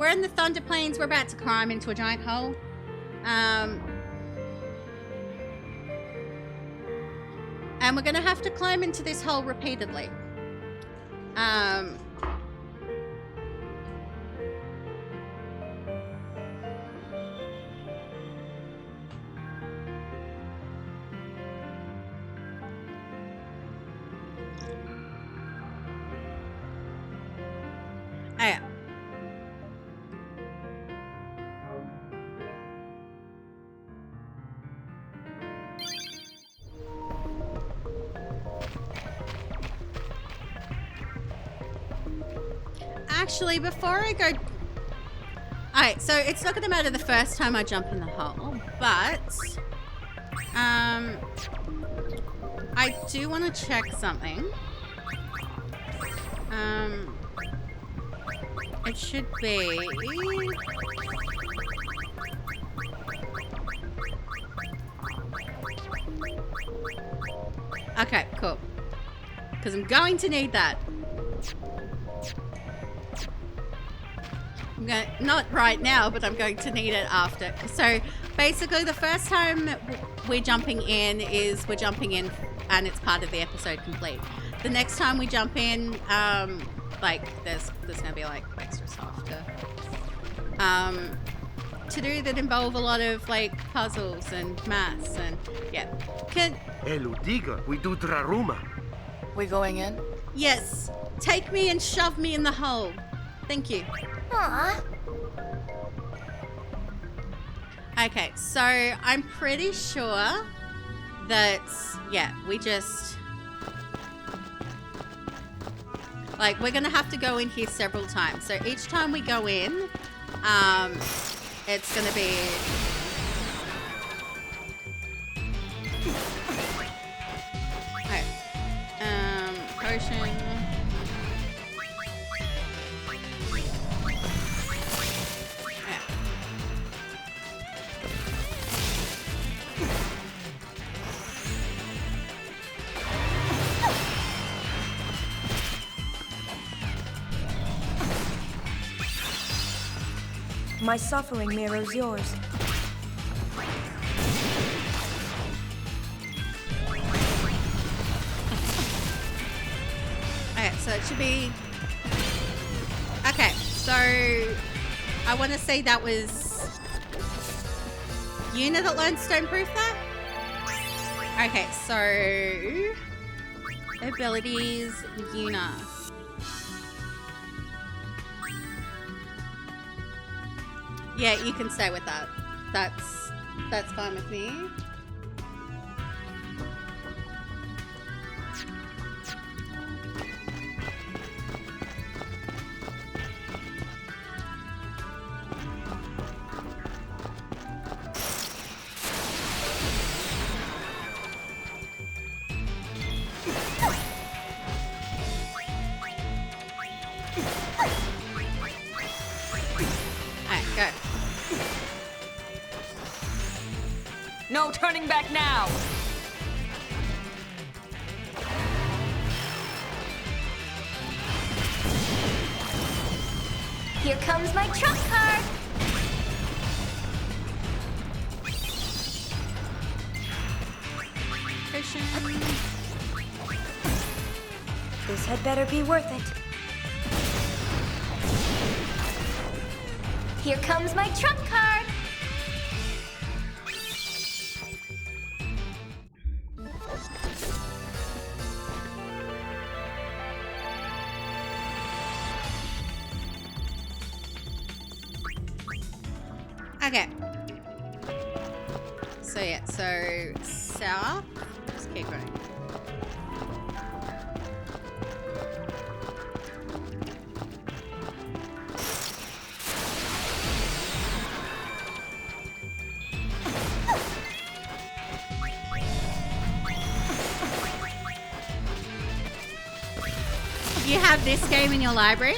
we're in the Thunder Plains. We're about to climb into a giant hole. And we're going to have to climb into this hole repeatedly. Yeah. Actually, before I go... Alright, so it's not going to matter the first time I jump in the hole, but... I do want to check something. It should be... Okay, cool. Because I'm going to need that. Not right now, but I'm going to need it after. So basically the first time we're jumping in is we're jumping in and it's part of the episode complete. The next time we jump in, like there's gonna be like extra stuff to do that involve a lot of like puzzles and maths and yeah. Eludiga, we do Draruma. We going in? Yes. Take me and shove me in the hole. Thank you. Aww. Okay, so I'm pretty sure that, yeah, we just... Like, we're going to have to go in here several times. So each time we go in, it's going to be... Okay. Potion... My suffering mirrors yours. Okay, so it should be... Okay, so I want to say that was Yuna that learned Stoneproof there? Okay, so abilities, Yuna. Yeah, you can stay with that. That's fine with me. Alright, go. No turning back now! Here comes my trump card. Potion. This had better be worth it. Here comes my trump card. Okay. So yeah, so south. Just keep going. You have this game in your library?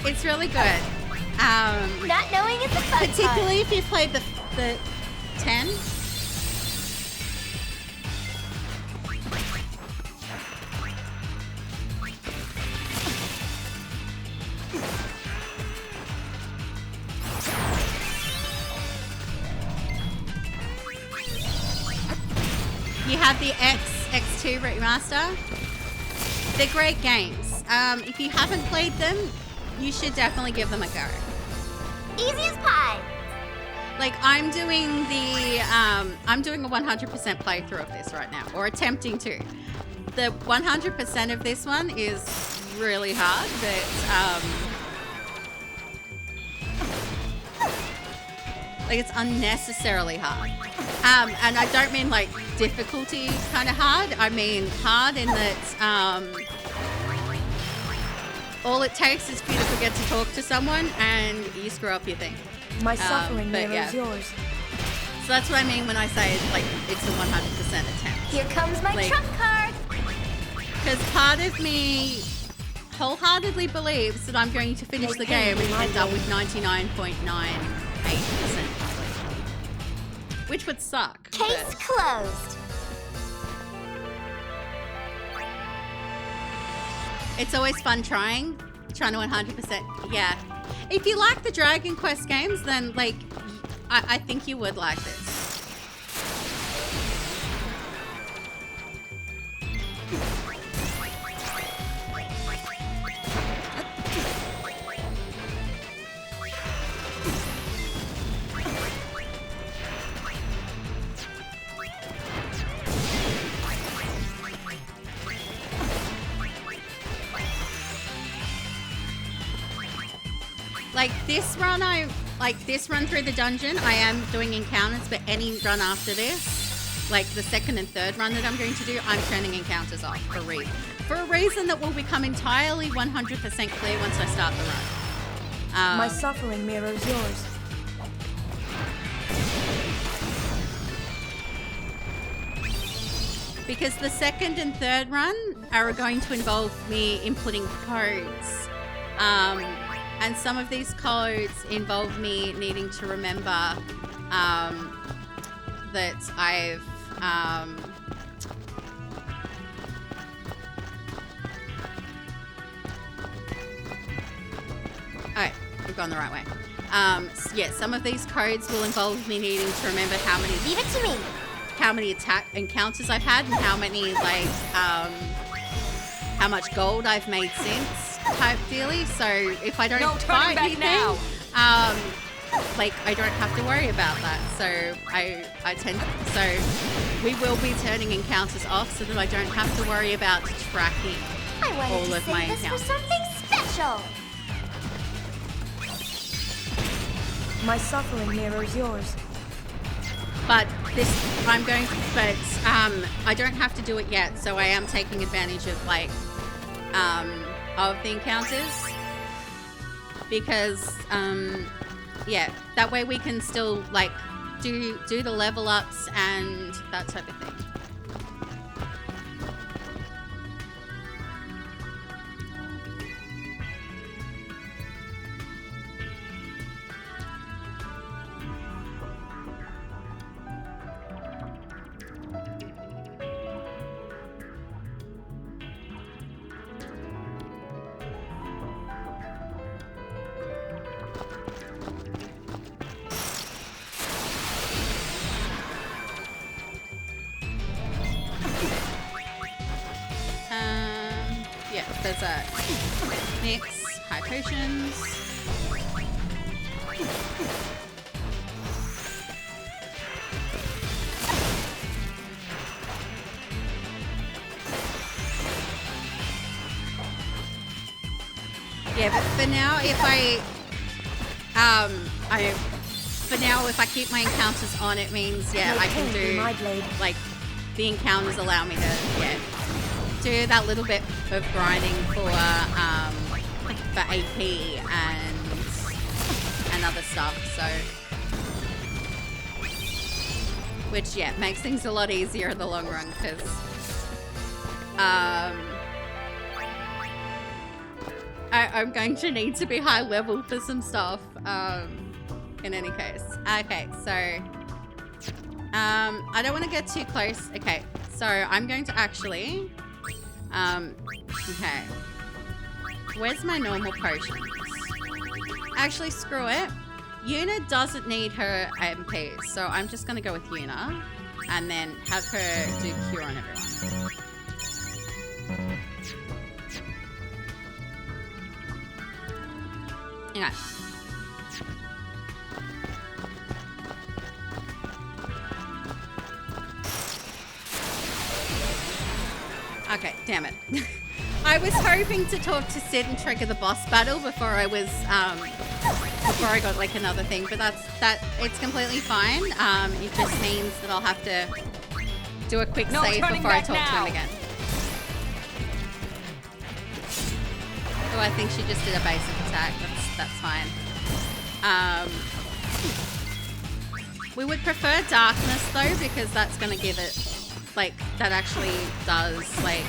It's really good. Not knowing is a fun Particularly if you played the 10. have the X2 remaster. They're great games. If you haven't played them, you should definitely give them a go. Easy as pie. Like I'm doing a 100% playthrough of this right now, or attempting to. The 100% of this one is really hard, but like it's unnecessarily hard. And I don't mean like difficulty kind of hard. I mean hard in that all it takes is for you to forget to talk to someone and you screw up your thing. My suffering but mirrors yeah. yours. So that's what I mean when I say like it's a 100% attempt. Here comes my Like- trump card. Because part of me wholeheartedly believes that I'm going to finish the game and end up with 99.98%, which would suck. Case but- closed. It's always fun trying to 100%. Yeah. If you like the Dragon Quest games, then like, I think you would like this. Like this run through the dungeon, I am doing encounters, but any run after this, like the second and third run that I'm going to do, I'm turning encounters off for a reason that will become entirely 100% clear once I start the run. My suffering mirrors yours. Because the second and third run are going to involve me inputting codes. And some of these codes involve me needing to remember that I've okay, we've gone the right way. Yeah, some of these codes will involve me needing to remember how many Leave it to me. how many attack encounters I've had and how many like how much gold I've made since type dealy. So if I don't No fight turning back anything, now. like I don't have to worry about that. So we will be turning encounters off so that I don't have to worry about tracking I wanted all to of my save this for encounters. something special. My suffering mirrors yours. But I don't have to do it yet, so I am taking advantage of like of the encounters because yeah, that way we can still like do the level ups and that type of thing. Yeah, there's a mix, high potions. Yeah, but for now, if if I keep my encounters on, it means yeah, I can do My blade. like the encounters allow me to do that little bit of grinding for AP and other stuff. So, which yeah makes things a lot easier in the long run because I'm going to need to be high level for some stuff. In any case, okay, so I don't want to get too close. Okay, so I'm going to actually okay, where's my normal potions? Actually, screw it. Yuna doesn't need her MPs, so I'm just gonna go with Yuna. and then have her do cure on everyone. Okay. Okay, damn it. I was hoping to talk to Sid and trigger the boss battle before I was before I got like another thing, but it's completely fine. It just means that I'll have to do a quick save before I talk to him again. Oh, I think she just did a basic attack. That's fine. We would prefer darkness though, because that's gonna give it like that actually does like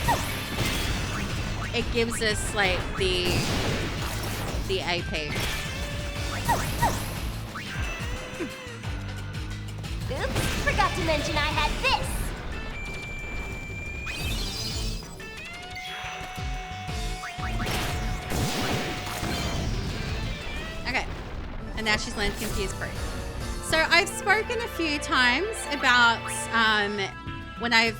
it gives us like the AP. Oops, forgot to mention I had this. Okay, and now she's learned Confuse Proof. So I've spoken a few times about when I've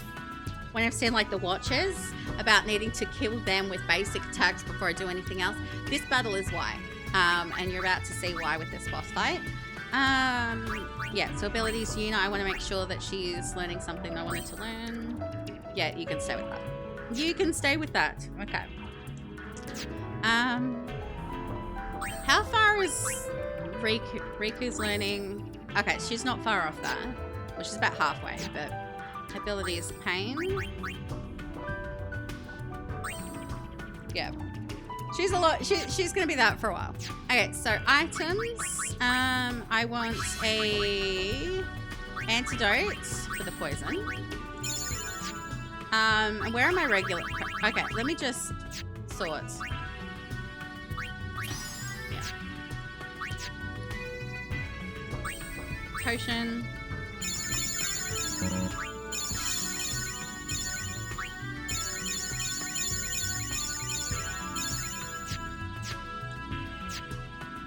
seen like the Watchers about needing to kill them with basic attacks before I do anything else. This battle is why, and you're about to see why with this boss fight. Yeah, so abilities, Yuna, I want to make sure that she's learning something I wanted to learn. Yeah, you can stay with that. You can stay with that. Okay. How far is Riku? Riku's learning. Okay, she's not far off that. Well, she's about halfway, but ability is pain. Yeah. She's a lot. She's gonna be that for a while. Okay, so items. I want a antidote for the poison. And where are my regular? Okay, let me just sort. Yeah. Potion.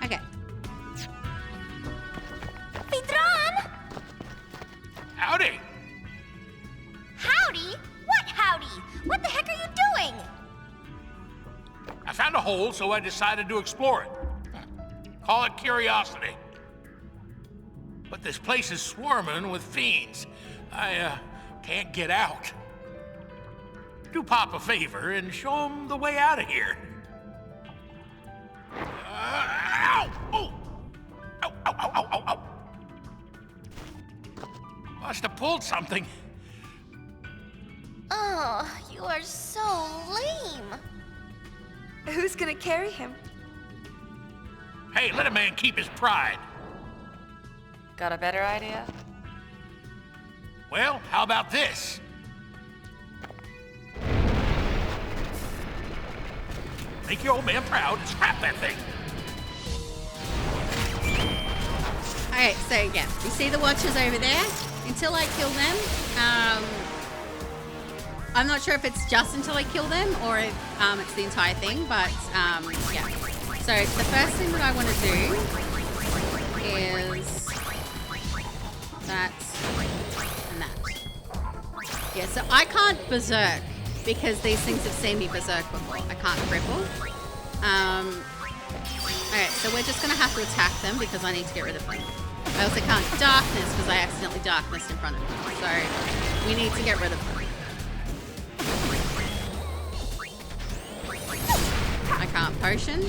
Okay. Vitron! Howdy! Howdy? What howdy? What the heck are you doing? I found a hole, so I decided to explore it. Call it curiosity. But this place is swarming with fiends. I, can't get out. Do Pop a favor and show him the way out of here. Ow! Oh! Ow, ow, ow, ow, ow, ow! Must have pulled something. Oh, you are so lame. Who's gonna carry him? Hey, let a man keep his pride. Got a better idea? Well, how about this? Make your old man proud and scrap that thing. Okay, so yeah, you see the Watchers over there? Until I kill them, I'm not sure if it's just until I kill them or if it's the entire thing, but yeah. So the first thing that I want to do is that and that. Yeah, so I can't berserk because these things have seen me berserk before. I can't cripple. Alright, so we're just going to have to attack them because I need to get rid of them. I also can't darkness because I accidentally darknessed in front of them. So we need to get rid of them. I can't potion.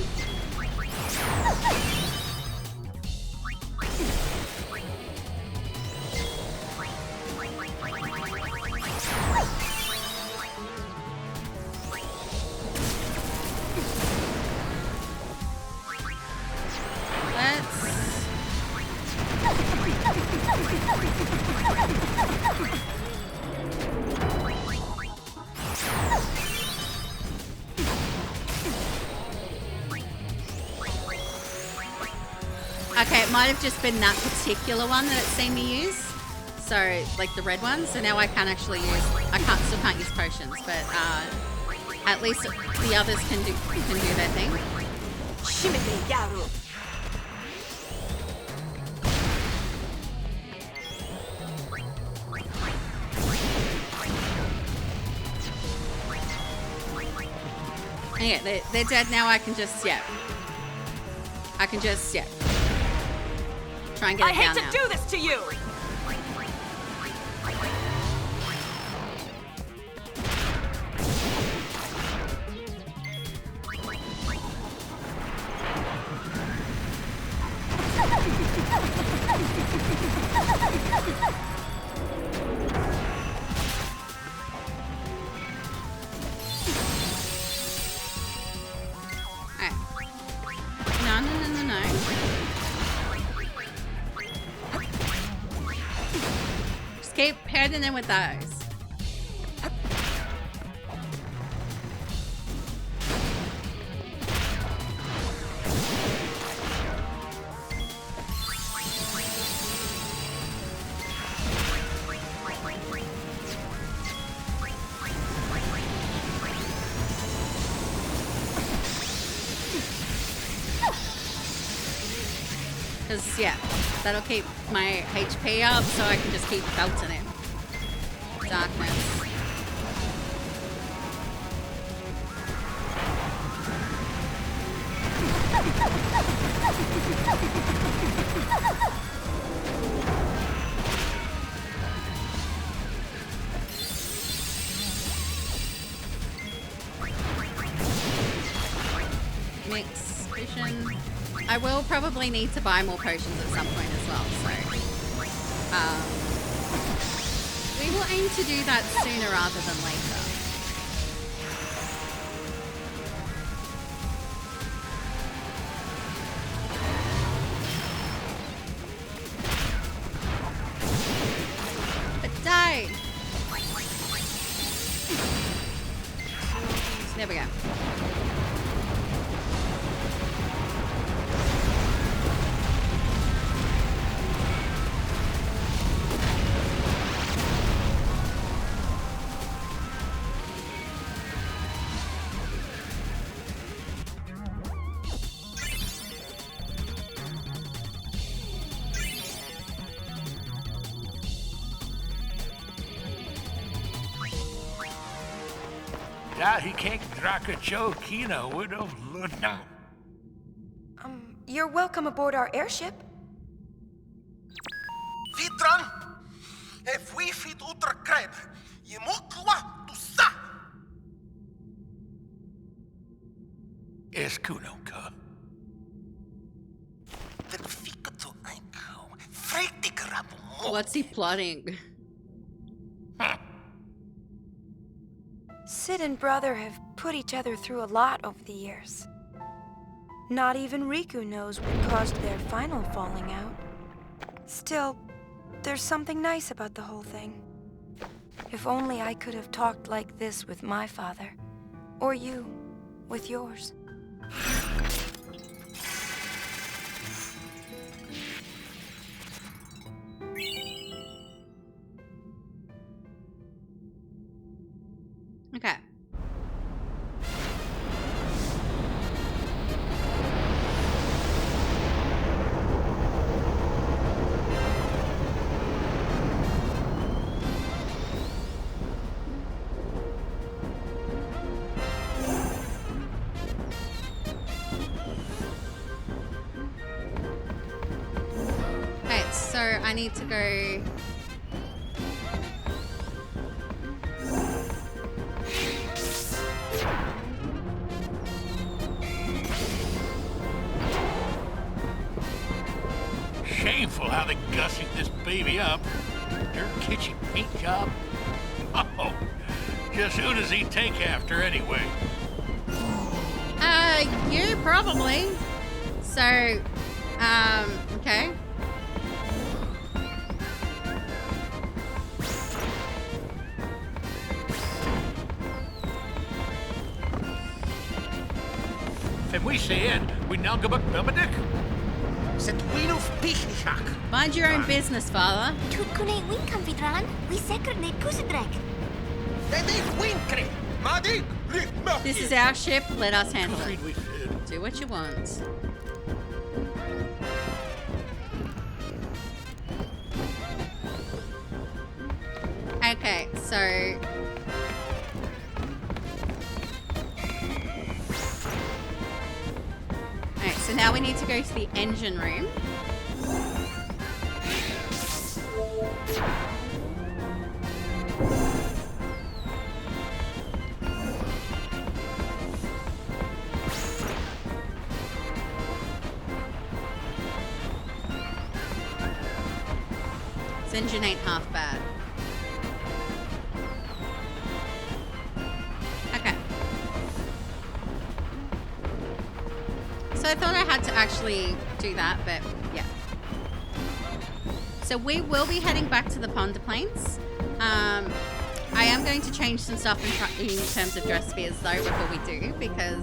Okay, it might have just been that particular one that it's seen me use. So, like the red one. So now I can actually use, still can't use potions, but at least the others can do their thing. Yeah, they're dead now. I can just, yeah. Try and get it down now. I hate to do this to you! No. Just keep heading in with those. Because, yeah, that'll keep my HP up so I can just keep belting it. Darkness. Mix vision. I will probably need to buy more potions at some point as well, so we will aim to do that sooner rather than later. But die! There we go. Ja, he can't draka cho kino would have ludna. You're welcome aboard our airship. Vitran, if we fit uter kreb, je mokwa tu sa. Es kunoka. Der fika to einko, fretig rabu. What's he plotting? Sid and brother have put each other through a lot over the years. Not even Riku knows what caused their final falling out. Still, there's something nice about the whole thing. If only I could have talked like this with my father. Or you, with yours. Okay. Right, so I need to go. Shameful how they gussied this baby up. Dirt kitchen paint job. Oh, just who does he take after anyway? You probably. So, okay. Can we say it? We now go back to Zet winuf pichnichak. Mind your own business, father. Tutkune winkam vidran, we sekerne kusidrek. They make winkre. Madik, rik This is our ship. Let us handle it. we fit. Do what you want. Okay, so now we need to go to the engine room. This engine ain't half bad. Okay. So I thought I had to actually do that, but yeah. So we will be heading back to the Ponder Plains. I am going to change some stuff in terms of dress spheres though before we do, because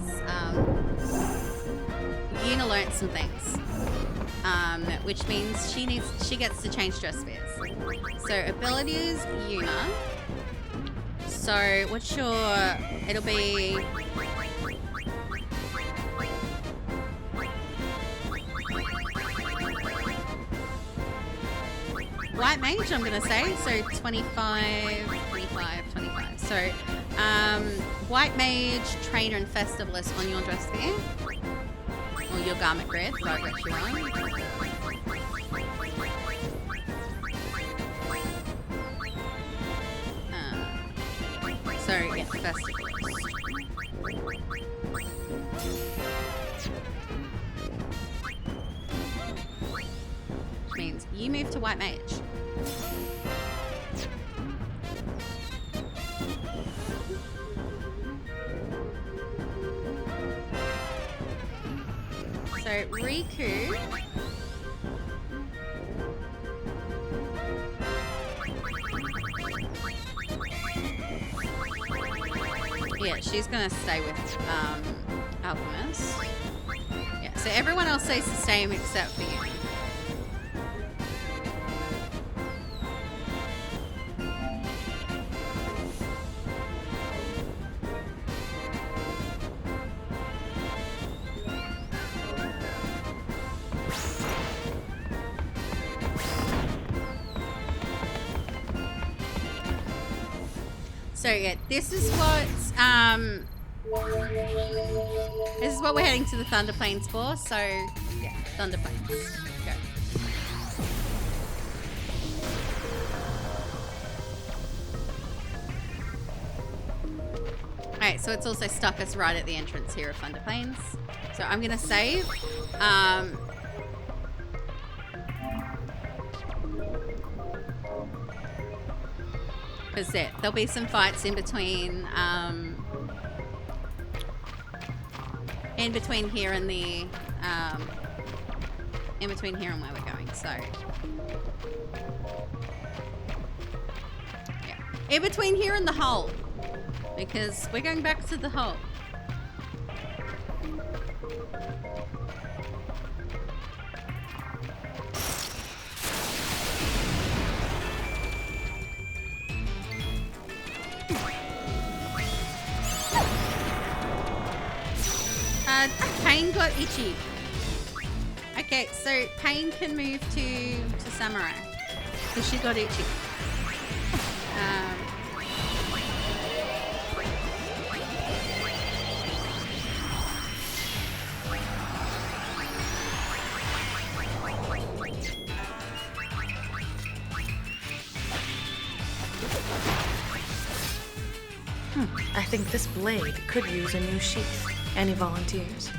Yuna learnt some things, which means she gets to change dress spheres. So abilities, Yuna. So what's your? It'll be. White mage, I'm gonna say. So 25, 25, 25. So, white mage, trainer, and festivalist on your dress sphere. Or your garment grid, right, which you're on. So, yeah, festivalist. Which means you move to white mage. So Riku yeah, she's gonna stay with Alchemist. Yeah, so everyone else stays the same except for you. So yeah, this is what we're heading to the Thunder Plains for. So yeah, Thunder Plains. Go. Alright, so it's also stuck us right at the entrance here of Thunder Plains. So I'm gonna save. Because there'll be some fights in between here and the in between here and where we're going. So yeah, in between here and the hole, because we're going back to the hole. Pain got itchy. Okay, so Pain can move to Samurai because she got itchy. I think this blade could use a new sheath. Any volunteers?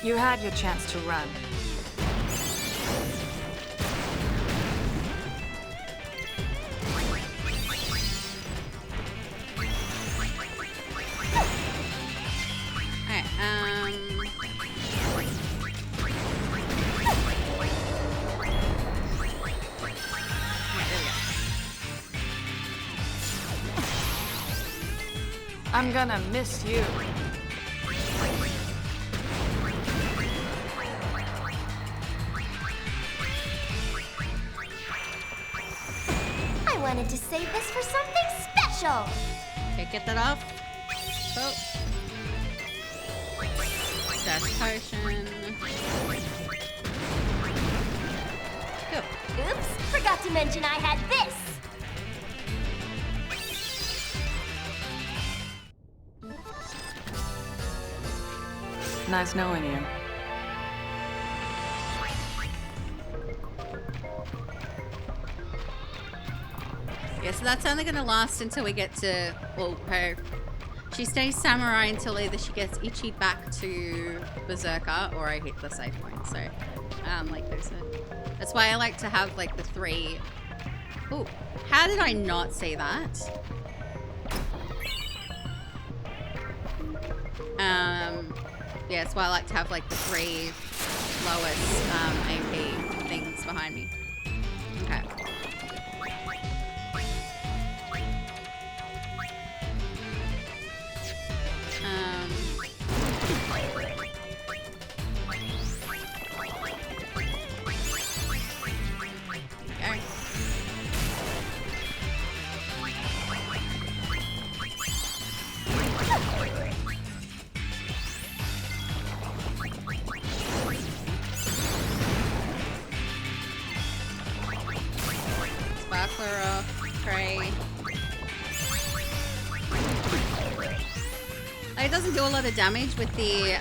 You had your chance to run. I'm gonna miss you. I wanted to save this for something special. Okay, get that off. Oh. Dash potion. Oops, forgot to mention I had this. Nice knowing you. Yeah, so that's only going to last until we get to, well, her. She stays samurai until either she gets itchy back to berserker or I hit the save point. So, like that's why I like to have like the 3. Oh, how did I not see that? Yeah, that's why I like to have like the 3 lowest AP things behind me. Okay. Sparkler off, Trey. Like, it doesn't do a lot of damage with the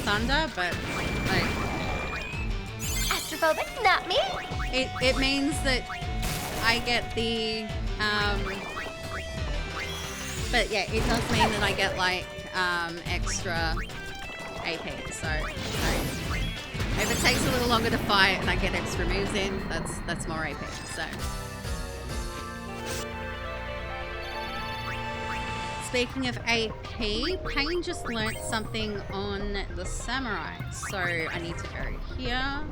thunder, but like Astrophobic, not me. it means that I get the but yeah, it does mean that I get like extra AP. So if it takes a little longer to fight and I get extra moves in, that's more AP. So speaking of AP, Payne just learnt something on the samurai. So I need to go here.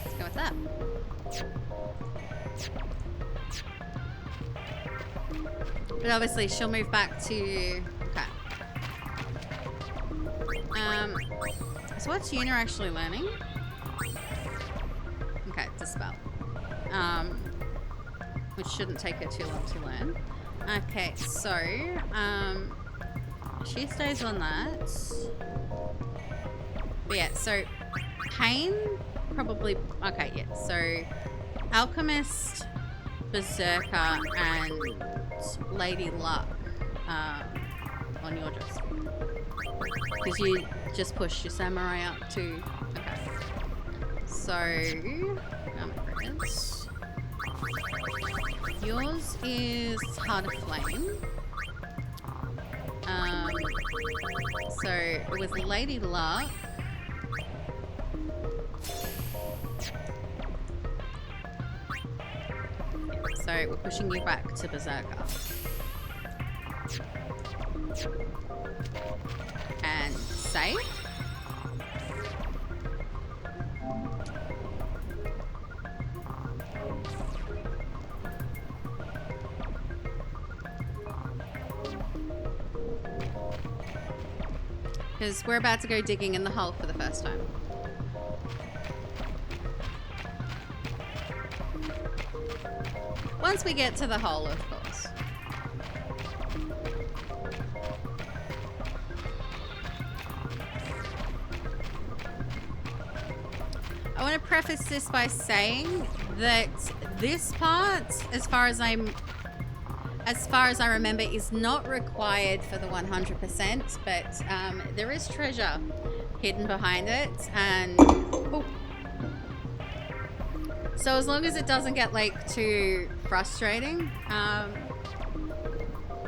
Let's go with that. But obviously she'll move back to, okay. So what's Yuna actually learning? Okay, Dispel. Which shouldn't take her too long to learn. Okay, so, she stays on that. But yeah, so, Pain, probably, okay, yeah, so, Alchemist, Berserker, and Lady Luck, on your dress. Because you just pushed your samurai up to, okay. So, yours is Heart of Flame. So it was Lady Luck. So we're pushing you back to Berserker. And save. Because we're about to go digging in the hole for the first time. Once we get to the hole, of course. I want to preface this by saying that this part, as far as I remember, is not required for the 100%, but there is treasure hidden behind it, and oh. So as long as it doesn't get like too frustrating, I'm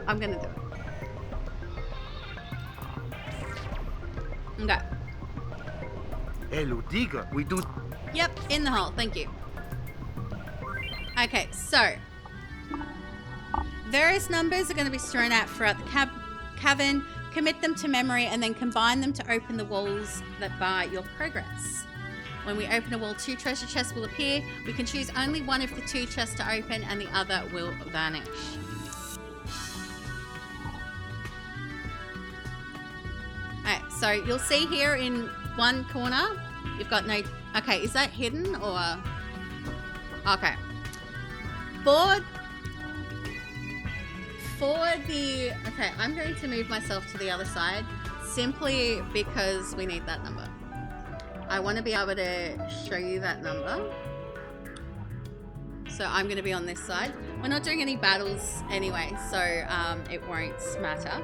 gonna do it. Okay. Hey, Ludiga, we do. Yep, in the hole. Thank you. Okay, so various numbers are going to be strewn out throughout the cavern. Commit them to memory and then combine them to open the walls that bar your progress. When we open a wall, 2 treasure chests will appear. We can choose only one of the 2 chests to open and the other will vanish. Alright, so you'll see here in one corner, you've got no... Okay, is that hidden or... Okay. Okay, I'm going to move myself to the other side simply because we need that number. I want to be able to show you that number. So I'm going to be on this side. We're not doing any battles anyway, so it won't matter.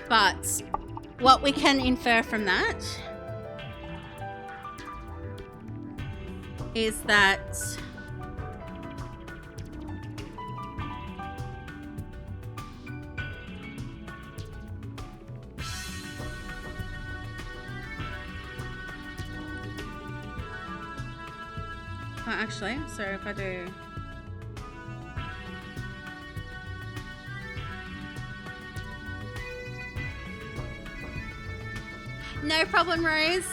But what we can infer from that is that actually, so if I do no problem, Rose.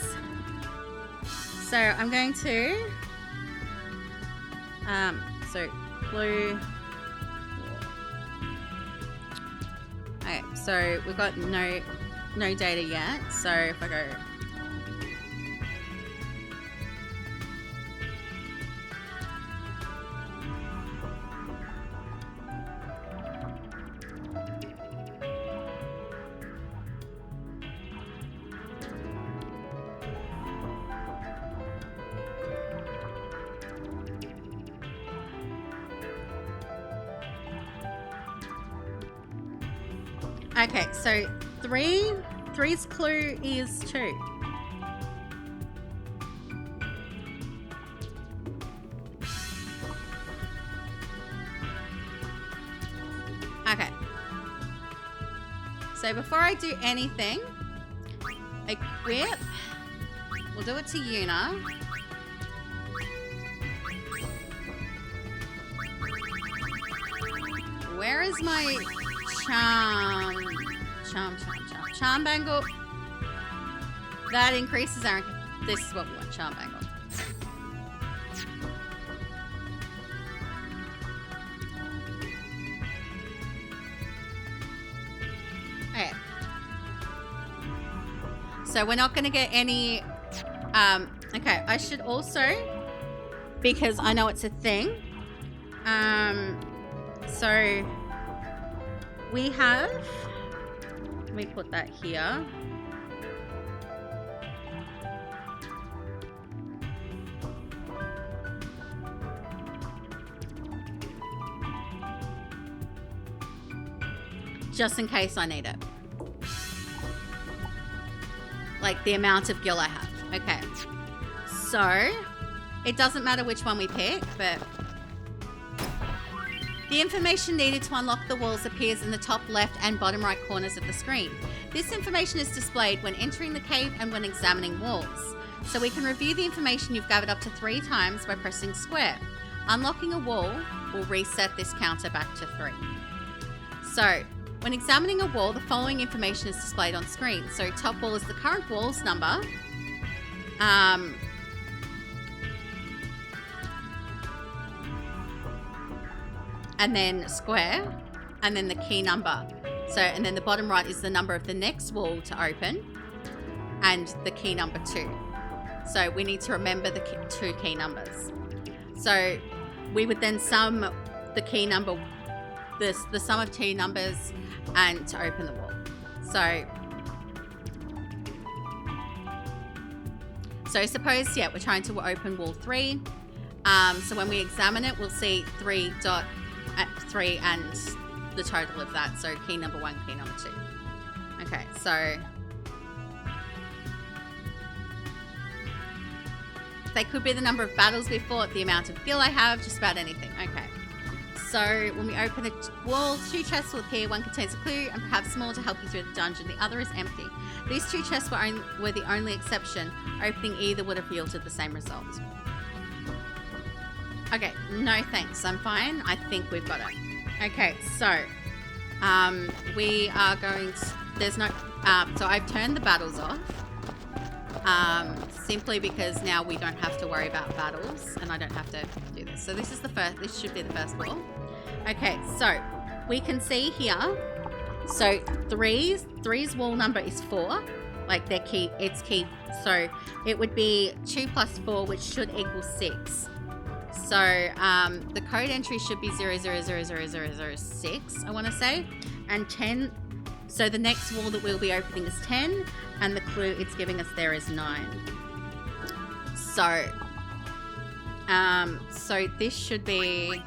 So I'm going to so blue. Okay, so we've got no data yet. So if I go okay, so three's clue is 2. Okay. So before I do anything, equip. We'll do it to Yuna. Where is my charm bangle? That increases our... This is what we want, charm bangle. Okay. So we're not going to get any... okay, I should also... Because I know it's a thing. So... We have... Let me put that here. Just in case I need it. Like the amount of gil I have. Okay. So, it doesn't matter which one we pick, but... The information needed to unlock the walls appears in the top left and bottom right corners of the screen. This information is displayed when entering the cave and when examining walls. So we can review the information you've gathered up to 3 times by pressing square. Unlocking a wall will reset this counter back to 3. So, when examining a wall, the following information is displayed on screen. So top wall is the current wall's number. And then square, and then the key number. So, and then the bottom right is the number of the next wall to open, and the key number 2. So we need to remember the 2 key numbers. So we would then sum the key number, the sum of 2 numbers, and to open the wall. So suppose, yeah, we're trying to open wall 3. So when we examine it, we'll see 3 and the total of that. So key number 1, key number 2. Okay, so they could be the number of battles we fought, the amount of gil I have, just about anything. Okay. So when we open a wall, 2 chests will appear. One contains a clue and perhaps more to help you through the dungeon. The other is empty. These 2 chests were the only exception. Opening either would have yielded the same result. Okay, no thanks. I'm fine. I think we've got it. Okay, so we are going to... There's no... so I've turned the battles off. Simply because now we don't have to worry about battles and I don't have to do this. So this is the first... This should be the first wall. Okay, so we can see here. So three's wall number is 4. Like their key... It's key. So it would be 2 plus 4, which should equal 6. So the code entry should be 00000006, I want to say, and 10. So the next wall that we'll be opening is 10, and the clue it's giving us there is 9. So, so this should be.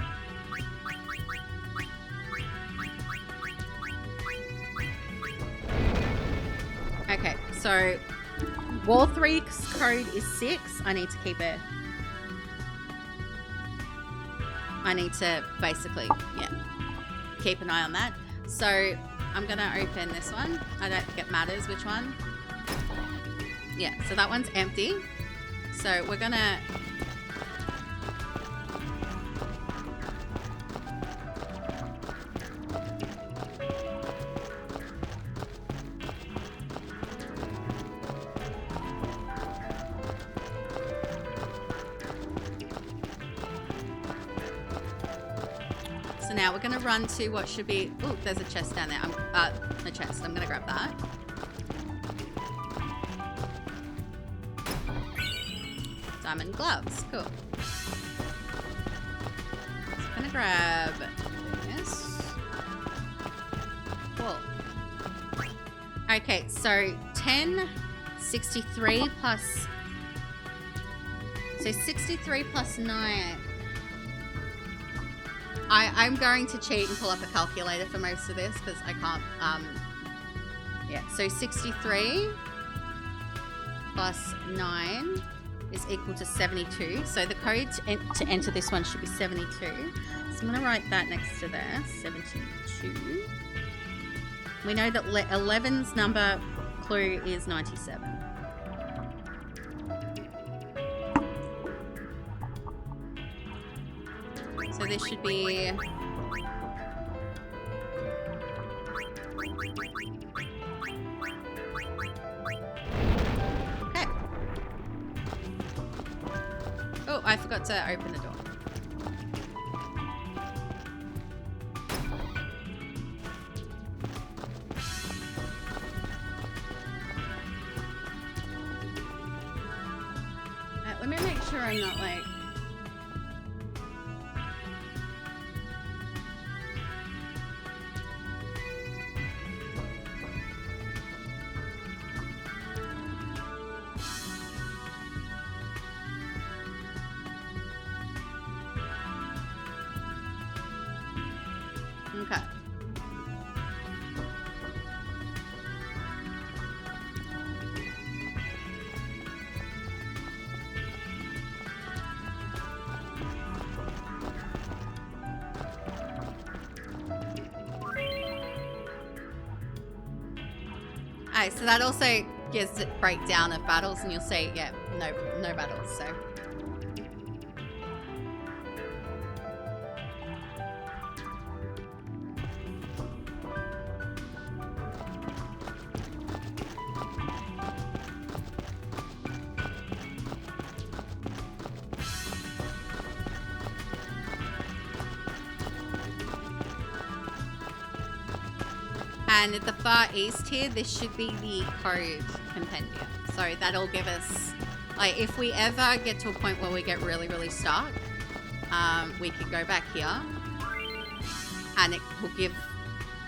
Okay, so wall 3's code is 6. I need to keep it. I need to basically, yeah, keep an eye on that. So I'm gonna open this one. I don't think it matters which one. Yeah, so that one's empty. So we're gonna. So now we're going to run to what should be... Oh, there's a chest down there. A chest. I'm going to grab that. Diamond gloves. Cool. So I'm going to grab this. Cool. Okay, so 10, 63 plus... So 63 plus 9... I'm going to cheat and pull up a calculator for most of this because I can't, yeah, so 63 plus 9 is equal to 72. So the code to enter this one should be 72. So I'm going to write that next to there, 72. We know that 11's number clue is 97. So this should be... Okay. Oh, I forgot to open the door. Let me make sure I'm not like... Okay. Alright, so that also gives a breakdown of battles, and you'll see, yeah, no battles, so. And at the far east here, this should be the code compendium. So that'll give us, like, if we ever get to a point where we get really, really stuck, we could go back here and it will give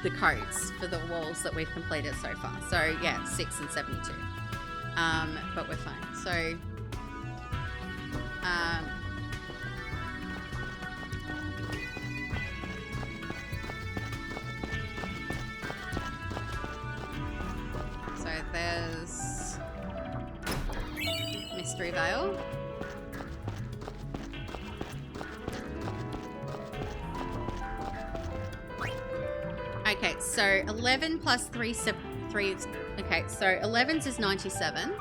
the codes for the walls that we've completed so far. So yeah, 6 and 72. But we're fine. So, so there's Mystery Veil. Okay, so 11 plus 3, okay, so 11's is 97.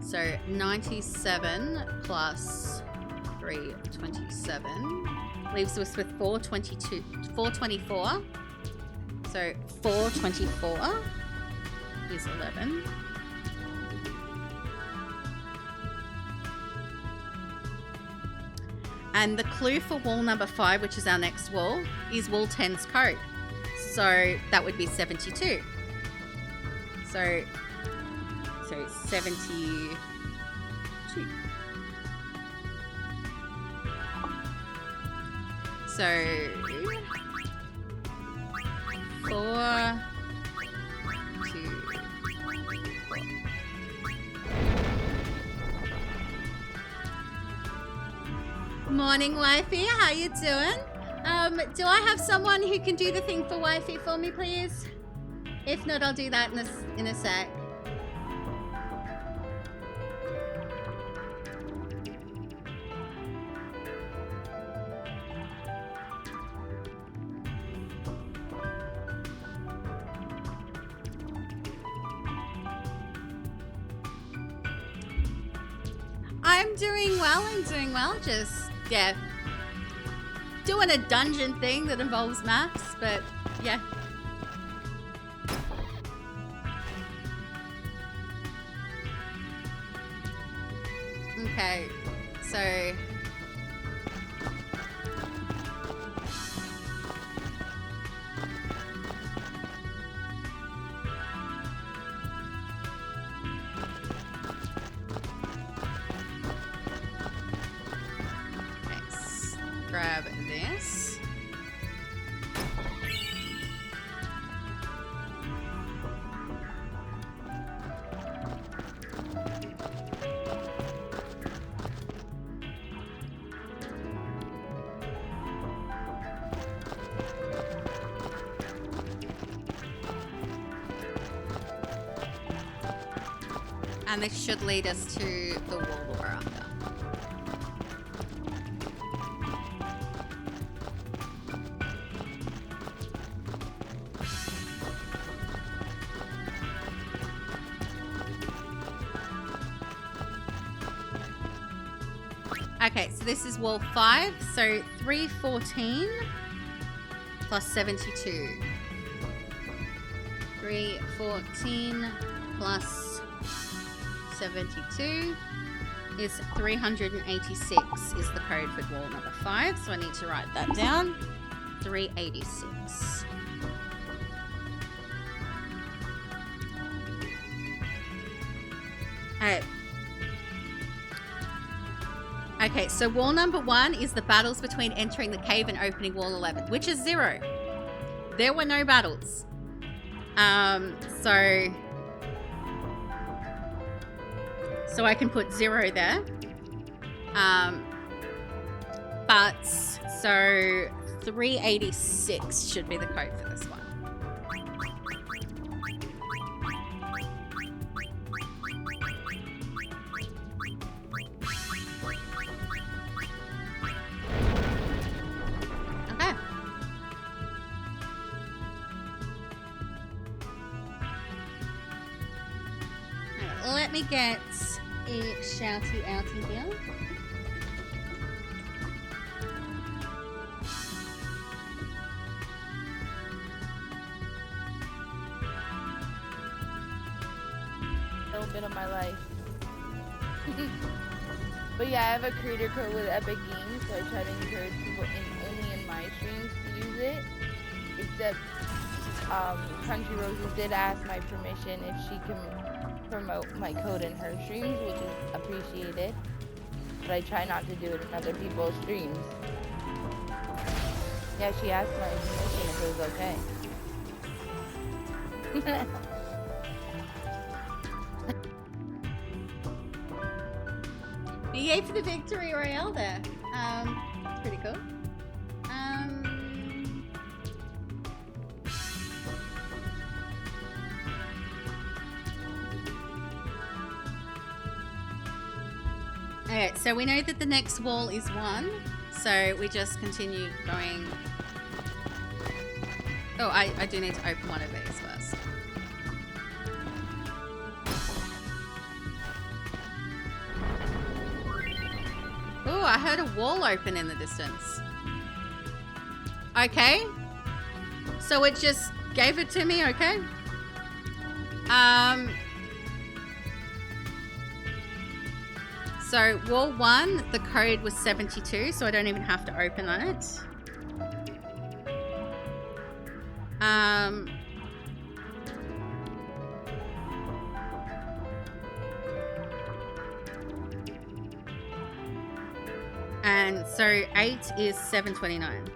So 97 plus 3, 27. Leaves us with 424. So 424 is 11. And the clue for wall number 5, which is our next wall, is wall 10's code. So that would be 72. So 72. So 4, 2, 4. Morning, wifey. How you doing? Do I have someone who can do the thing for wifey for me, please? If not, I'll do that in a sec. I'm doing well. Just, yeah, doing a dungeon thing that involves maths, but yeah. Okay, so... Let's grab this. And this should lead us to the wall we're after. Okay, so this is wall 5, so 314 plus 72. 314 plus 72 is 386 is the code for wall number 5, so I need to write that down. 386. Alright. Okay, so wall number 1 is the battles between entering the cave and opening wall 11, which is 0. There were no battles. So I can put 0 there. But so 386 should be the code for this one. Okay. Let me get a shouty outy here. A little bit of my life. But yeah, I have a creator code with Epic Games, so I try to encourage people only in my streams to use it. Except Country Roses did ask my permission if she can promote my code in her streams, which is appreciated. But I try not to do it in other people's streams. Yeah, she asked my permission if it was okay. Yay for the victory royale there. Pretty cool. Okay, so we know that the next wall is 1, so we just continue going. Oh, I do need to open one of these first. Oh, I heard a wall open in the distance. Okay. So it just gave it to me, okay? So wall 1, the code was 72, so I don't even have to open that. And so 8 is 729.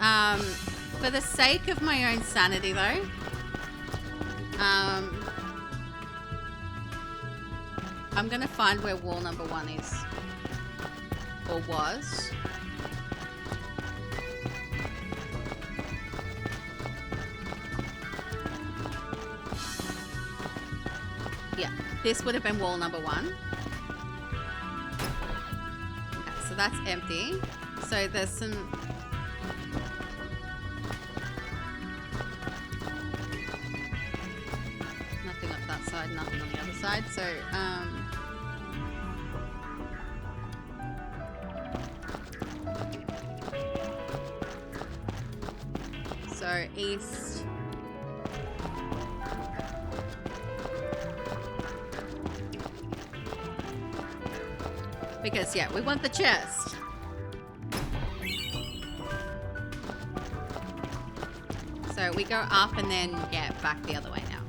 For the sake of my own sanity, though, I'm gonna find where wall number 1 is. Or was. Yeah, this would have been wall number 1. Okay, so that's empty. So there's some... nothing up that side, nothing on the other side. So east. Because, yeah, we want the chest. So we go up and then, yeah, back the other way now.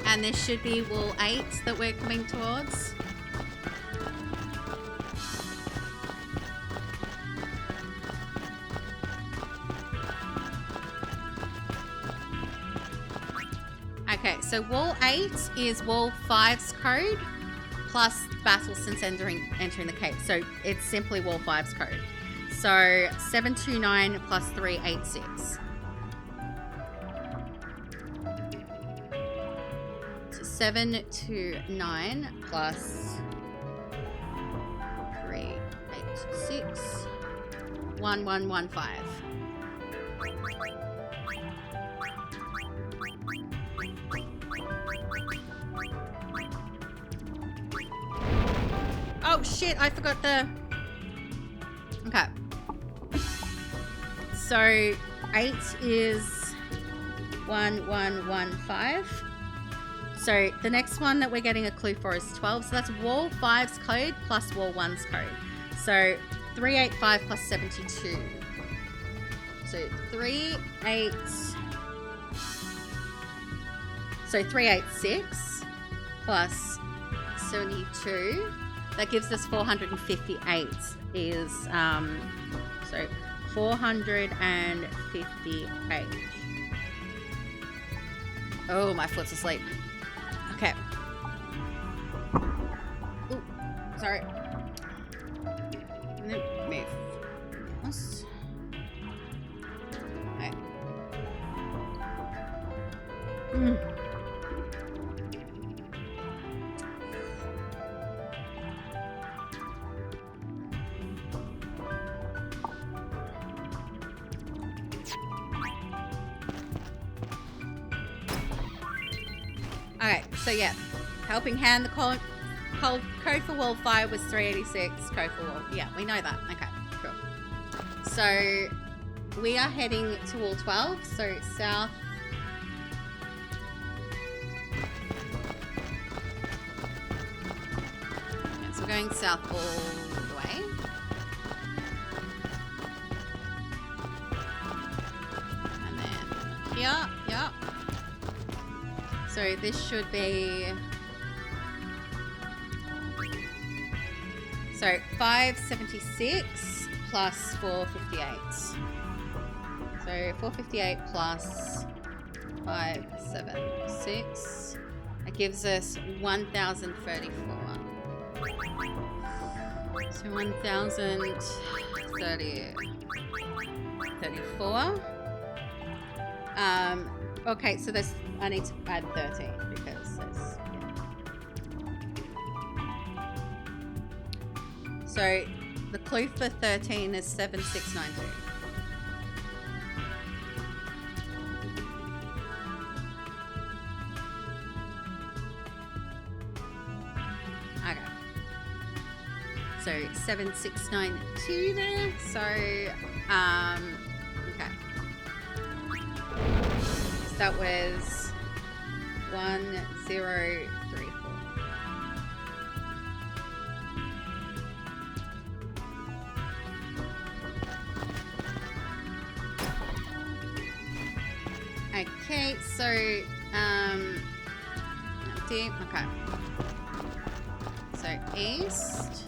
And this should be wall 8 that we're coming towards. Okay, so wall 8 is wall 5's code plus battle since entering the cave. So it's simply wall 5's code. So 729 plus 386. So 729 plus 386. 1115. Oh shit, I forgot the... Okay. So 8 is 1115. So the next one that we're getting a clue for is 12. So that's wall 5's code plus wall 1's code. So 385 plus 72. So 386 plus 72. That gives us 458 is, so 458. Oh, my foot's asleep. Okay. Ooh, sorry. Move. Yes. Okay. Okay, so yeah, helping hand, the code for wall 5 was 386, code for wall, yeah, we know that. Okay, cool. So we are heading to wall 12, so south. Yeah, so we're going south all the way. And then here, yeah. So this should be, so 576 plus 458. So 458 plus 576, that gives us 1034. So 1034. Okay, so this, I need to add 13 because there's, yeah. So the clue for 13 is 7692. Okay. So 7692 there. So, okay. That was 1034. Okay, so empty. Okay. So east.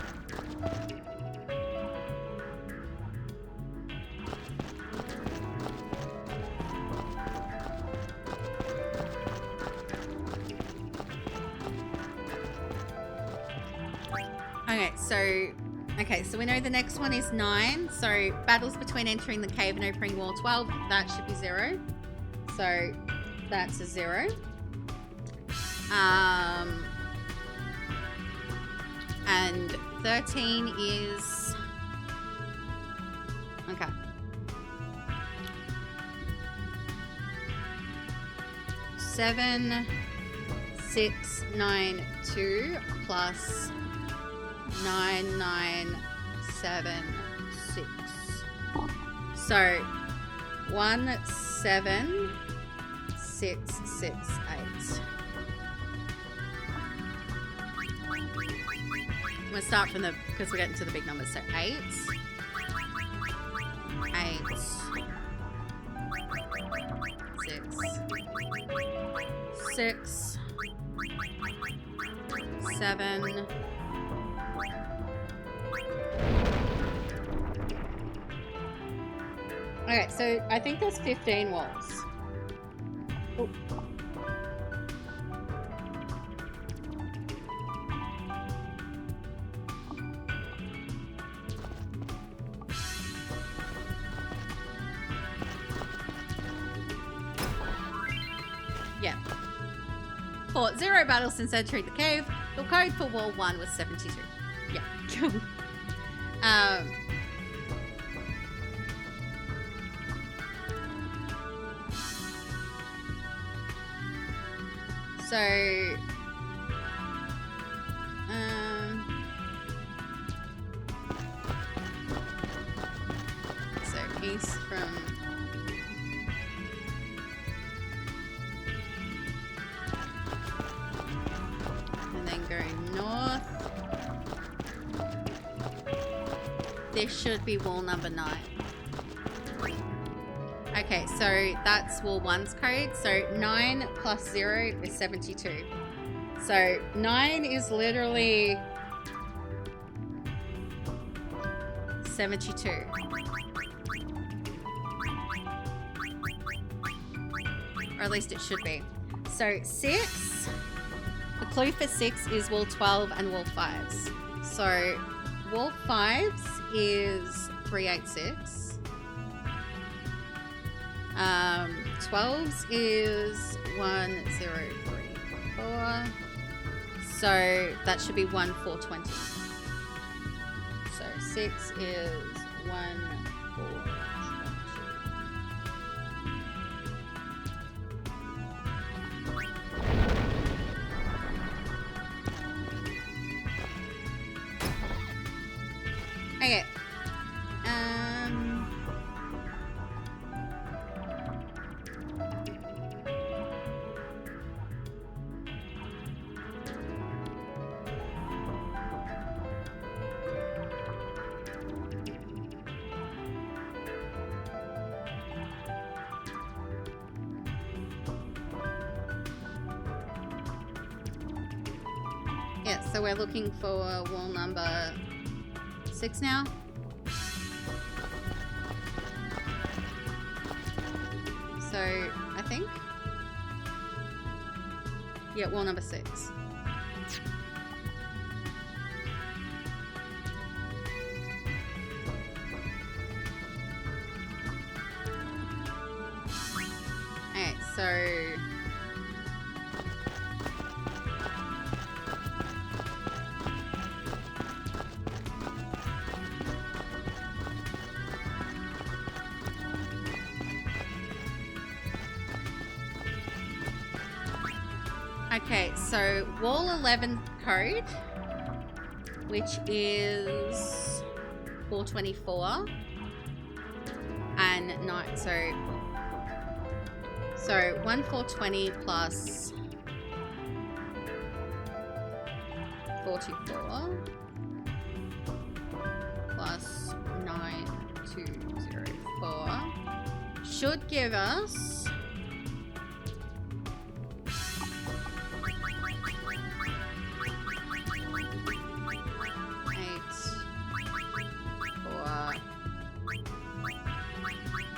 Okay, so we know the next one is 9. So battles between entering the cave and opening wall 12, that should be 0. So that's a 0. And 13 is... Okay. Seven, 6, 9, 2 plus 9, 9, 7, 6. So 1, 7, 6, 6, 8. I'm gonna start from the, because we're getting to the big numbers. So 8, 8, 6, 6, 7. Okay, so I think there's 15 walls. Oh. Yeah. For 0 battles since entering the cave, the code for wall 1 was 72. Yeah. So, east from and then go north. This should be wall number 9. Okay, so that's wall 1's code. So 9 plus 0 is 72. So 9 is literally 72. Or at least it should be. So 6, the clue for 6 is wall 12 and wall 5's. So wall 5's is 386. 12's is 1034. So that should be 1420. So 6 is 1420. Okay. Yeah, so we're looking for wall number 6 now. So, I think. Yeah, wall number 6. Okay, so... Okay, so wall 11 code, which is 424 and 9. So 1420 plus 44 plus 9204 should give us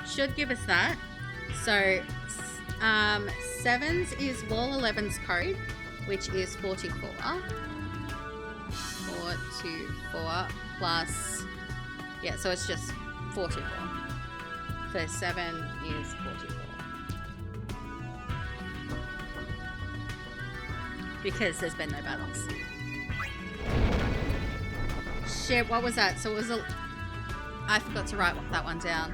should give us that. So 7's is wall 11's code, which is 44. 424 plus, yeah, so it's just 44. So 7 is 44. Because there's been no battles. Shit, what was that? So it was I forgot to write that one down.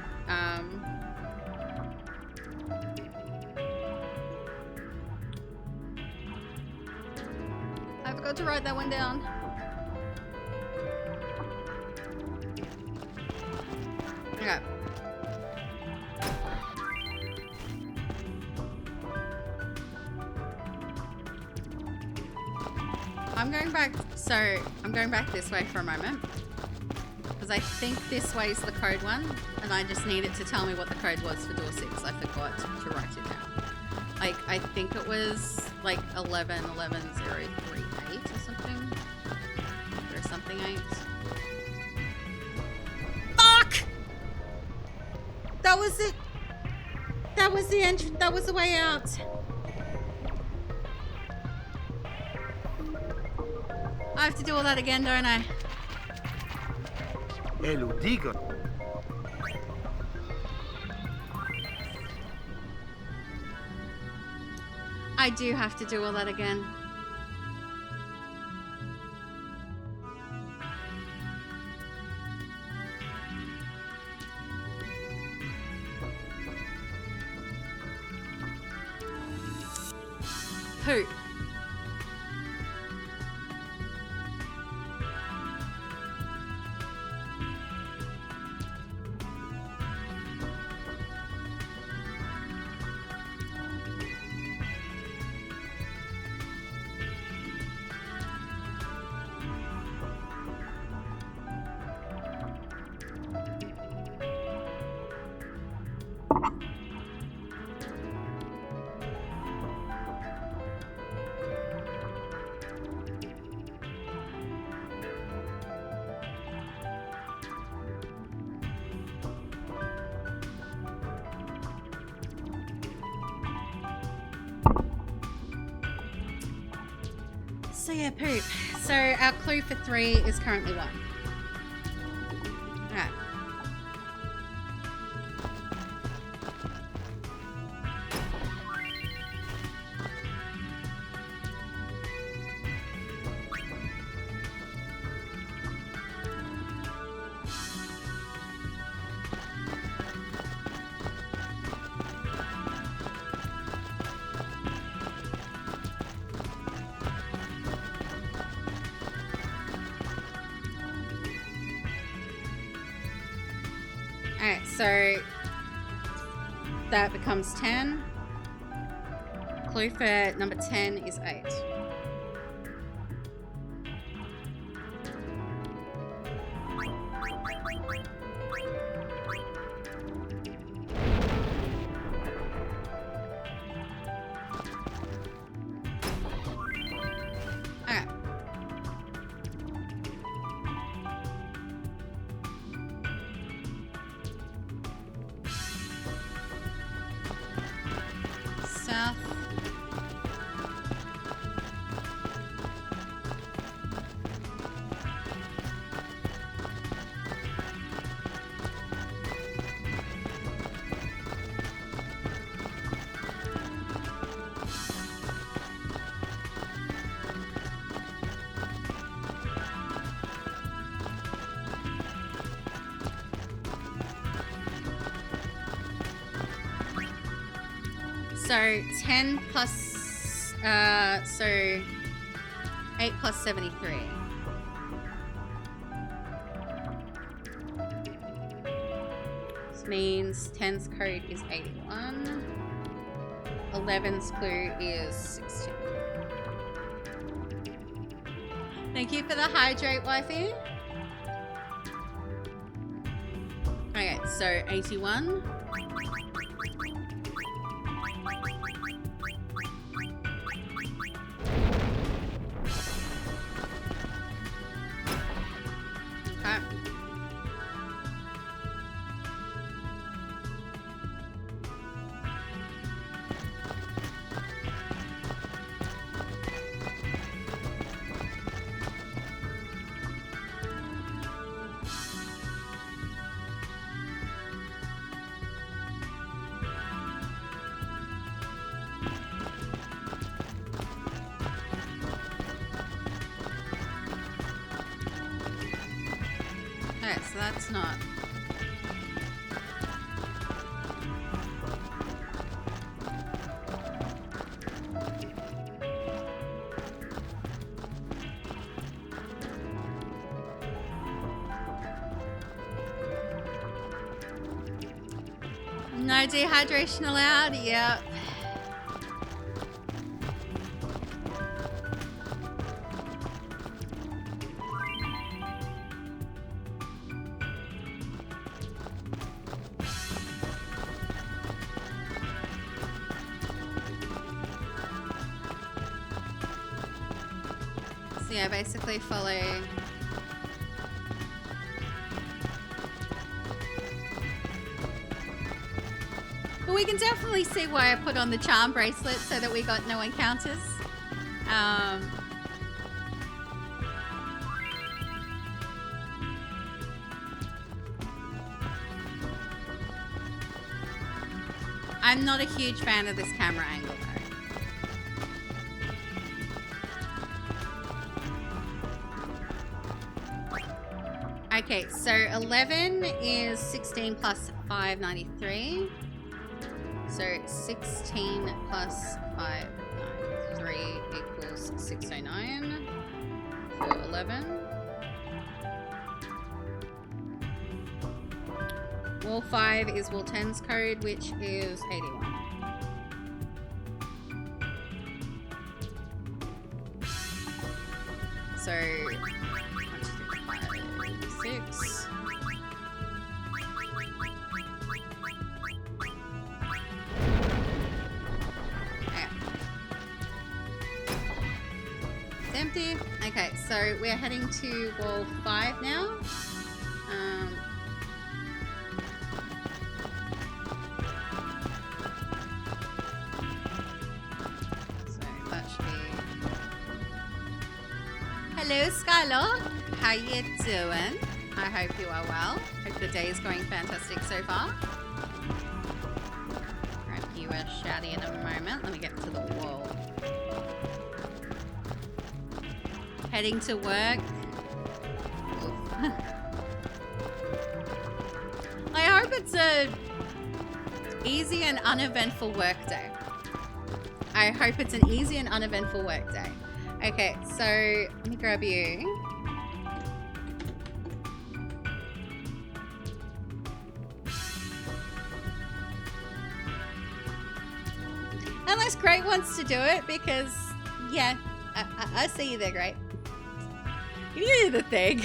I forgot to write that one down. Okay. I'm going back this way for a moment. Because I think this way is the code one, and I just need it to tell me what the code was for door 6. I forgot to write it down. Like, I think it was like 1111-038 or something. Or something 8. Fuck! That was it. That was the entrance. That was the way out. I have to do all that again, don't I? Eludigo. I do have to do all that again. Poop. So yeah, poop. So our clue for 3 is currently 1. Alright. Alright, so that becomes 10. Clue for number 10 is 8. Alright. South. So 10 plus, so 8 plus 73. This means 10's code is 81. 11's clue is 16. Thank you for the hydrate, wifey. Okay, so 81. that's not. No dehydration allowed? Yep. So yeah, basically follow. But we can definitely see why I put on the charm bracelet so that we got no encounters. I'm not a huge fan of this camera angle though. Okay, so 11 is 16 plus 593. So 16 plus 593 equals 609 for 11. Wall 5 is Wall 10's code, which is 81. So 1, 2, 3, 5, 6. Empty. Okay, so we're heading to wall 5 now. So that should be. Hello, Skylar. How you doing? I hope you are well. Hope the day is going fantastic so far. Grab you a shouty in a moment. Let me get to the wall. Heading to work. I hope it's a easy and uneventful work day. I hope it's an easy and uneventful work day. Okay, so let me grab you. Unless Great wants to do it, because yeah, I see you there, Great. You do the thing.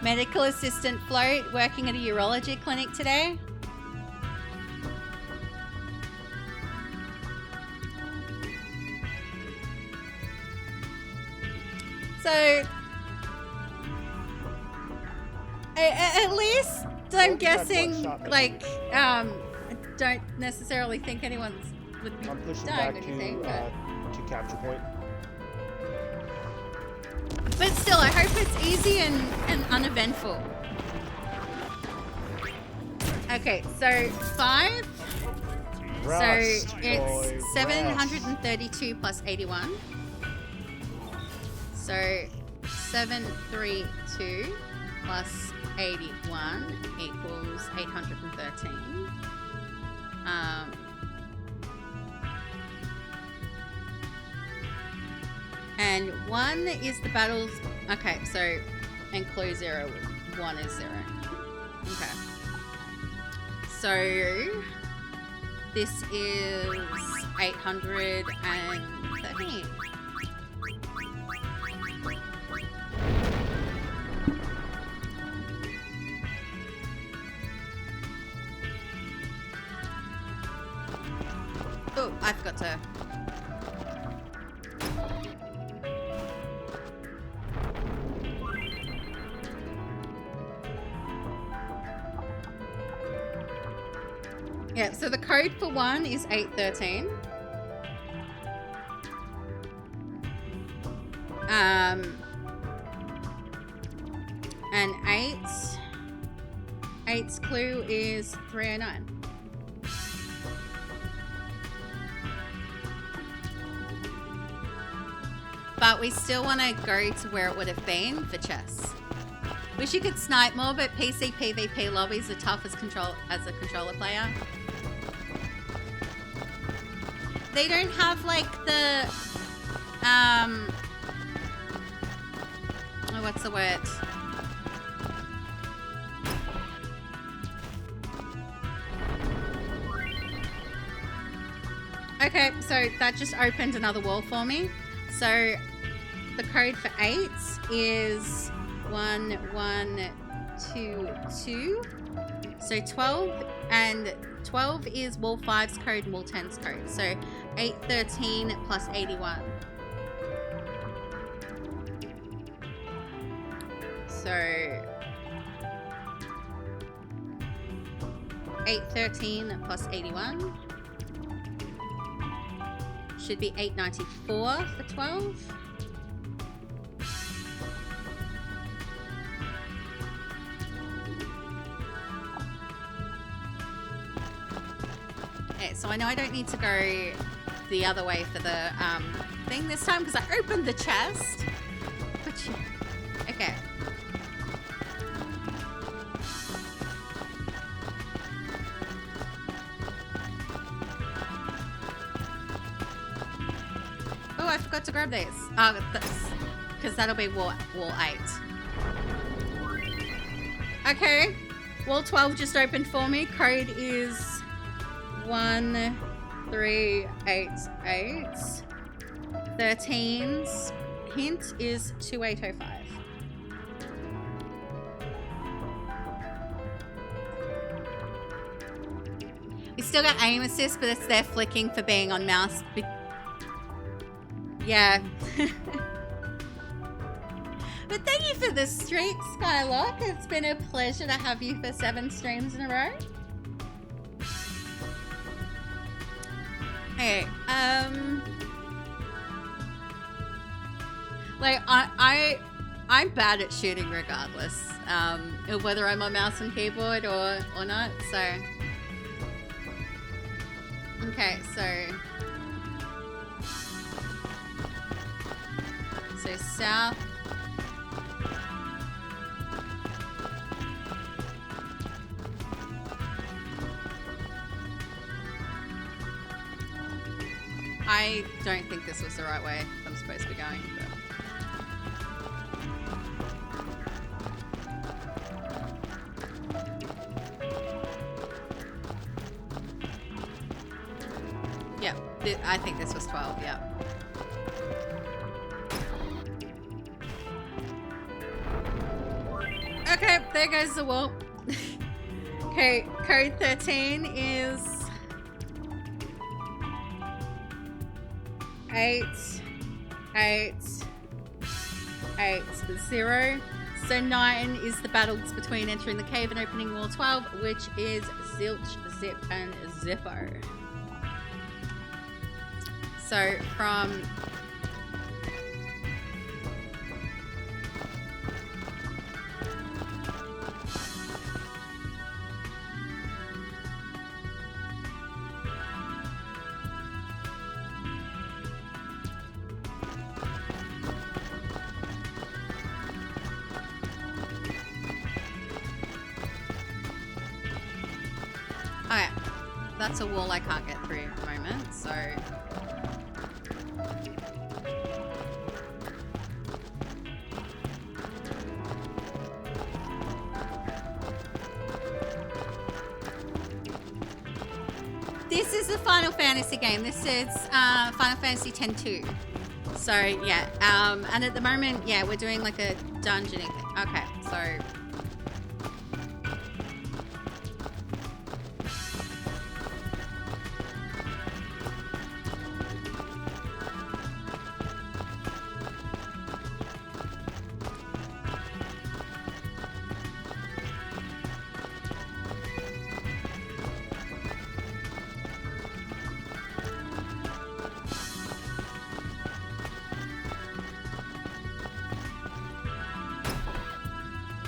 Medical assistant float, working at a urology clinic today. So at least I'm guessing, like, I don't necessarily think anyone's would be I'm pushing dying back or anything, to capture point. but still, I hope it's easy and uneventful. Okay, so 5. Rust, so boy, it's 732 plus 81. So 732 plus 81 equals 813. And 1 is the battles. Okay, so include 0. 1 is 0. Okay. So this is 813. Oh, I forgot to. Yeah, so the code for 1 is 813. And 8 8's clue is 309. But we still want to go to where it would have been for chess. Wish you could snipe more, but PC PvP lobbies are tough as a controller player. They don't have like the oh, what's the word? Okay, so that just opened another wall for me. So the code for 8 is 1122. So 12, and 12 is wall 5's code and wall 10's code. So 813 plus 81. So 813 plus 81 should be 894 for 12. Okay, so I know I don't need to go the other way for the thing this time because I opened the chest. But okay. Oh, I forgot to grab these. Oh, because that'll be wall 8. Okay, wall 12 just opened for me. Code is 1388. 13's hint is 2805. We still got aim assist, but it's their flicking for being on mouse. Yeah. But thank you for the streak, Skylock. It's been a pleasure to have you for 7 streams in a row. Okay, like I'm bad at shooting regardless, whether I'm on mouse and keyboard or not. So okay, so south. I don't think this was the right way I'm supposed to be going, but... Yeah, I think this was 12, yeah. Okay, there goes the wall. Okay, code 13 is 880. So 9 is the battles between entering the cave and opening wall 12, which is Zilch, Zip, and Zippo. So from... Okay, that's a wall I can't get through at the moment, so... This is a Final Fantasy game. This is Final Fantasy X-2. So, yeah, and at the moment, yeah, we're doing like a dungeoning thing. Okay, so...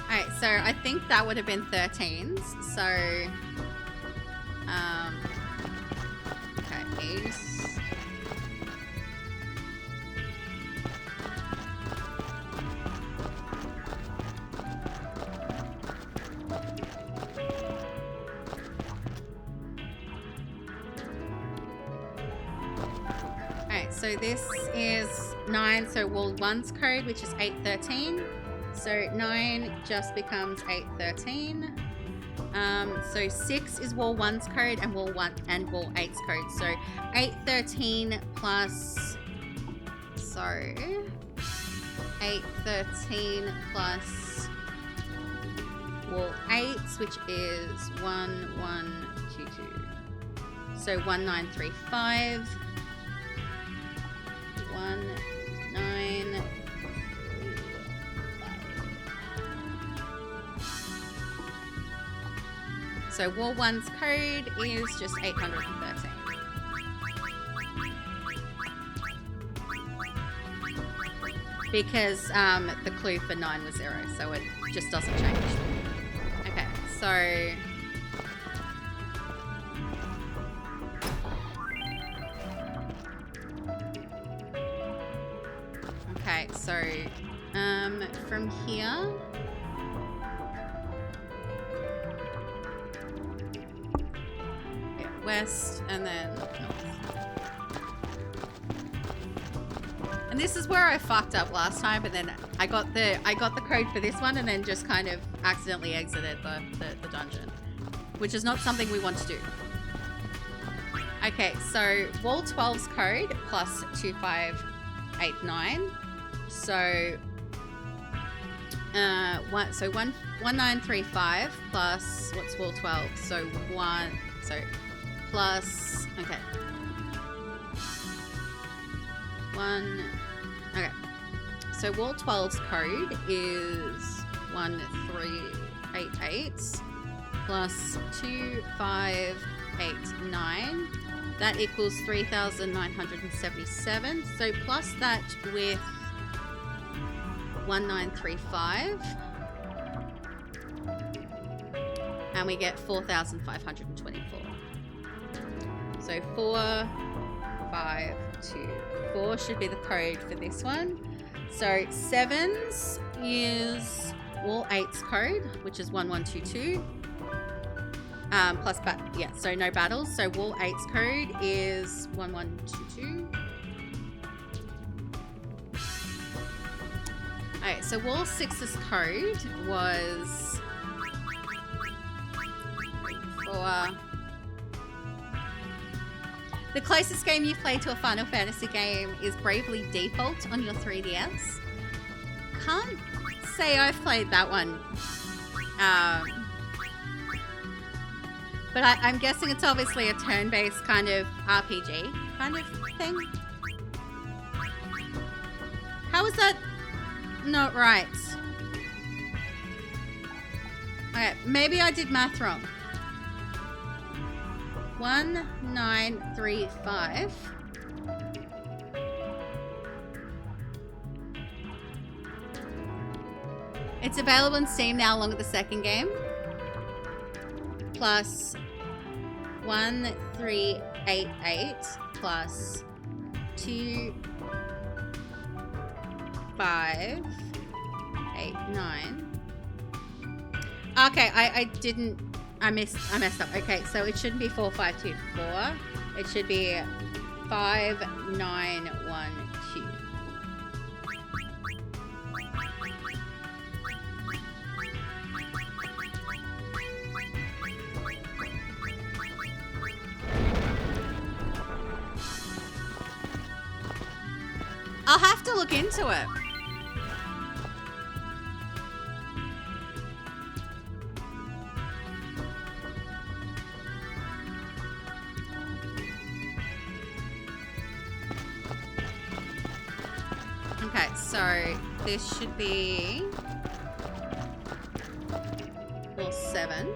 Alright, so I think that would have been 13s. So, okay, east. Alright, so this is 9, so wall 1's code, which is 813. So 9 just becomes 813. So 6 is wall 1's code and wall 1 and wall 8's code. So 813 plus 813 plus wall 8, which is 1122. So 1935. 1935. So wall 1's code is just 813. Because the clue for 9 was 0, so it just doesn't change. Okay, so okay, so from here, yeah, west and then north. And this is where I fucked up last time, but then I got the code for this one and then just kind of accidentally exited the dungeon, which is not something we want to do. Okay, so wall 12's code plus 2589. So 1935 plus what's wall 12? So 1, so plus, okay. 1, okay. So wall 12's code is 1388 plus 2589. That equals 3,977. So plus that with 1935. And we get 4,524. So 4524 should be the code for this one. So 7's is wall 8's code, which is 1122. Plus, yeah, so no battles. So wall 8's code is 1122. Okay, so wall 6's code was for the closest game you've played to a Final Fantasy game is Bravely Default on your 3DS. Can't say I've played that one. But I'm guessing it's obviously a turn-based kind of RPG kind of thing. How is that not right? Okay, maybe I did math wrong. 1935. It's available in Steam now along with the second game. Plus 1388 plus 2589. Okay, I messed up. Okay, so it shouldn't be 4524. It should be 5912. I'll have to look into it. Okay, so this should be wall 7.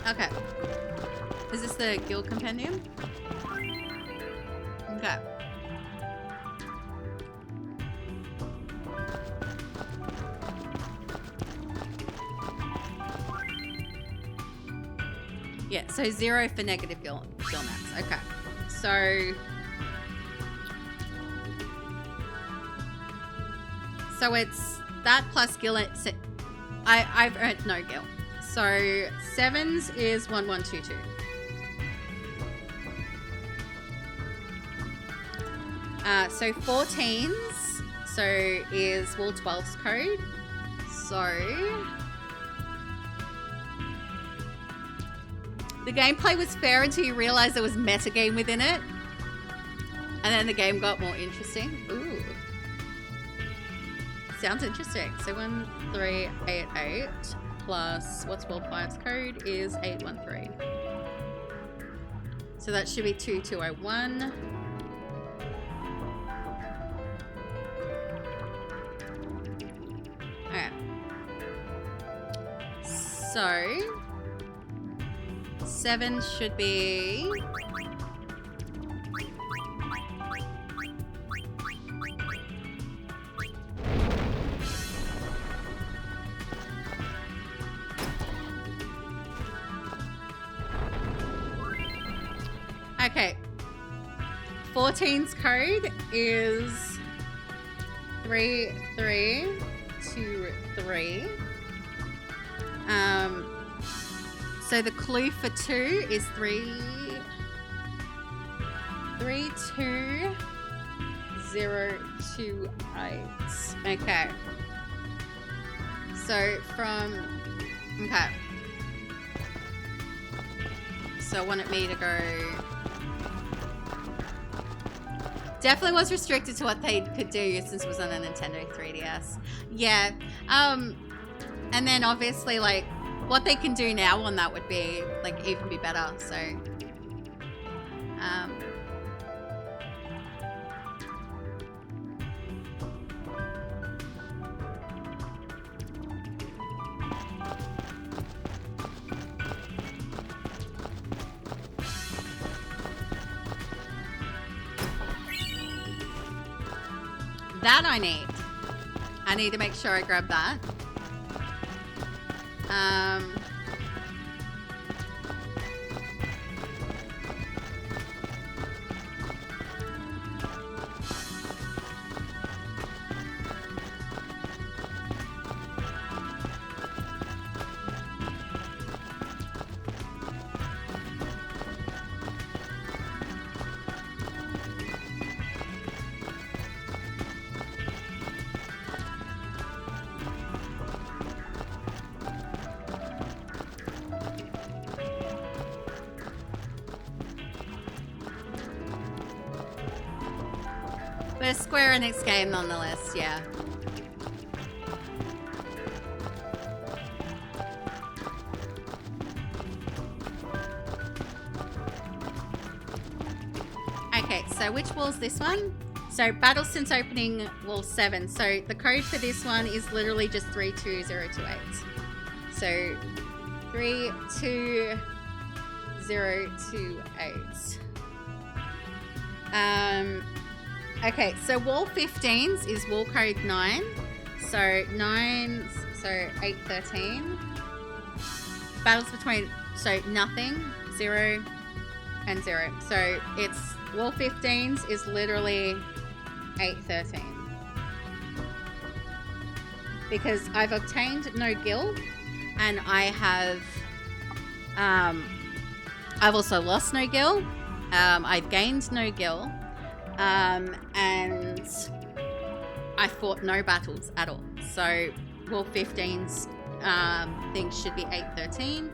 Okay. Is this the guild compendium? Okay. Yeah, so 0 for negative gil max. Okay. So it's that plus gil. I've earned no gil. So 7s is 1122. So 14s, so is Wall 12's code. So the gameplay was fair until you realized there was metagame within it. And then the game got more interesting. Ooh. Sounds interesting. So 1388 plus what's World 5's code is 813. So that should be 2201. Okay. So 7 should be okay. 14's code is 3323. So the clue for 2 is 32028. Okay. So okay. So wanted me to go. Definitely was restricted to what they could do since it was on a Nintendo 3DS. Yeah. And then obviously like what they can do now on that would be like even be better. So that I need to make sure I grab that. But a Square Enix game nonetheless, yeah. Okay, so which wall's this one? So battle since opening wall 7. So the code for this one is literally just 32028. So 32028. Okay, so wall 15s is wall code 9. So 9s, so 813. Battles between, so nothing, 0 and 0. So it's wall 15s is literally 813. Because I've obtained no gil and I have I've also lost no gil. I've gained no gil. And I fought no battles at all. So wall 15's thing should be 813.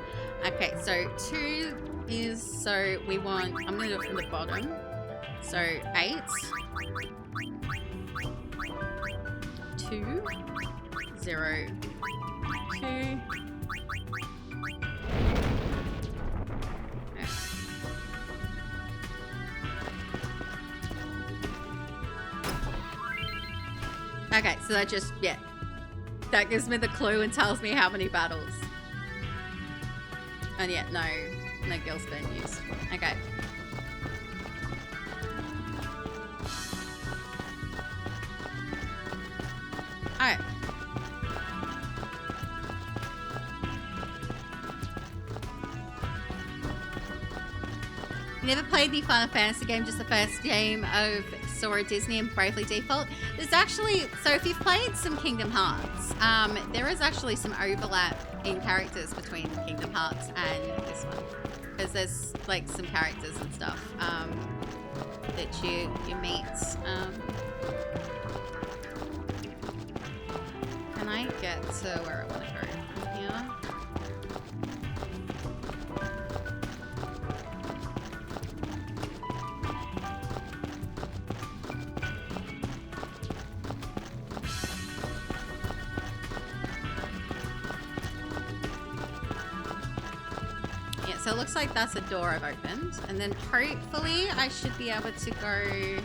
Okay, so 2 is, so we want, I'm going to do it from the bottom. So 8. 2. 0. 2. Okay, so that just, yeah. That gives me the clue and tells me how many battles. And yet, no gil's been used. Okay. Alright. You never played the Final Fantasy game, just the first game of Sora Disney and Bravely Default? There's actually, so if you've played some Kingdom Hearts, there is actually some overlap in characters between Kingdom Hearts and this one. Because there's like some characters and stuff that you meet. Can I get to where I want to go from here? Yeah, so it looks like that's a door I've opened, and then hopefully I should be able to go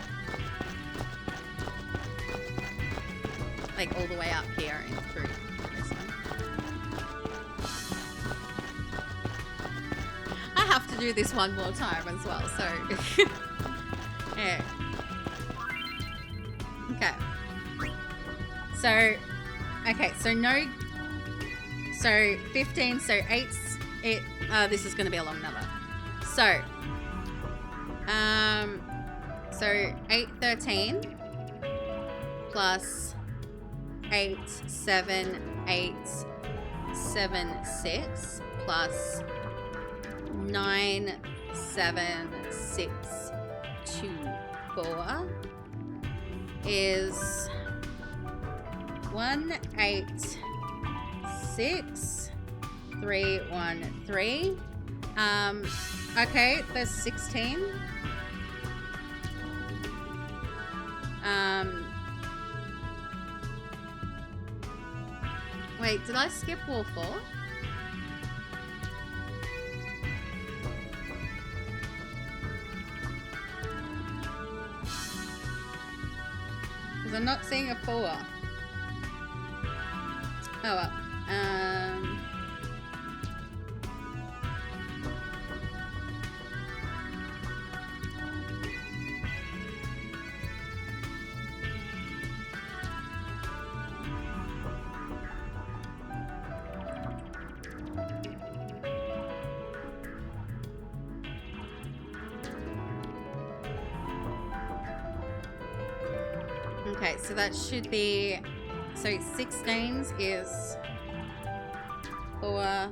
like all the way up here and through this one. I have to do this one more time as well, so yeah. Okay, so no, so 15, so 8's it. This is going to be a long number. So 813 plus 87876 plus 97624 is 186313. Okay, there's 16. Wait, did I skip wall 4? Because I'm not seeing a 4. Oh well. Okay, so that should be, so 16s is 4.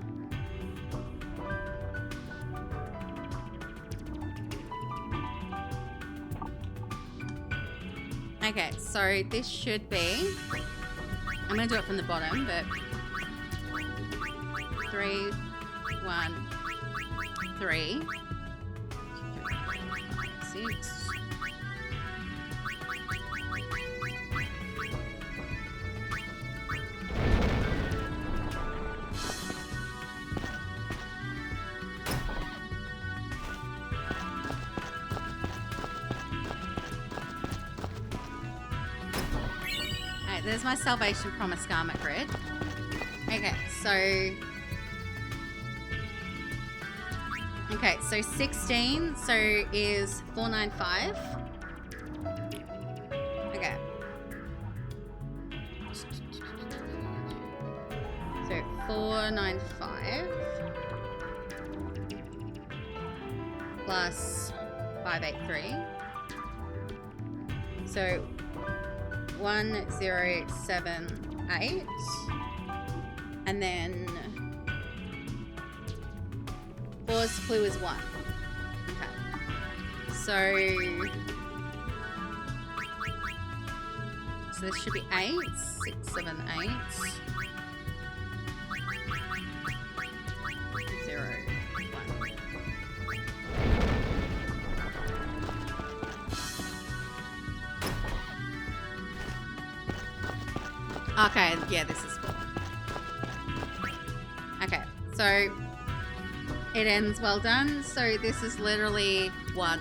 Okay, so this should be, I'm gonna do it from the bottom, but 3, 1, 3, 6. There's my Salvation Promise Garment grid. Okay, so 16, so is 495. Okay. So 495 plus 583. So 1078, and then 4's clue is 1. Okay, so this should be 8, 6, 7, 8, 0, 1. Okay, yeah, this is 4. Okay, so it ends well done. So this is literally 1.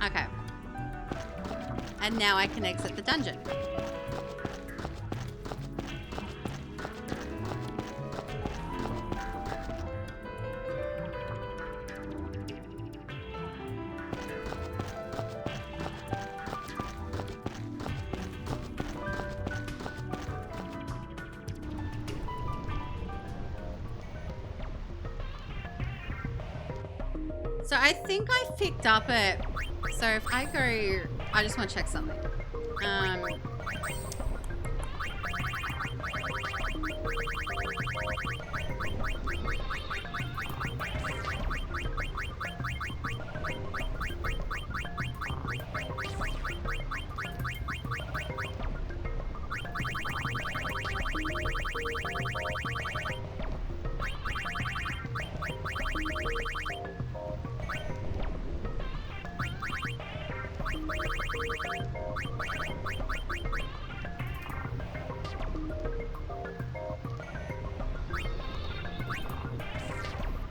Okay. And now I can exit the dungeon. So I think I picked up it. So if I go, I just want to check something.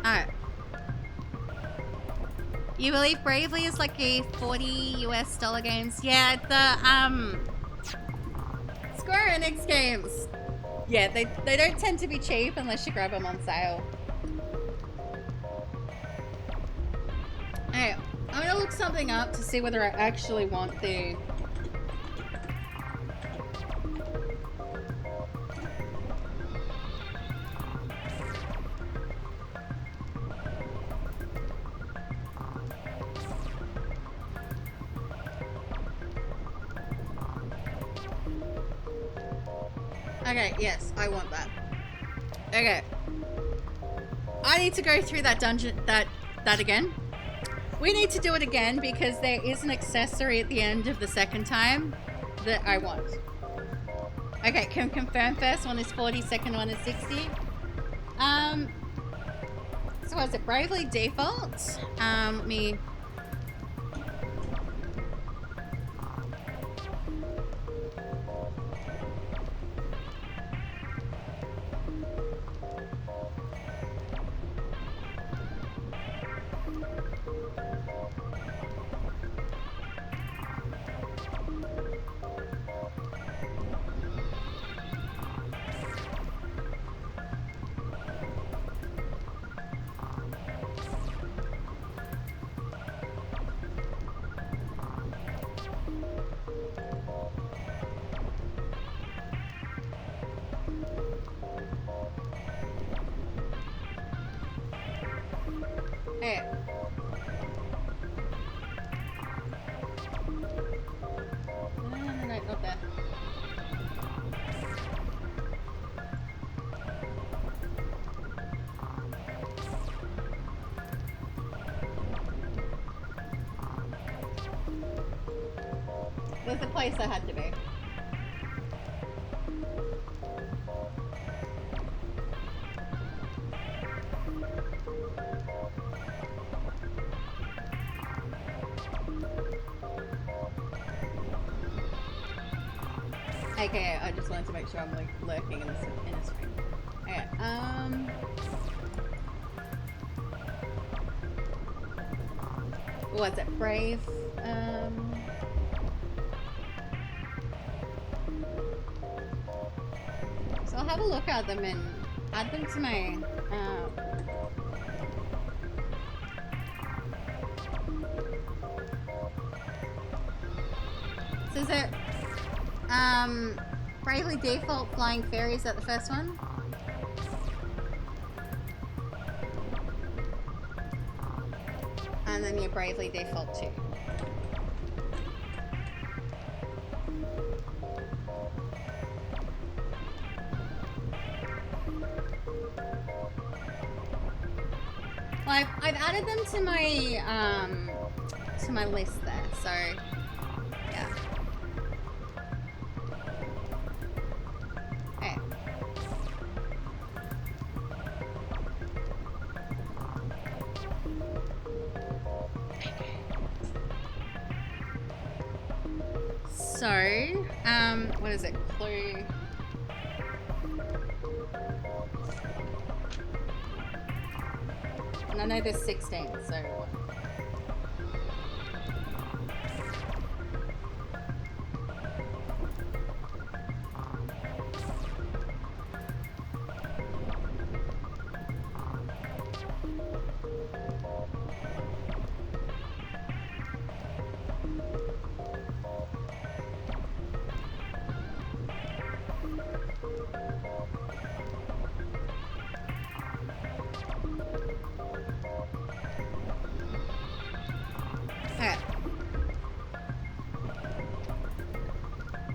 Alright. You believe Bravely is like a $40 US games? Yeah, the Square Enix games. Yeah, they don't tend to be cheap unless you grab them on sale. Alright, I'm gonna look something up to see whether I actually want the... Okay, yes, I want that. Okay. I need to go through that dungeon, that again. We need to do it again because there is an accessory at the end of the second time that I want. Okay, can confirm first one is 40, second one is 60. So was it Bravely Default? Let me... Hey. No, not that. There's a place I had to be. Okay, I just wanted to make sure I'm like lurking in the screen. Okay, what's it? Brave. So I'll have a look at them and add them to my. So is it? Bravely Default Flying Fairy, is that the first one? And then your Bravely Default 2. Well, I've added them to my list there, so yeah. So, what is it? Clue. And I know there's 16, so.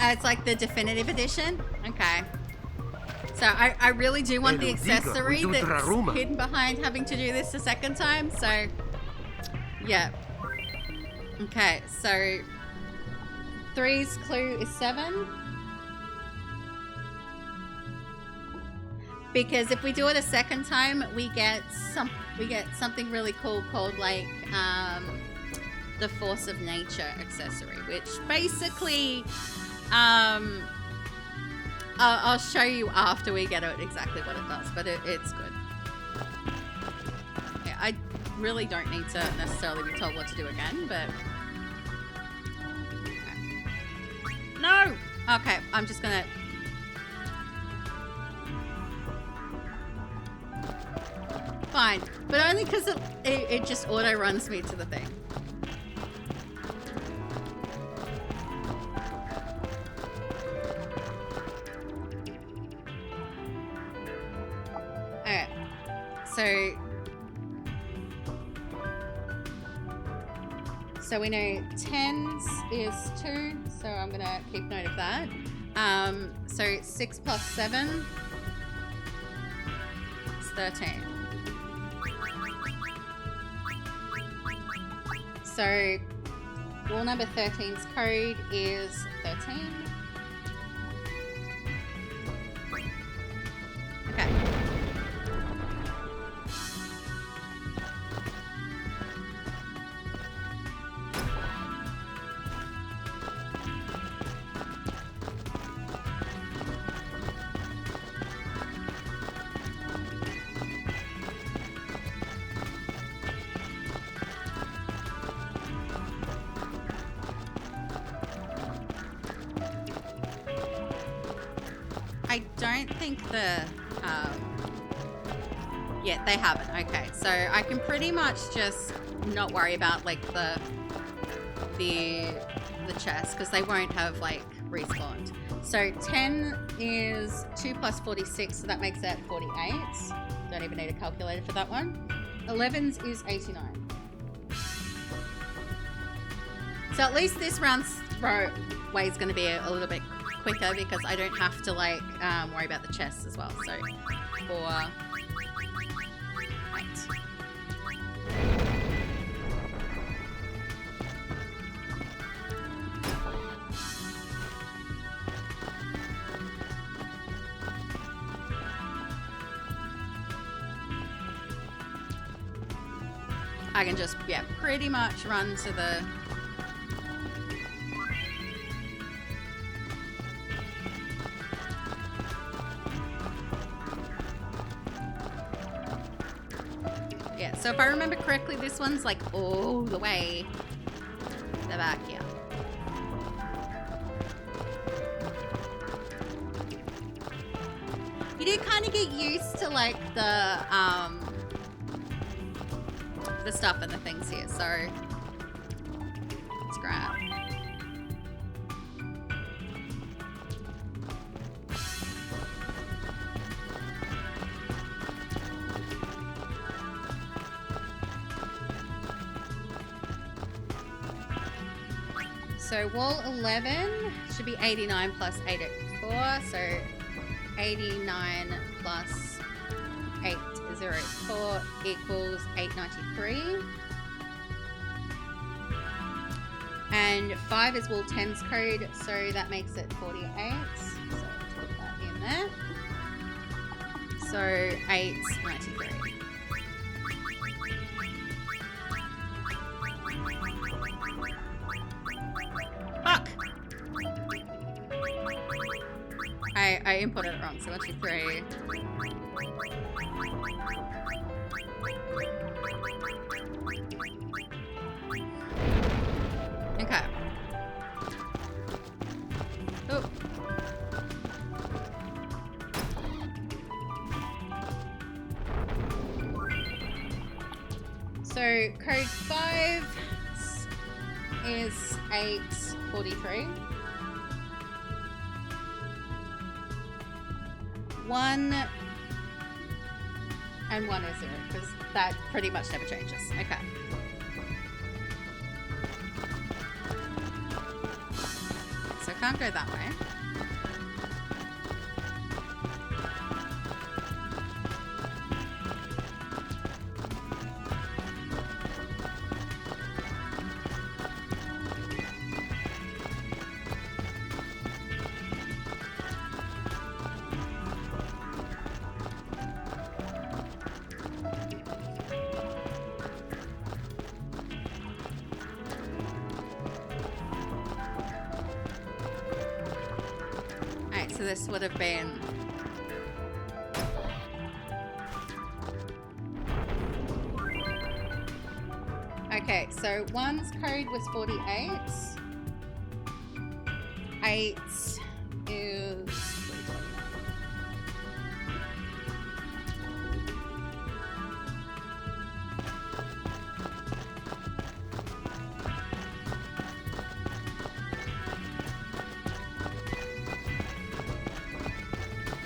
It's like the definitive edition? Okay. So I really do want the accessory that's hidden behind having to do this a second time, so yeah. Okay, so 3's clue is 7. Because if we do it a second time, we get something really cool called like the Force of Nature accessory, which basically I'll show you after we get it exactly what it does, but it's good. Yeah, I really don't need to necessarily be told what to do again, but okay. No. Okay, I'm just gonna. Fine, but only because it just auto runs me to the thing. Alright, so we know 10s is 2, so I'm gonna keep note of that. So 6 plus 7 is 13. So rule number 13's code is 13. Okay. I don't think yeah, they haven't. Okay, so I can pretty much just not worry about like the chest because they won't have like respawned. So 10 is 2 plus 46, so that makes that 48. Don't even need a calculator for that one. 11's is 89. So at least this way is going to be a little bit quicker because I don't have to like worry about the chests as well. So 4, 8. I can just, yeah, pretty much run to the... Yeah, so if I remember correctly, this one's like all the way to the back here. You do kind of get used to like the stuff and the things here, so it's great. So wall 11 should be 89 plus 884, so 89 plus 804 equals 893. And 5 is wall 10's code, so that makes it 48. So put that in there. So 893. Fuck! I inputted it wrong, so 1, 2, 3. Okay. Oh. So code 5 is 843. 1 and 1 is 0, because that pretty much never changes. Okay. So can't go that way. So this would have been okay, so 1's code was 48. 8 is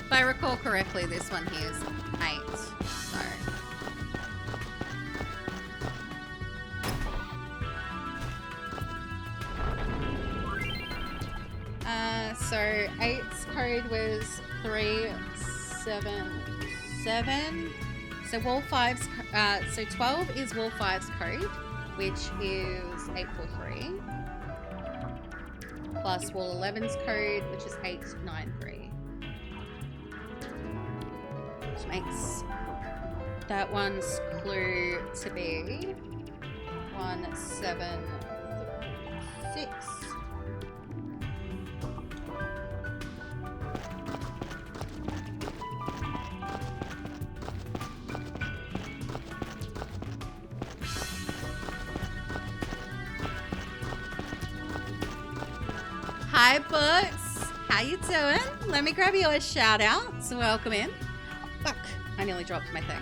if I recall correctly, this one here is 8. So 8's code was 377. So wall 5's so 12 is wall 5's code, which is 843. Plus wall 11's code, which is 893. Which makes that one's clue to be 176. Hi, Books. How you doing? Let me grab your shout outs. Welcome in. Fuck, I nearly dropped my thing.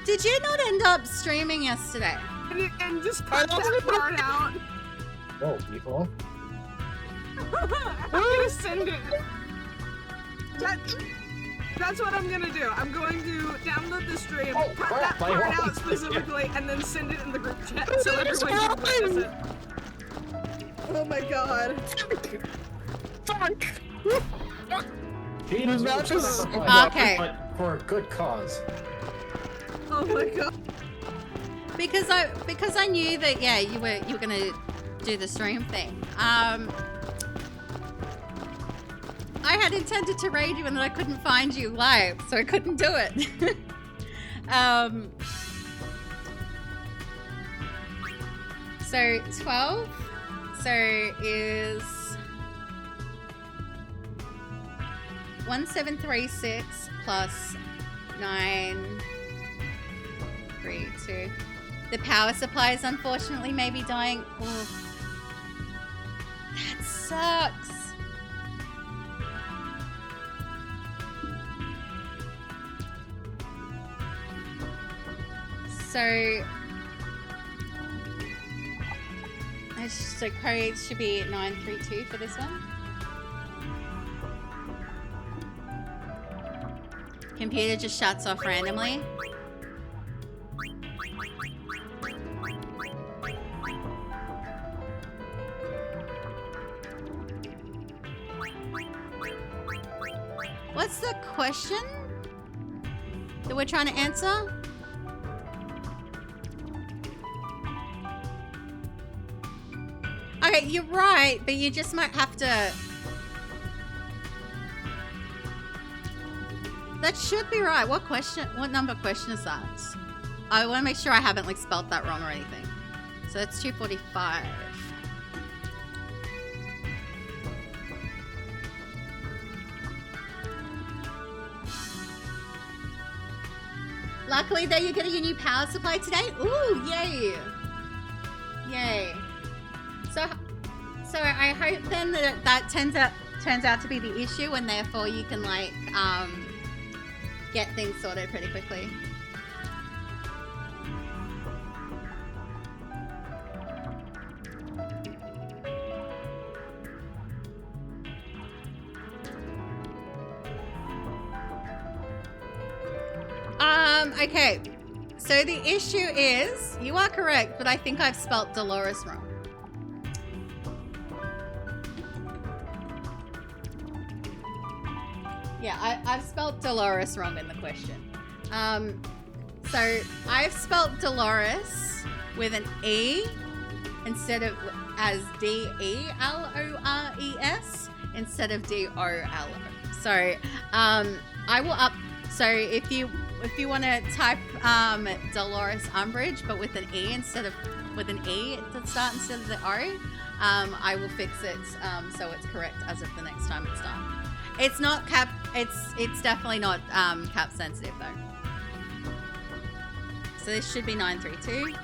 Did you not end up streaming yesterday? And just cut that part out. Whoa, people. I'm gonna send it. That's what I'm gonna do. I'm going to download the stream, cut that part out specifically, and then send it in the group chat so everyone can witness it. Oh my god. Fuck! He does not just okay. But for a good cause. Oh my god. Because I knew that you were gonna do the stream thing. I had intended to raid you and then I couldn't find you live, so I couldn't do it. So 12 is 1736 plus 932. The power supply is unfortunately maybe dying. Oh, that sucks. So code should be 932 for this one. Computer just shuts off randomly. What's the question that we're trying to answer? Okay, you're right, but you just might have to... That should be right. What number question is that? I want to make sure I haven't like spelled that wrong or anything. So that's 245. Luckily, though, you're getting a new power supply today. Ooh, yay! Yay! So I hope then that turns out to be the issue, and therefore you can like get things sorted pretty quickly. Okay. So the issue is, you are correct, but I think I've spelt Dolores wrong. Yeah, I've spelt Dolores wrong in the question. So I've spelt Dolores with an E instead of as D-E-L-O-R-E-S instead of D-O-L-O. So I will up. So if you want to type Dolores Umbridge, but with an E instead of with an E at the start instead of the O, I will fix it so it's correct as of the next time it's done. It's not cap. It's definitely not cap sensitive though. So this should be 932.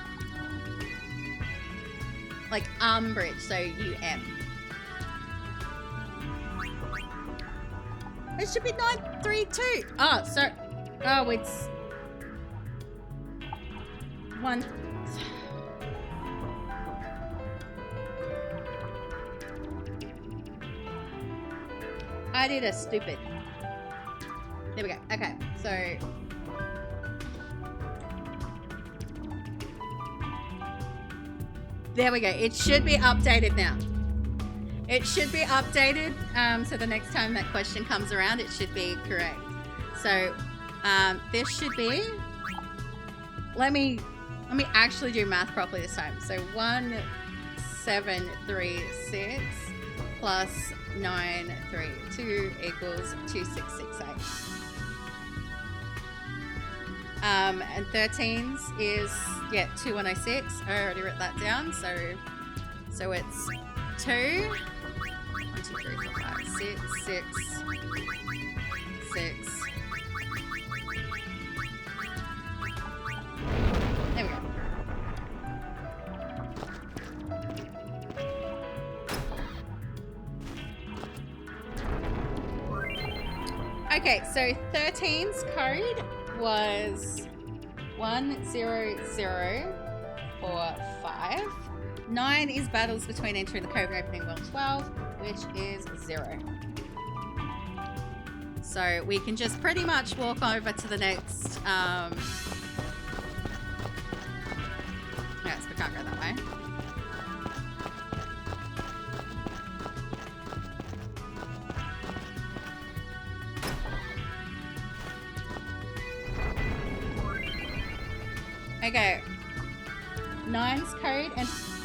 Like Umbridge, so U-M. It should be 932. Oh, so it's one. I did a stupid. There we go. Okay, so there we go. It should be updated now. It should be updated. So the next time that question comes around, it should be correct. So this should be. Let me actually do math properly this time. So 1736 plus 932 equals 2668. And 13s is 2106. I already wrote that down. So it's 2. 1, 2, 3, 4, 5, 6, 6, 6. There we go. Okay, so 13's code was 10045. 9 is battles between entering the code and opening world 12, which is 0. So we can just pretty much walk over to the next. Yes, we can't go that way. Okay. 9's code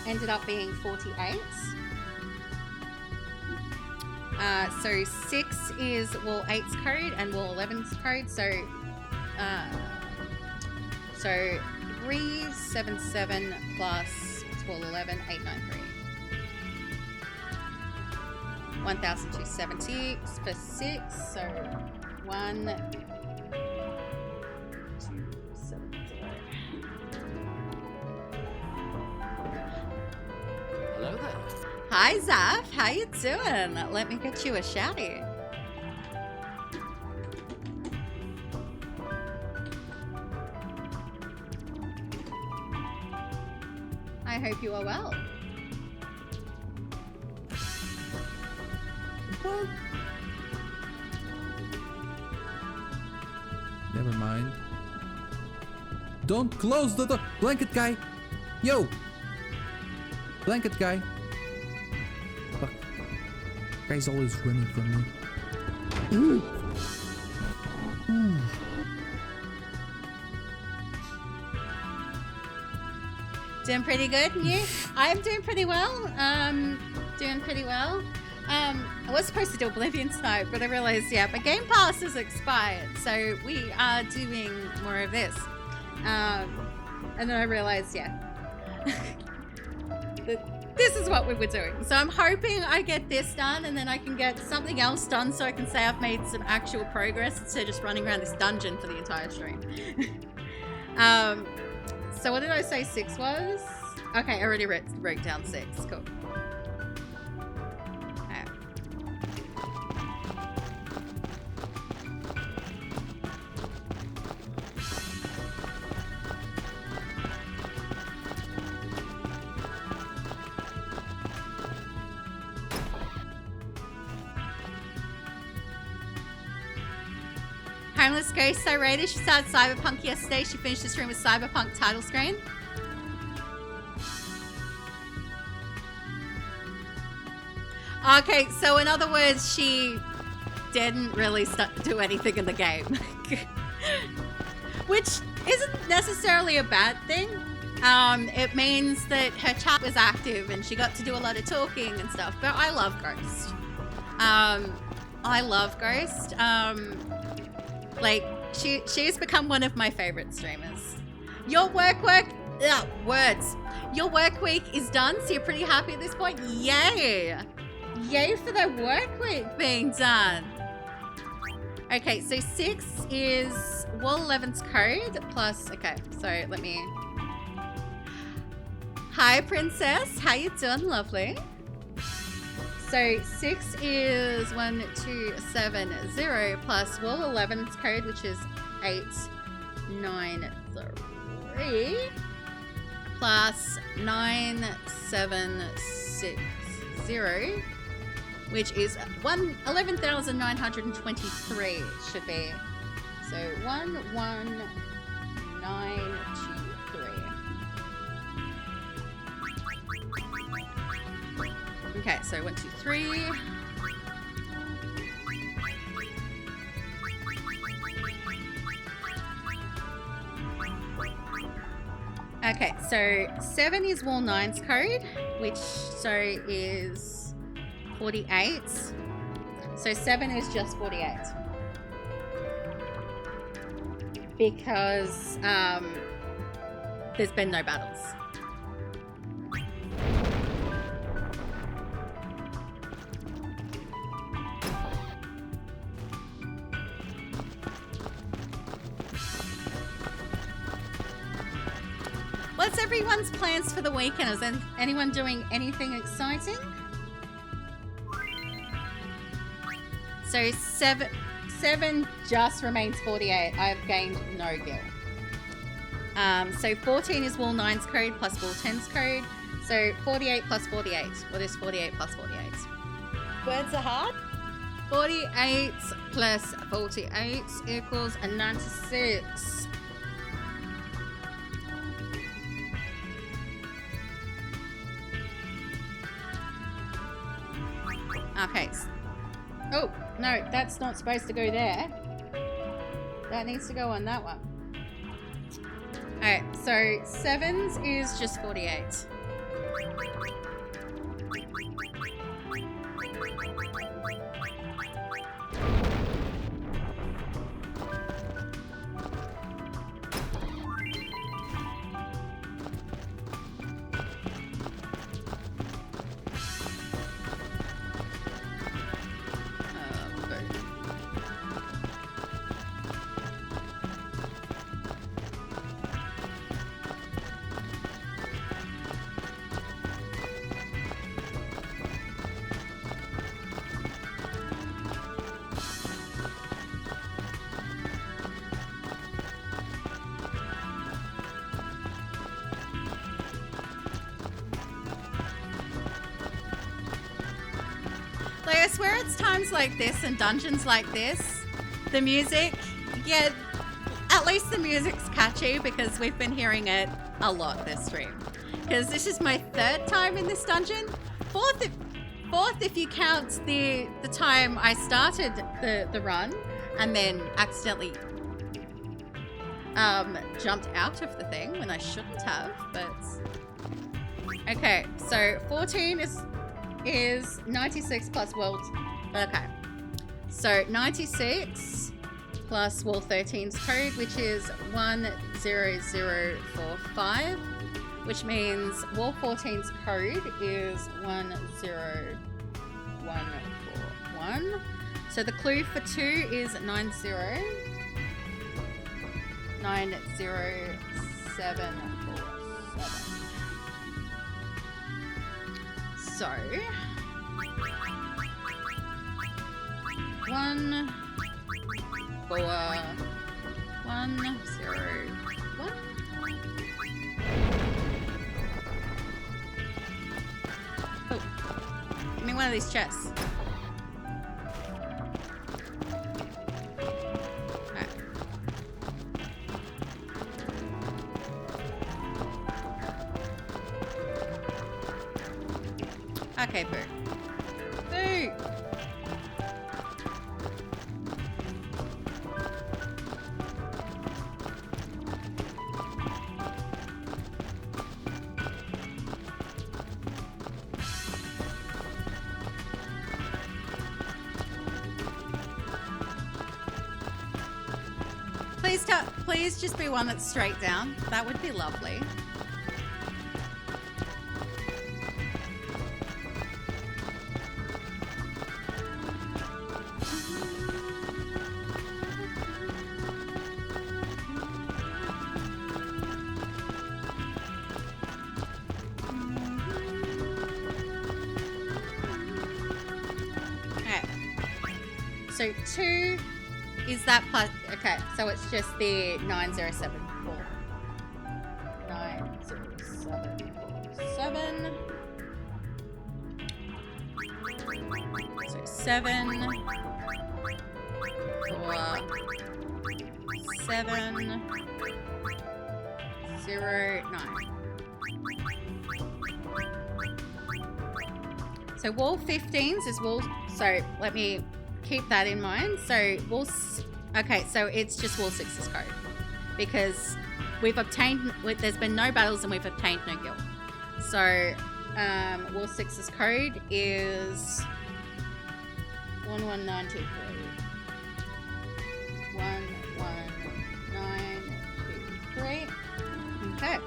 ended up being 48. So 6 is wall 8's code and wall 11's code. So 377 plus it's wall 11, 893. 1,270 for 6. So 1,270. Hello there. Hi Zaf, how you doing? Let me get you a shouty. I hope you are well. What? Never mind. Don't close the door. Blanket guy. Yo. Blanket guy. Fuck. Guy's always running from me. Doing pretty good, and you? I'm doing pretty well. Doing pretty well. I was supposed to do Oblivion tonight, but I realized, yeah, my Game Pass is expired, so we are doing more of this. And then I realized, yeah, that this is what we were doing. So I'm hoping I get this done, and then I can get something else done so I can say I've made some actual progress instead of just running around this dungeon for the entire stream. So what did I say 6 was? Okay, I already wrote down 6. Cool. Homeless Ghost Irata. She started Cyberpunk yesterday. She finished the stream with Cyberpunk title screen. Okay, so in other words, she didn't really do anything in the game. Which isn't necessarily a bad thing. It means that her chat was active and she got to do a lot of talking and stuff. But I love Ghost. I love Ghost. Like, she's become one of my favorite streamers. Your words. Your work week is done, so you're pretty happy at this point? Yay! Yay for the work week being done. Okay, so 6 is Wall 11's code plus, okay, so let me... Hi, Princess. How you doing, lovely? So 6 is 1270 plus Wall 11's code, which is 893 plus 9760, which is 11,923 should be. So 11923. Okay, so 1, 2, 3. Okay, so 7 is Wall 9's code, which is 48. So 7 is just 48. Because there's been no battles. What's everyone's plans for the weekend? Is anyone doing anything exciting? So 7 just remains 48. I've gained no gil. So 14 is Wall 9's code plus Wall 10's code. So 48 plus 48. What is 48 plus 48? Words are hard. 48 plus 48 equals a 96. Okay. Oh, no, that's not supposed to go there. That needs to go on that one. Alright, so 7s is just 48. I swear it's times like this and dungeons like this, the music, yeah, at least the music's catchy because we've been hearing it a lot this stream. Because this is my 3rd time in this dungeon. Fourth if you count the time I started the run and then accidentally jumped out of the thing when I shouldn't have, but... Okay, so 14 is 96 plus World... Okay. So 96 plus Wall 13's code, which is 10045, which means Wall 14's code is 10141. So the clue for 2 is 90747. So 1 4 1 0 1. Oh, give me one of these chests. Alright. Okay, boo. Boo! Please just be one that's straight down. That would be lovely. Okay. So 2 is that plus... Okay, so it's just the 9074. 9074. 7. So 7. 4. 7. 0. 9. So wall 15s is wall... So let me keep that in mind. So wall... Okay, so it's just wall 6's code. Because we've obtained... There's been no battles and we've obtained no guild. So wall 6's code is... 11923. 11923. Okay.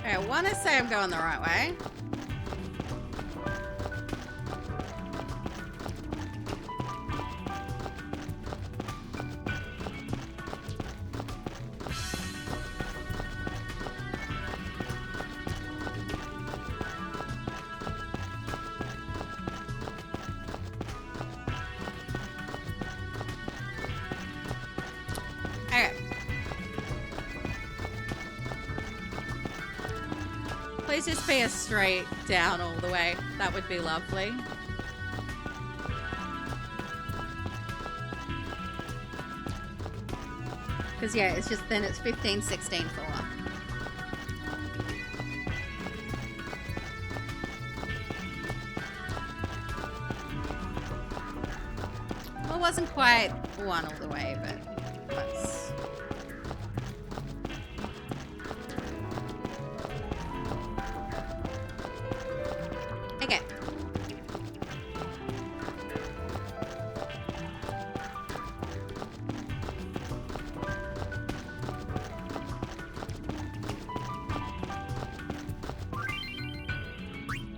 I want to say I'm going the right way. Okay. Please just be a straight down all the way. That would be lovely. Because yeah, it's just then it's 15, 16, 4. Well, it wasn't quite 1 all the way, but that's... Okay.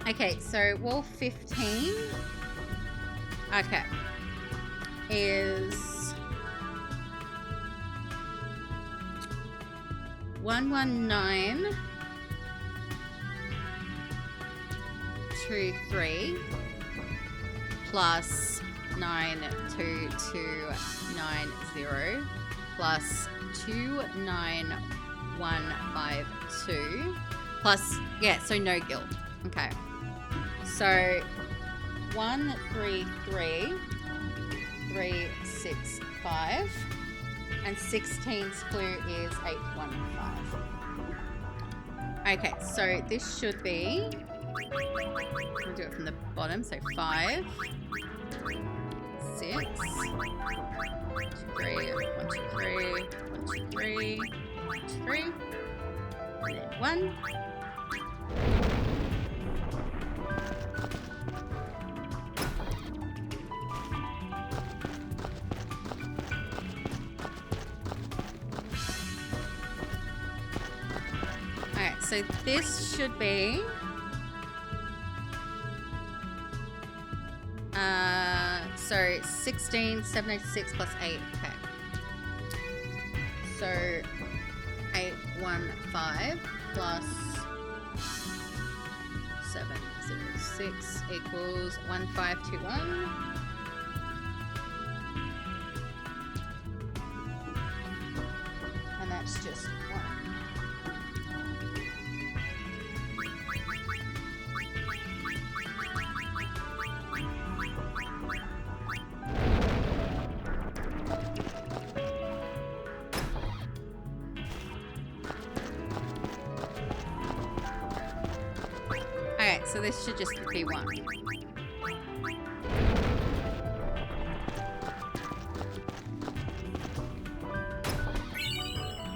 Okay, so wall 15, okay, is 11923 plus 92290 plus 29152 plus, yeah, so no guild. Okay. So 133365 and 16's clue is 815. Okay, so this should be, we'll do it from the bottom, so 5 6 3 1 2 3 1 2 3 1 2 3 and then 1. Alright, so this should be so 16, 786 plus 8, okay. So 8, 5 plus 706 equals 1521. And that's just 1. Okay, so this should just be 1.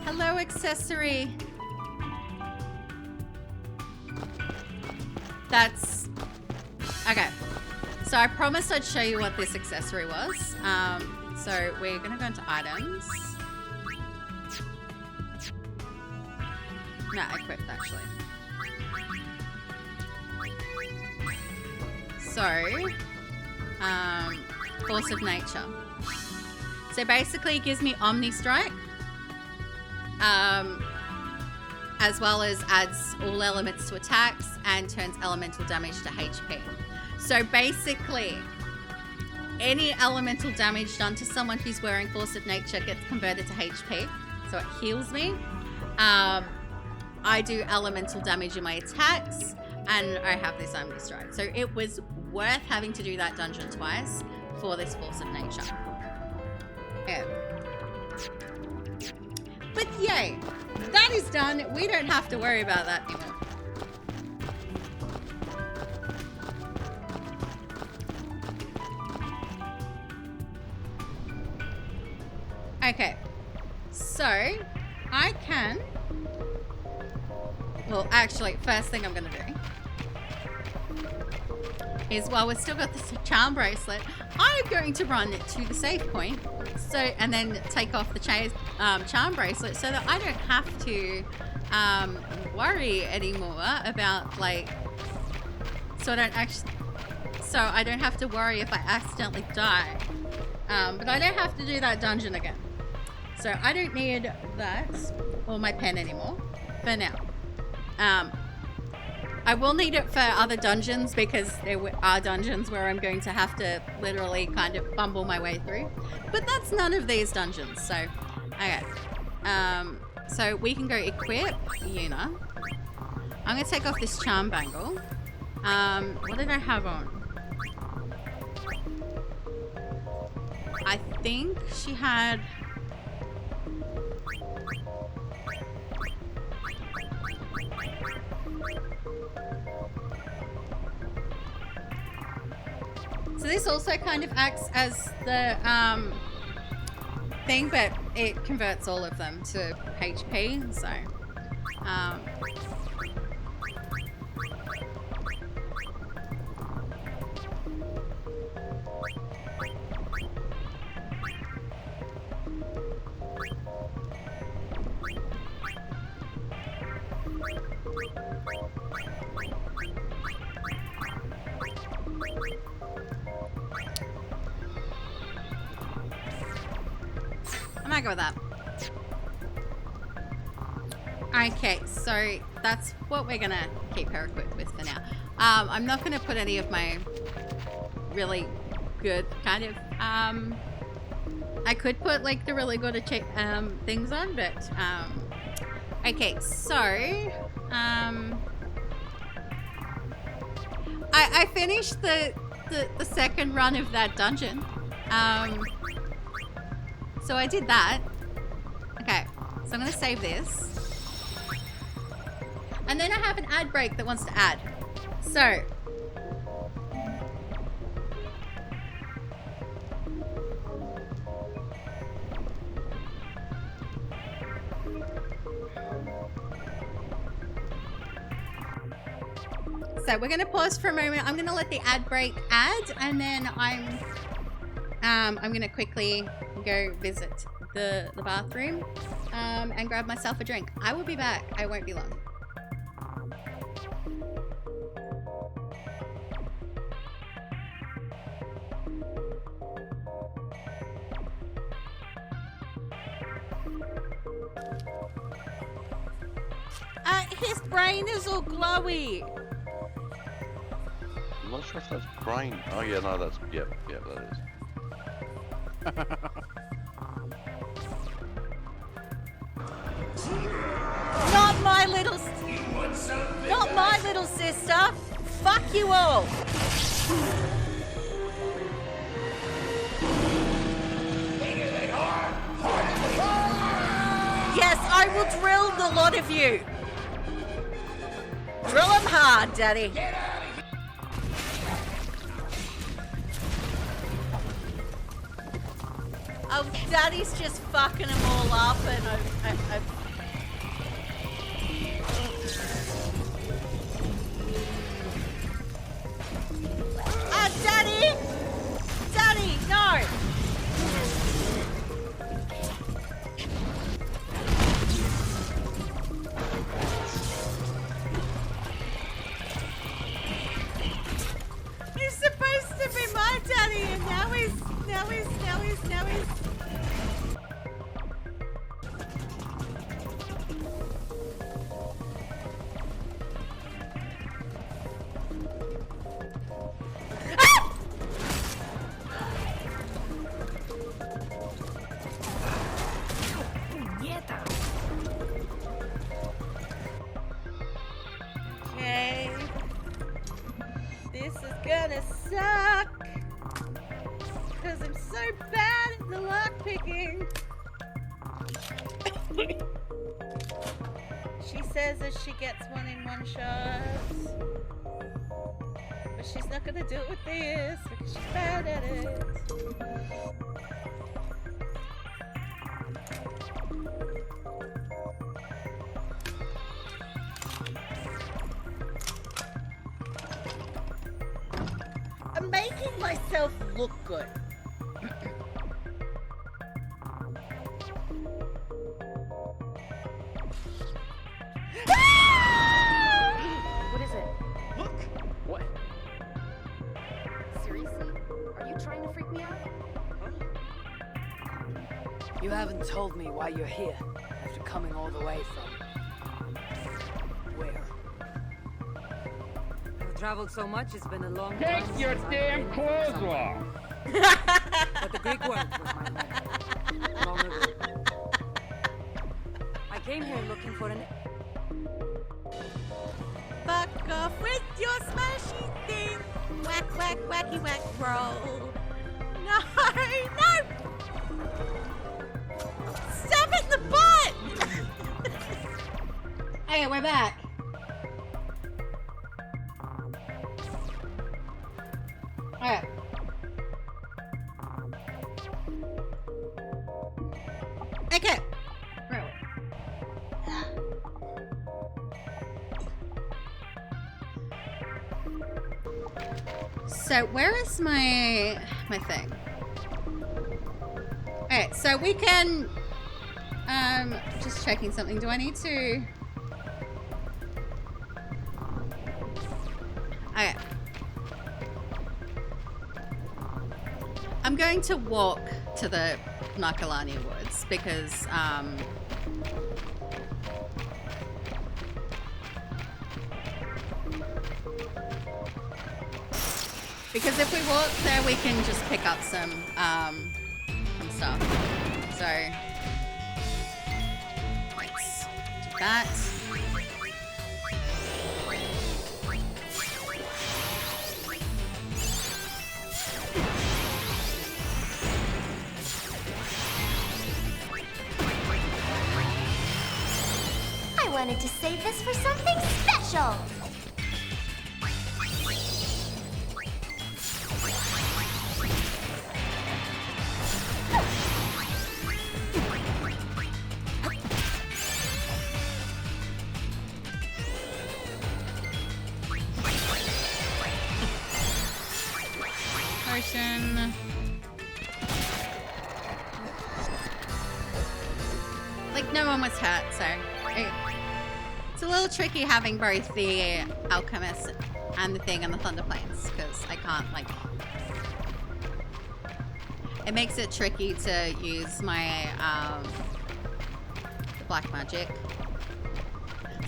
Hello, accessory. That's... Okay. So I promised I'd show you what this accessory was. So we're going to go into items. No, equipped actually. So, Force of Nature. So basically it gives me Omni Strike. As well as adds all elements to attacks and turns elemental damage to HP. So basically, any elemental damage done to someone who's wearing Force of Nature gets converted to HP. So it heals me. I do elemental damage in my attacks, and I have this Omni Strike. So it was worth having to do that dungeon twice for this Force of Nature. Yeah. But yay, that is done. We don't have to worry about that anymore. Okay, so I can, well actually first thing I'm gonna do is, while we've still got this charm bracelet, I'm going to run to the save point, so, and then take off the charm bracelet so that I don't have to worry anymore about, like, so I don't have to worry if I accidentally die. But I don't have to do that dungeon again. So I don't need that or my pen anymore for now. I will need it for other dungeons because there are dungeons where I'm going to have to literally kind of bumble my way through. But that's none of these dungeons, so... Okay. So we can go equip Yuna. I'm going to take off this charm bangle. What did I have on? I think she had... So this also kind of acts as the thing, but it converts all of them to HP, so... I might go with that. Okay, so that's what we're gonna keep her equipped with for now. I'm not gonna put any of my really good kind of, I could put like the really good things on, but, okay, so, I finished the second run of that dungeon. So I did that. Okay, so I'm gonna save this. And then I have an ad break that wants to add. So. So we're gonna pause for a moment. I'm gonna let the ad break add, and then I'm gonna quickly go visit the bathroom and grab myself a drink. I will be back. I won't be long. His brain is all glowy. I'm not sure if that's brain. Oh yeah, no, that's yeah, that is. Not my little sister. Fuck you all. Yes, I will drill the lot of you. Drill them hard, Daddy. Oh, Daddy's just fucking them all up, and Daddy! Daddy, no! He's supposed to be my daddy, and now he's. Okay. This is gonna suck. Because I'm so bad at the lockpicking. She says that she gets one in one shot. But she's not gonna do it with this because she's bad at it. I'm making myself look good. What is it? Look! What? Seriously? Are you trying to freak me out? You haven't told me why you're here after coming all the way from... where? I've traveled so much, it's been a long time. Take your damn clothes off! But the Greek word was my name. Long ago. I came here looking for an... Fuck off with your smashy thing. Whack, whack, wacky, whack, roll. No, no! Stop it in the butt! Okay, we're back. Alright. Okay. Where are we? So where is my thing? Alright, so we can just checking something. Do I need to? Okay. I'm going to walk to the Nakalani Woods because if we walk there, we can just pick up some stuff. So let's do that. I wanted to save this for something special. Potion. Like, no one was hurt, so it's a little tricky having both the alchemist and the thing and the thunder planes, because I can't, like, it makes it tricky to use my black magic.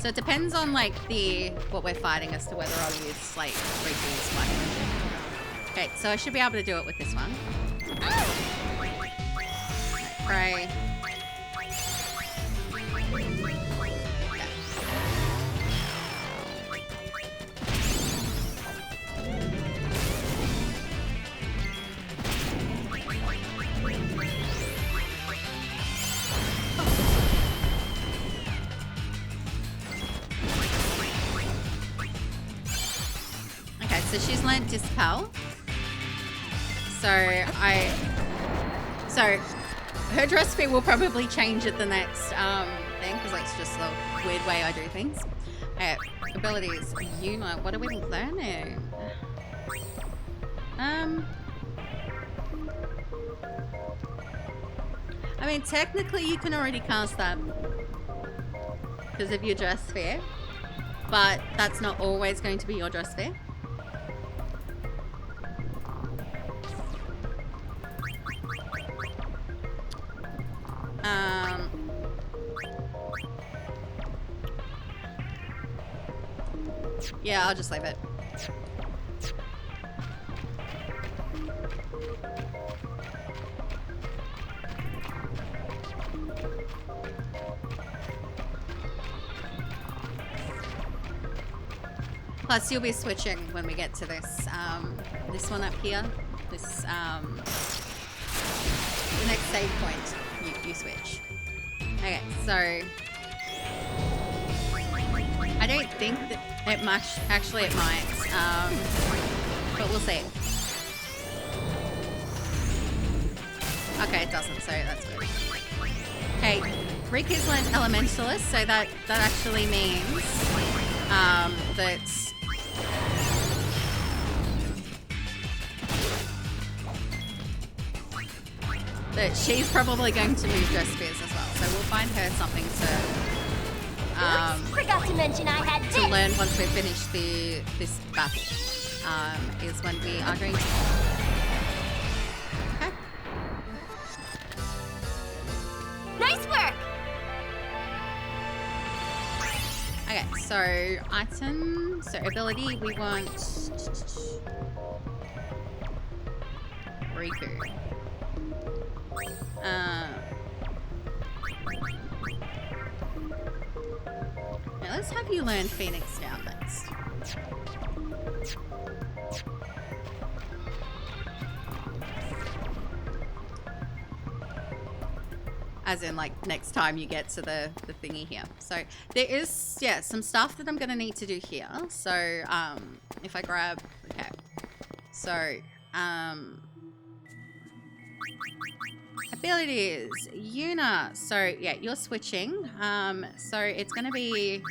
So it depends on like what we're fighting as to whether I'll use like Riku's weapon. Okay, so I should be able to do it with this one. Pray. Okay, so she's learned Dispel. So her dress fit will probably change at the next thing, because that's just the weird way I do things. Okay, abilities. Yuna, what are we learning? I mean, technically you can already cast that because of your dress fit, but that's not always going to be your dress fit. Yeah, I'll just leave it. Plus, you'll be switching when we get to this, this one up here. This, the next save point, you switch. Okay, so I don't think that it much. Actually, it might, but we'll see. Okay, it doesn't, so that's good. Okay, Riku's learned Elementalist, so that actually means that she's probably going to move dress spears as well. So we'll find her something Forgot to mention I had to learn once we finish this battle. Is when we are going to. Okay. Nice work. Okay, so item, so ability, we want Riku. Now let's have you learn Phoenix down next. As in, like, next time you get to the thingy here. So there is, yeah, some stuff that I'm going to need to do here. So, if I grab, okay. So, abilities, Yuna. So, yeah, you're switching. So it's going to be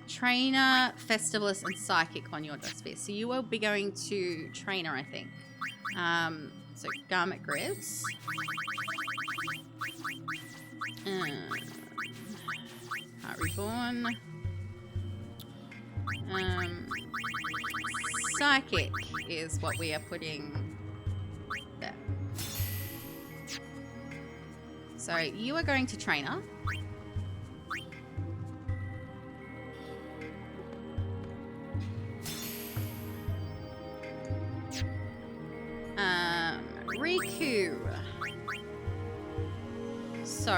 Trainer, Festivus, and Psychic on your dress piece. So you will be going to Trainer, I think. So Garment Grips. Heart Reborn. Psychic is what we are putting there. So you are going to Trainer. Riku. So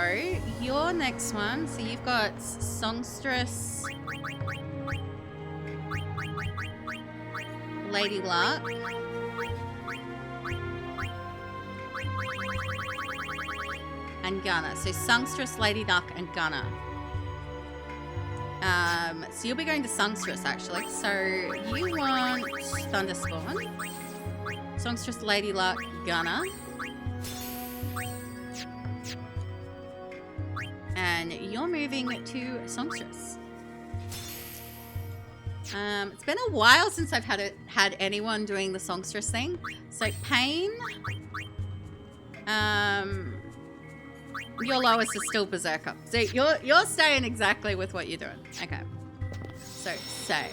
your next one, so you've got Songstress, Lady Luck, and Gunner. So Songstress, Lady Luck, and Gunner. So you'll be going to Songstress actually. So you want Thunderspawn, Songstress, Lady Luck, Gunner. And you're moving to Songstress. It's been a while since I've had anyone doing the Songstress thing. So Pain. Your lowest is still Berserker. So you're staying exactly with what you're doing. Okay. So save.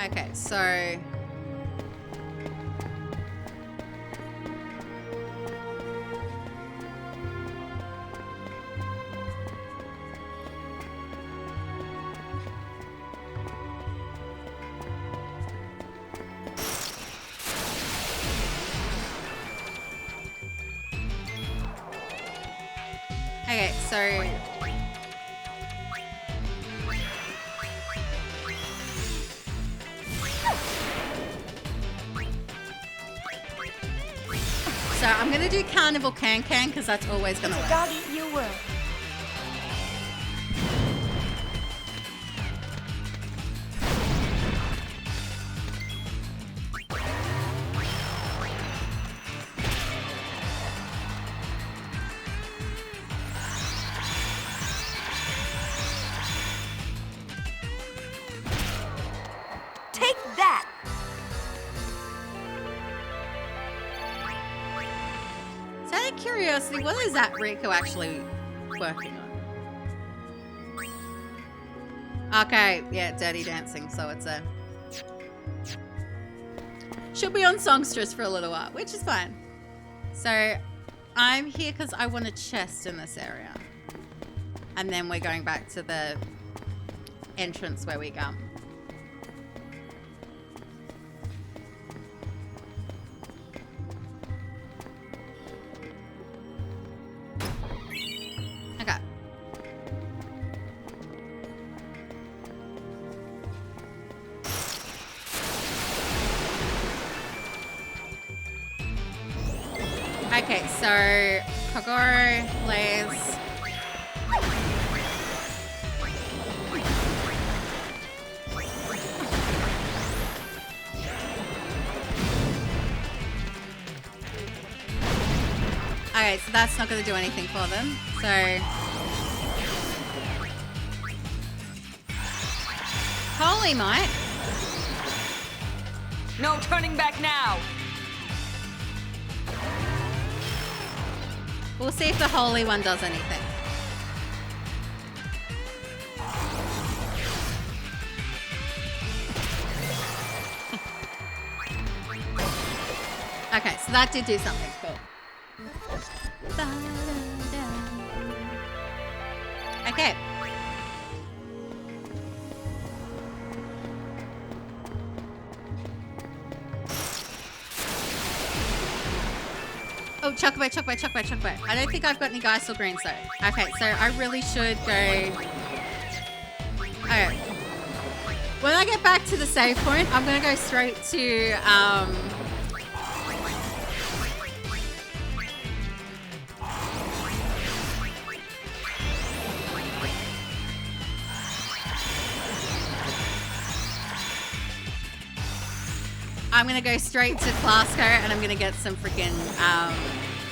Okay, so... Okay, so... So I'm gonna do Carnival Can-Can because that's always gonna work. Doggy, you will. Take that! So out of curiosity, what is that Rico actually working on? Okay, yeah, Dirty Dancing, so it's a... She'll be on Songstress for a little while, which is fine. So, I'm here because I want a chest in this area. And then we're going back to the entrance where we come. Okay. Okay, so Kogoro, Blaze. Okay, so that's not going to do anything for them. So... Holy Mike! No turning back now. We'll see if the Holy One does anything. Okay, so that did do something cool. Okay. Oh, Chocobo, Chocobo, Chocobo, Chocobo. I don't think I've got any Geisel Greens though. Okay, so I really should go... Okay. When I get back to the save point, I'm going to go straight to... I'm gonna go straight to Clasco and I'm gonna get some freaking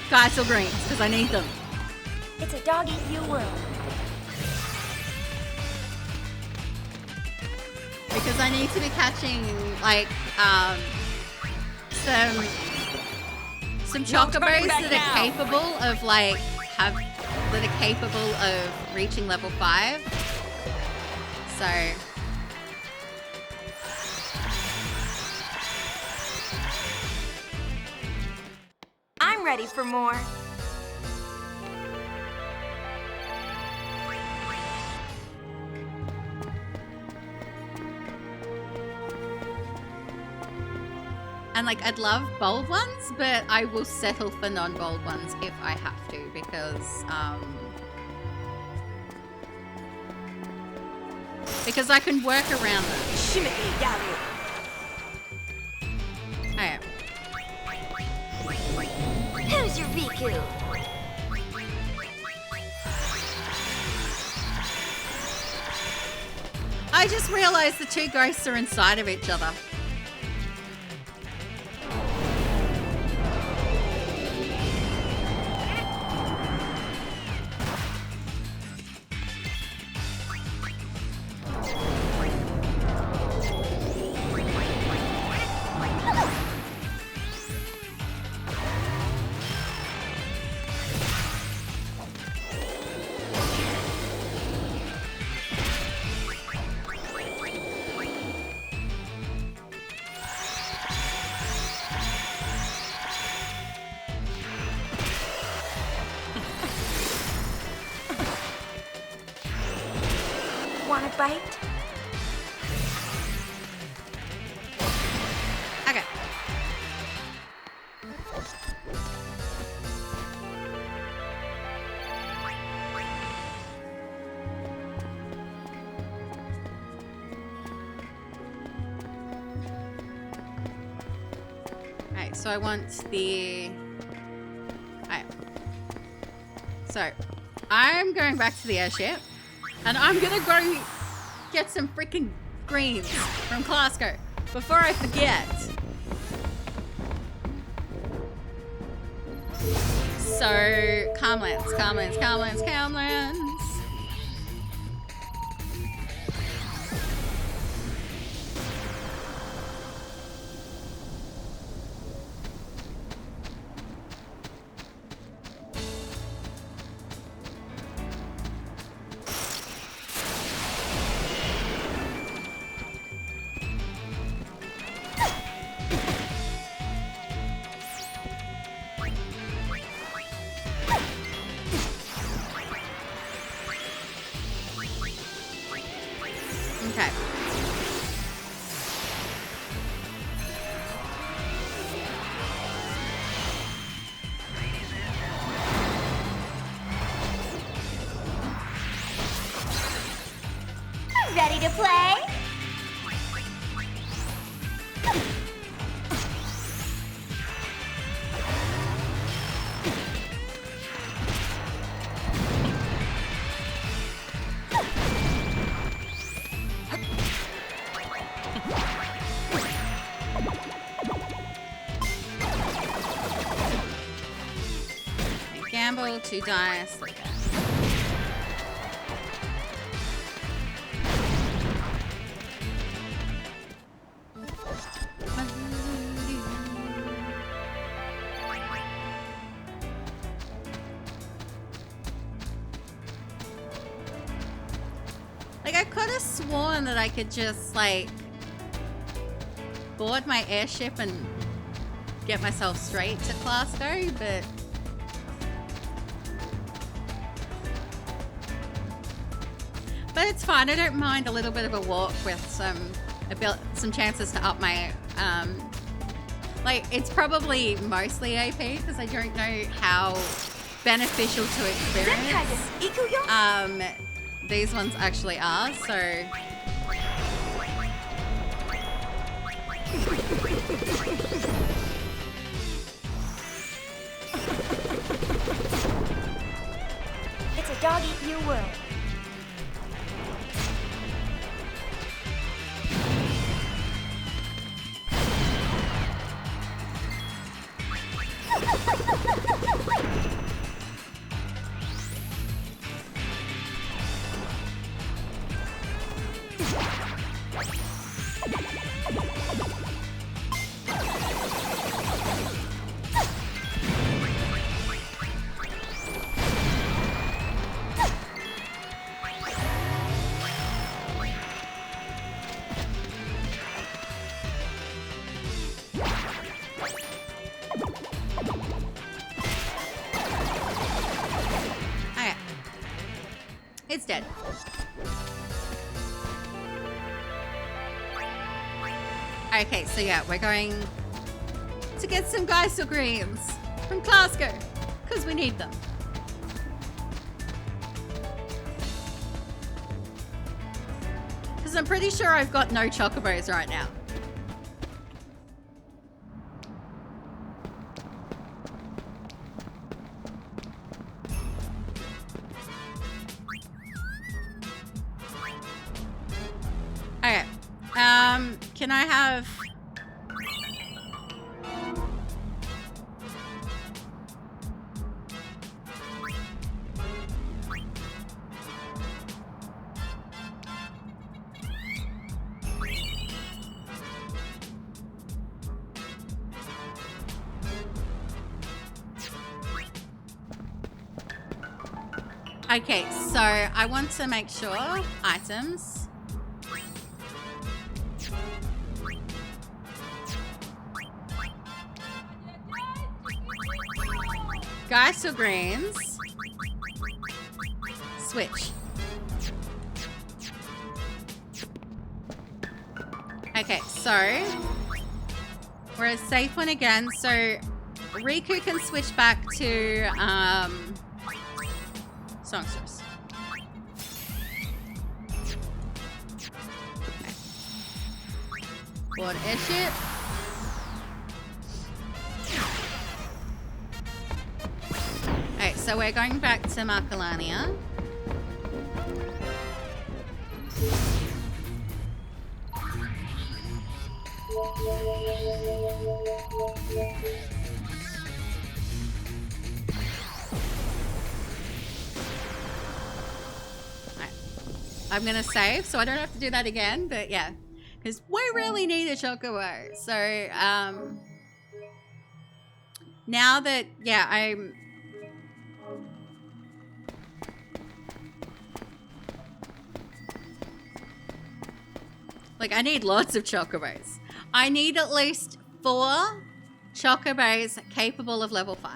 Geisel Greens because I need them. It's a dog eat you world. Because I need to be catching like some chocobos that are capable of like that are capable of reaching level 5. So I'm ready for more. and like I'd love bold ones, but I will settle for non-bold ones if I have to because I can work around them. Okay. Who's your Riku? I just realized the two ghosts are inside of each other. bite? Okay. Alright, so I want the... Alright. So, I'm going back to the airship, and I'm gonna go get some freaking greens from Glasgow before I forget. So, Calmlands, Calmlands, Calmlands, Calmlands. Okay. Ready to play? Gamble, 2 dice. Okay. Like, I could have sworn that I could just, like, board my airship and get myself straight to Glasgow, but... But it's fine. I don't mind a little bit of a walk with some chances to up my, like, it's probably mostly AP because I don't know how beneficial to experience these ones actually are, so... It's a dog-eat-you world. It's dead. Okay, so yeah, we're going to get some Geisel greens from Glasgow, because we need them. Because I'm pretty sure I've got no chocobos right now. Okay. Can I have... Okay, so I want to make sure items. Geisel greens. Switch. Okay, so we're a safe one again. So Riku can switch back to Songstress. Okay. Board airship. Okay, so we're going back to Marcolania. Right. I'm gonna save so I don't have to do that again, but yeah. Because we really need a chocobo. So, now that, yeah, I'm... Like, I need lots of chocobos. I need at least 4 chocobos capable of level 5.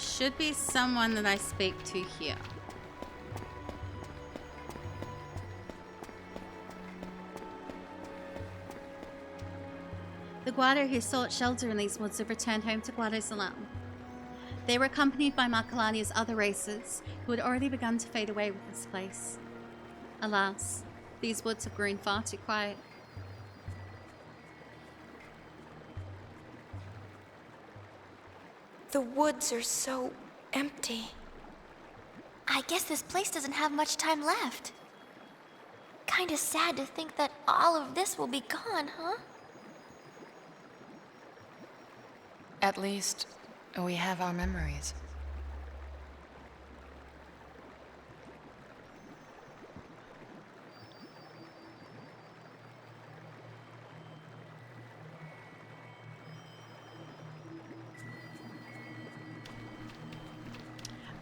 Should be someone that I speak to here. The Guado who sought shelter in these woods have returned home to Guado Salam. They were accompanied by Marcolania's other races, who had already begun to fade away with this place. Alas, these woods have grown far too quiet. The woods are so empty. I guess this place doesn't have much time left. Kinda sad to think that all of this will be gone, huh? At least, we have our memories.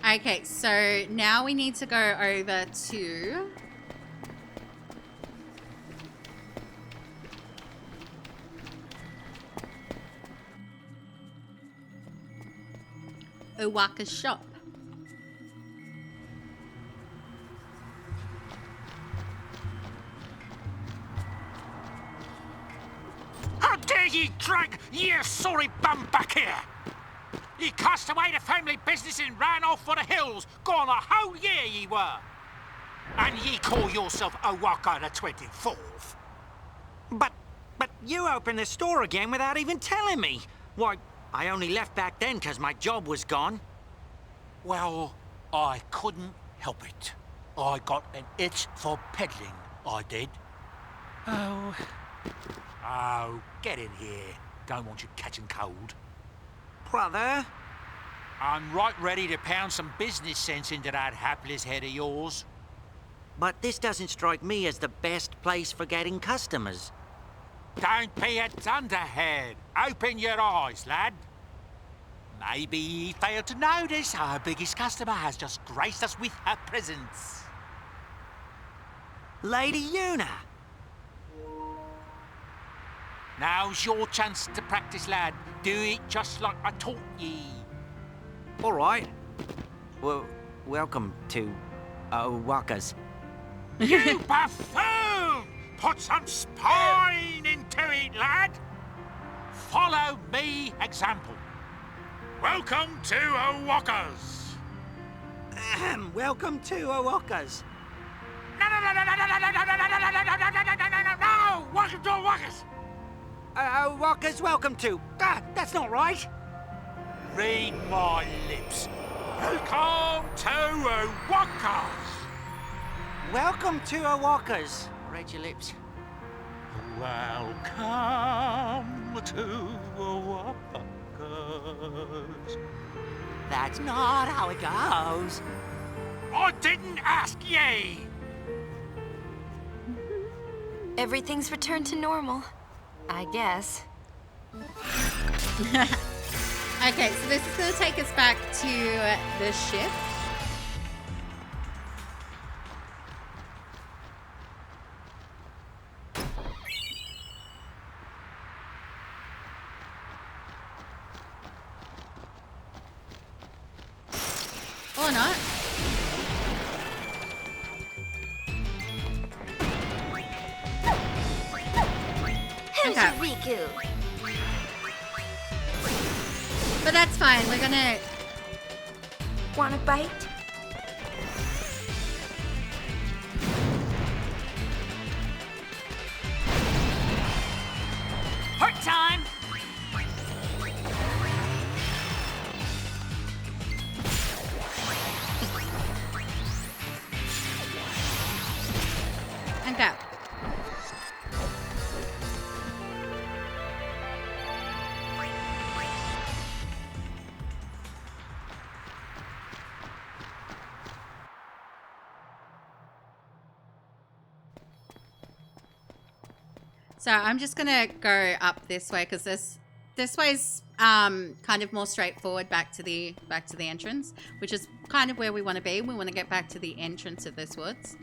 Okay, so now we need to go over to... Uwaka's shop. How dare ye drag ye sorry bum back here! Ye cast away the family business and ran off for the hills, gone a whole year ye were. And ye call yourself Owaka the 24th. But you opened the store again without even telling me. Why, I only left back then because my job was gone. Well, I couldn't help it. I got an itch for peddling, I did. Oh. Oh, get in here. Don't want you catching cold. Brother? I'm right ready to pound some business sense into that hapless head of yours. But this doesn't strike me as the best place for getting customers. Don't be a dunderhead. Open your eyes, lad. Maybe ye failed to notice our biggest customer has just graced us with her presence. Lady Yuna. Now's your chance to practice, lad. Do it just like I taught ye. All right. Well, welcome to Owaka's. You buffoon! Put some spine into it, lad. Follow me example. Welcome to Owaka's. Welcome to Owaka's. No! Welcome to Owaka's. Owaka's welcome to. That's not right. Read my lips. Welcome to Owaka's. Welcome to Owaka's. Read your lips. Welcome to Walkers. That's not how it goes. I didn't ask ye! Everything's returned to normal. I guess. Okay, so this is going to take us back to the ship. Or not. Who's Okay. Riku? But that's fine. We're gonna... Want a bite? Hurt time! And go. So I'm just gonna go up this way because this way's kind of more straightforward back to the entrance, which is kind of where we want to be. We want to get back to the entrance of this woods.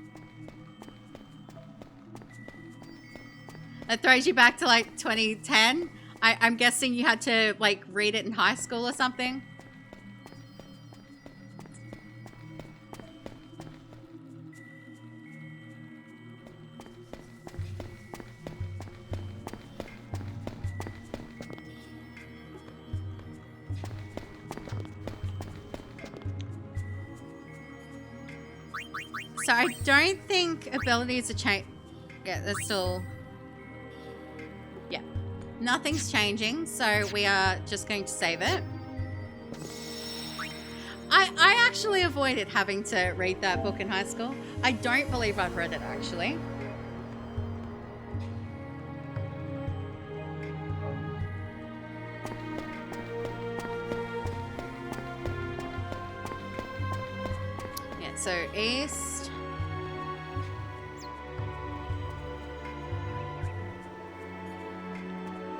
It throws you back to like 2010. I'm guessing you had to like read it in high school or something. So I don't think abilities are change. Yeah, they're still. Yeah, nothing's changing. So we are just going to save it. I actually avoided having to read that book in high school. I don't believe I've read it actually. Yeah, so east.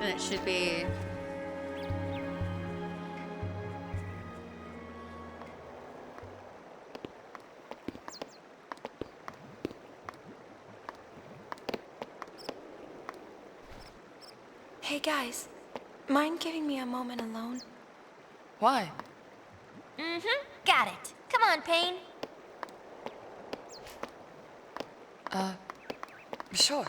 And it should be... Hey guys, mind giving me a moment alone? Why? Mm-hmm. Got it. Come on, Payne. Sure.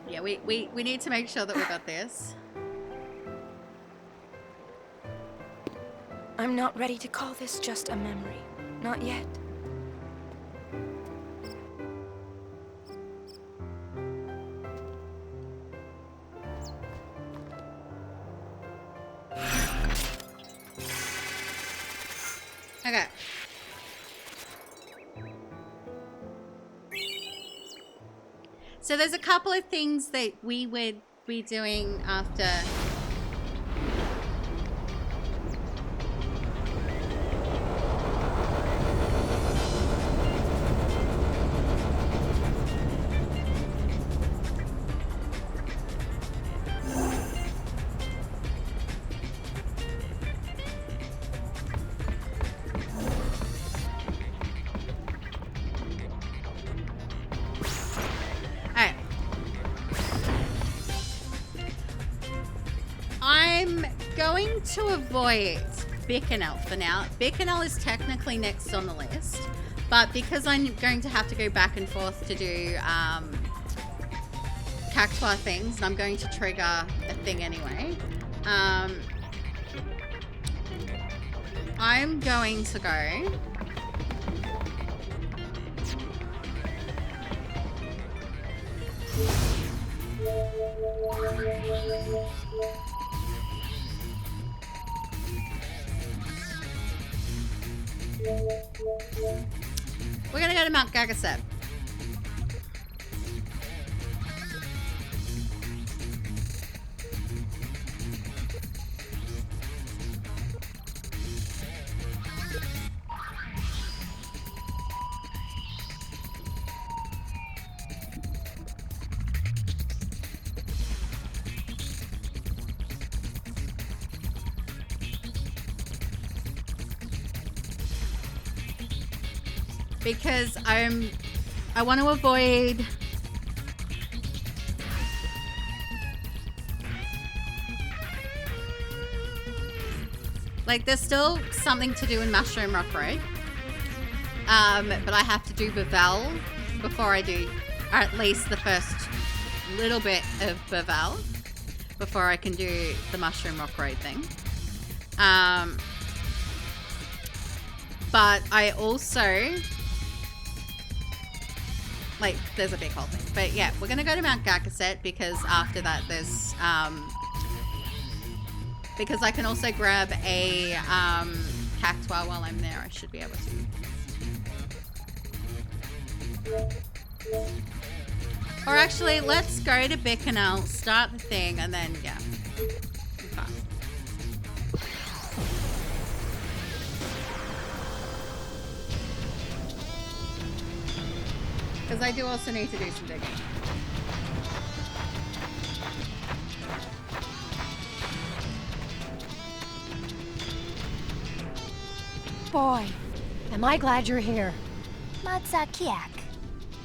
Yeah, we need to make sure that we got this. I'm not ready to call this just a memory. Not yet. Okay. So there's a couple of things that we would be doing after. I'm going to avoid Bicanel for now. Bicanel is technically next on the list, but because I'm going to have to go back and forth to do cactuar things, and I'm going to trigger a thing anyway. I'm going to go. We're gonna go to Mount Gagaset. Because I want to avoid like there's still something to do in Mushroom Rock Road, but I have to do Bevel before I do, or at least the first little bit of Bevel before I can do the Mushroom Rock Road thing. But I also like there's a big whole thing, but yeah, we're gonna go to Mount Gagaset because after that there's because I can also grab a cactuar while I'm there. I should be able to. Or actually, let's go to Bicanal, start the thing, and then yeah. Okay. Because I do also need to do some digging. Boy, am I glad you're here. Matsakiak.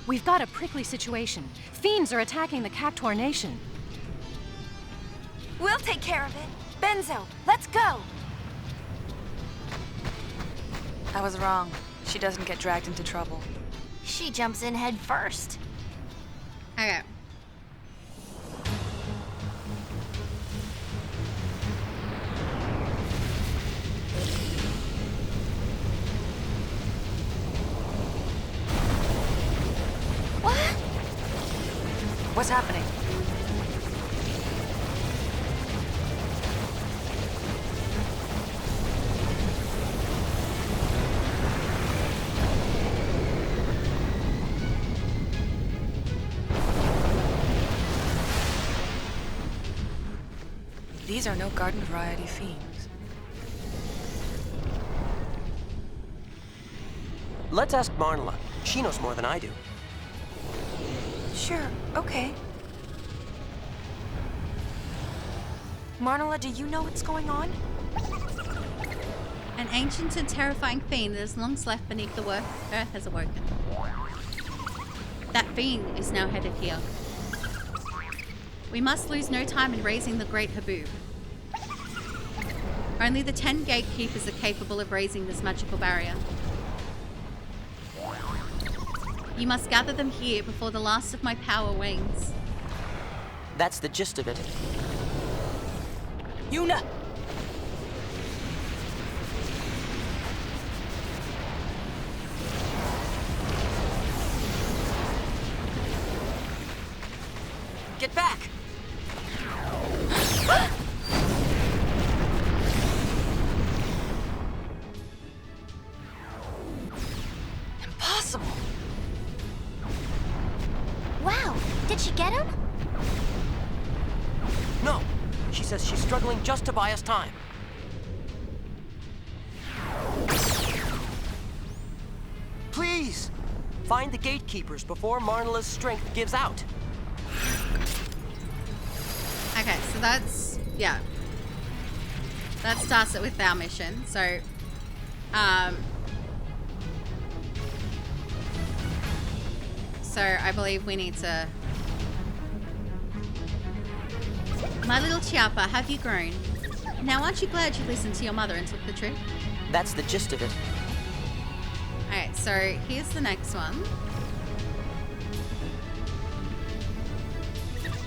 We've got a prickly situation. Fiends are attacking the Cactuar Nation. We'll take care of it. Benzo, let's go! I was wrong. She doesn't get dragged into trouble. She jumps in head first. Okay. What? What's happening? These are no garden variety fiends. Let's ask Marnla. She knows more than I do. Sure, okay. Marnla, do you know what's going on? An ancient and terrifying fiend that has long slept beneath the earth has awoken. That fiend is now headed here. We must lose no time in raising the Great Haboob. Only the 10 gatekeepers are capable of raising this magical barrier. You must gather them here before the last of my power wanes. That's the gist of it. Yuna! Get back! Impossible! Wow, did she get him? No! She says she's struggling just to buy us time. Please! Find the gatekeepers before Marnla's strength gives out. Okay, so that's, yeah. That starts it with our mission. So, so I believe we need to... My little Chiappa, have you grown? Now aren't you glad you listened to your mother and took the trip? That's the gist of it. Alright, so here's the next one.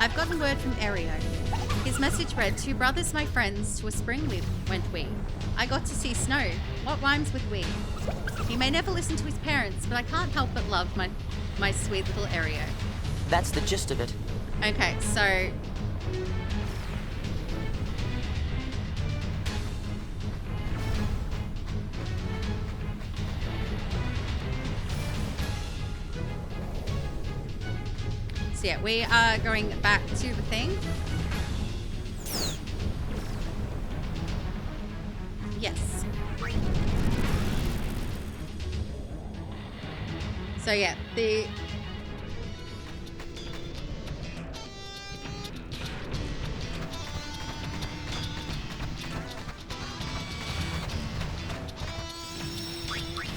I've gotten word from Aereo. His message read, 2 brothers, my friends, to a spring went we. I got to see snow. What rhymes with we? He may never listen to his parents, but I can't help but love my sweet little Aereo. That's the gist of it. Okay, so... So yeah, we are going back to the thing. Yes. So yeah, the...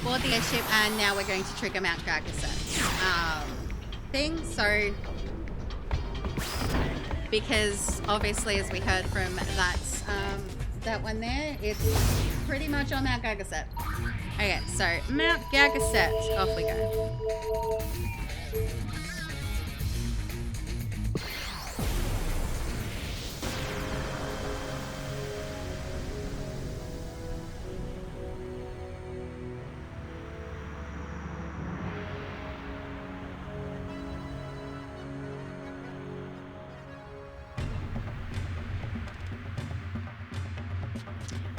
board the airship, and now we're going to trigger Mount Gargaset thing. So, because obviously, as we heard from that one there, it's pretty much on Mount Gargaset. Okay, so Mount Gargaset, off we go.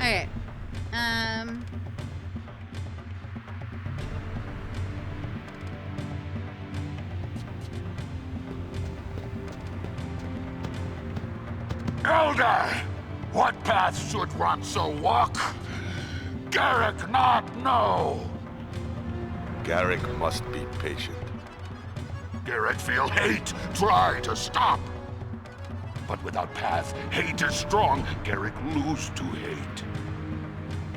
Okay. Elder! What path should Ronso walk? Garrick not know. Garrick must be patient. Garrick feel hate, try to stop. But without path, hate is strong. Garrick lose to hate.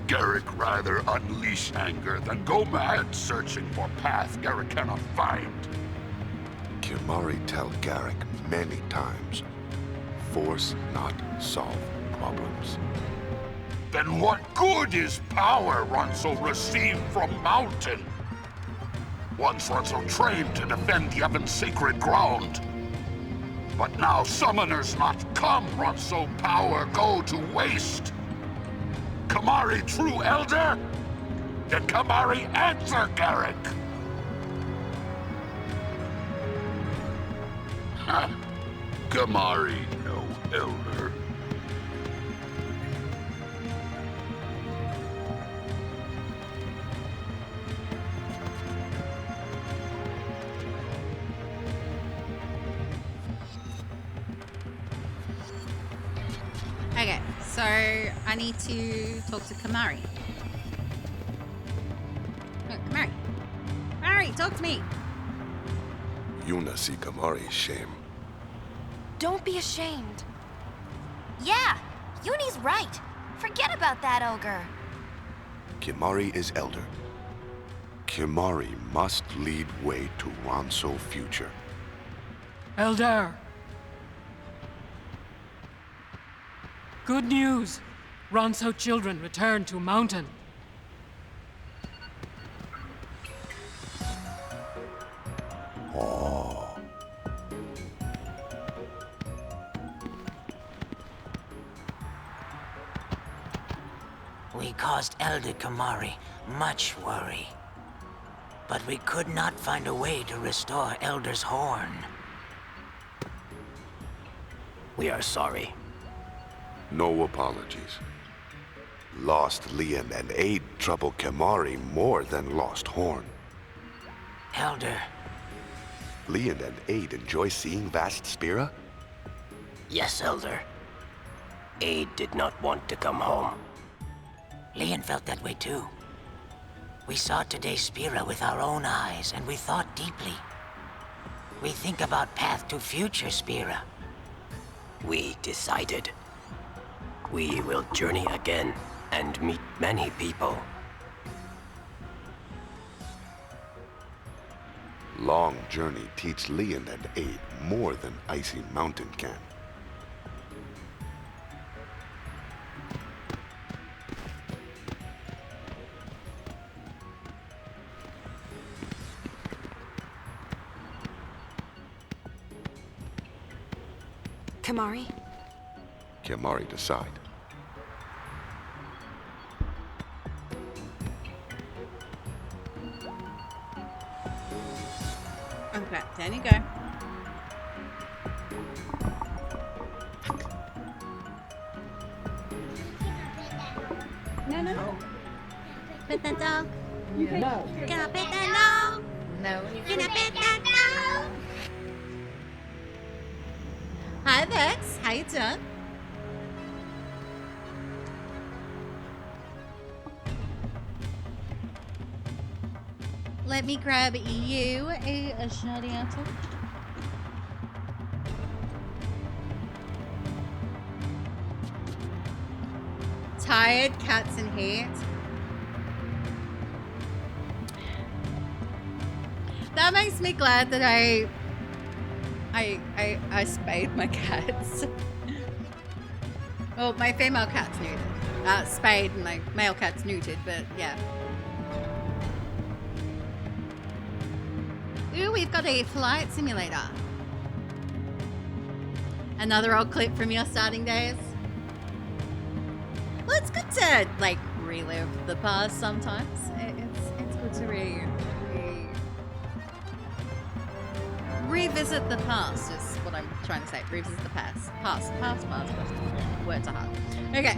Garrick rather unleash anger than go mad searching for path Garrick cannot find. Kimari tell Garrick many times, force not solve problems. Then what good is power Ronso received from Mountain? Once Ronso trained to defend Yevon's sacred ground. But now summoners not come, Ronso power go to waste. Kimari true elder? Then Kimari answer Garrick. Ha! Kimari no elder. Okay, so I need to talk to Kimari. Oh, Kimari. Kimari, talk to me. Yuna see Kimari's shame. Don't be ashamed. Yeah, Yuni's right. Forget about that ogre. Kimari is elder. Kimari must lead way to Ronso future. Elder! Good news! Ronso children return to Mountain. Oh. We caused Elder Kimari much worry. But we could not find a way to restore Elder's horn. We are sorry. No apologies. Lost Lian and Aid trouble Kimari more than lost Horn. Elder. Lian and Aid enjoy seeing Vast Spira? Yes, Elder. Aid did not want to come home. Lian felt that way too. We saw today's Spira with our own eyes, and we thought deeply. We think about path to future Spira. We decided. We will journey again and meet many people. Long journey teach Lian and Aid more than Icy Mountain can. Kamari? Kamari decide. Okay, there you go. No. Pet that dog. Yeah. No. Can I pet that dog? No. Can I pet that dog? Hi, Vex. How you doing? Let me grab you a shoddy apple. Tired, cats and heat. That makes me glad that I spayed my cats. Well, my female cat's neutered. Spayed and my male cat's neutered, but yeah. Ooh, we've got a flight simulator. Another old clip from your starting days. Well, it's good to, like, relive the past sometimes. It's good to revisit the past is what I'm trying to say. Revisit the past. Past. Words are hard. Okay.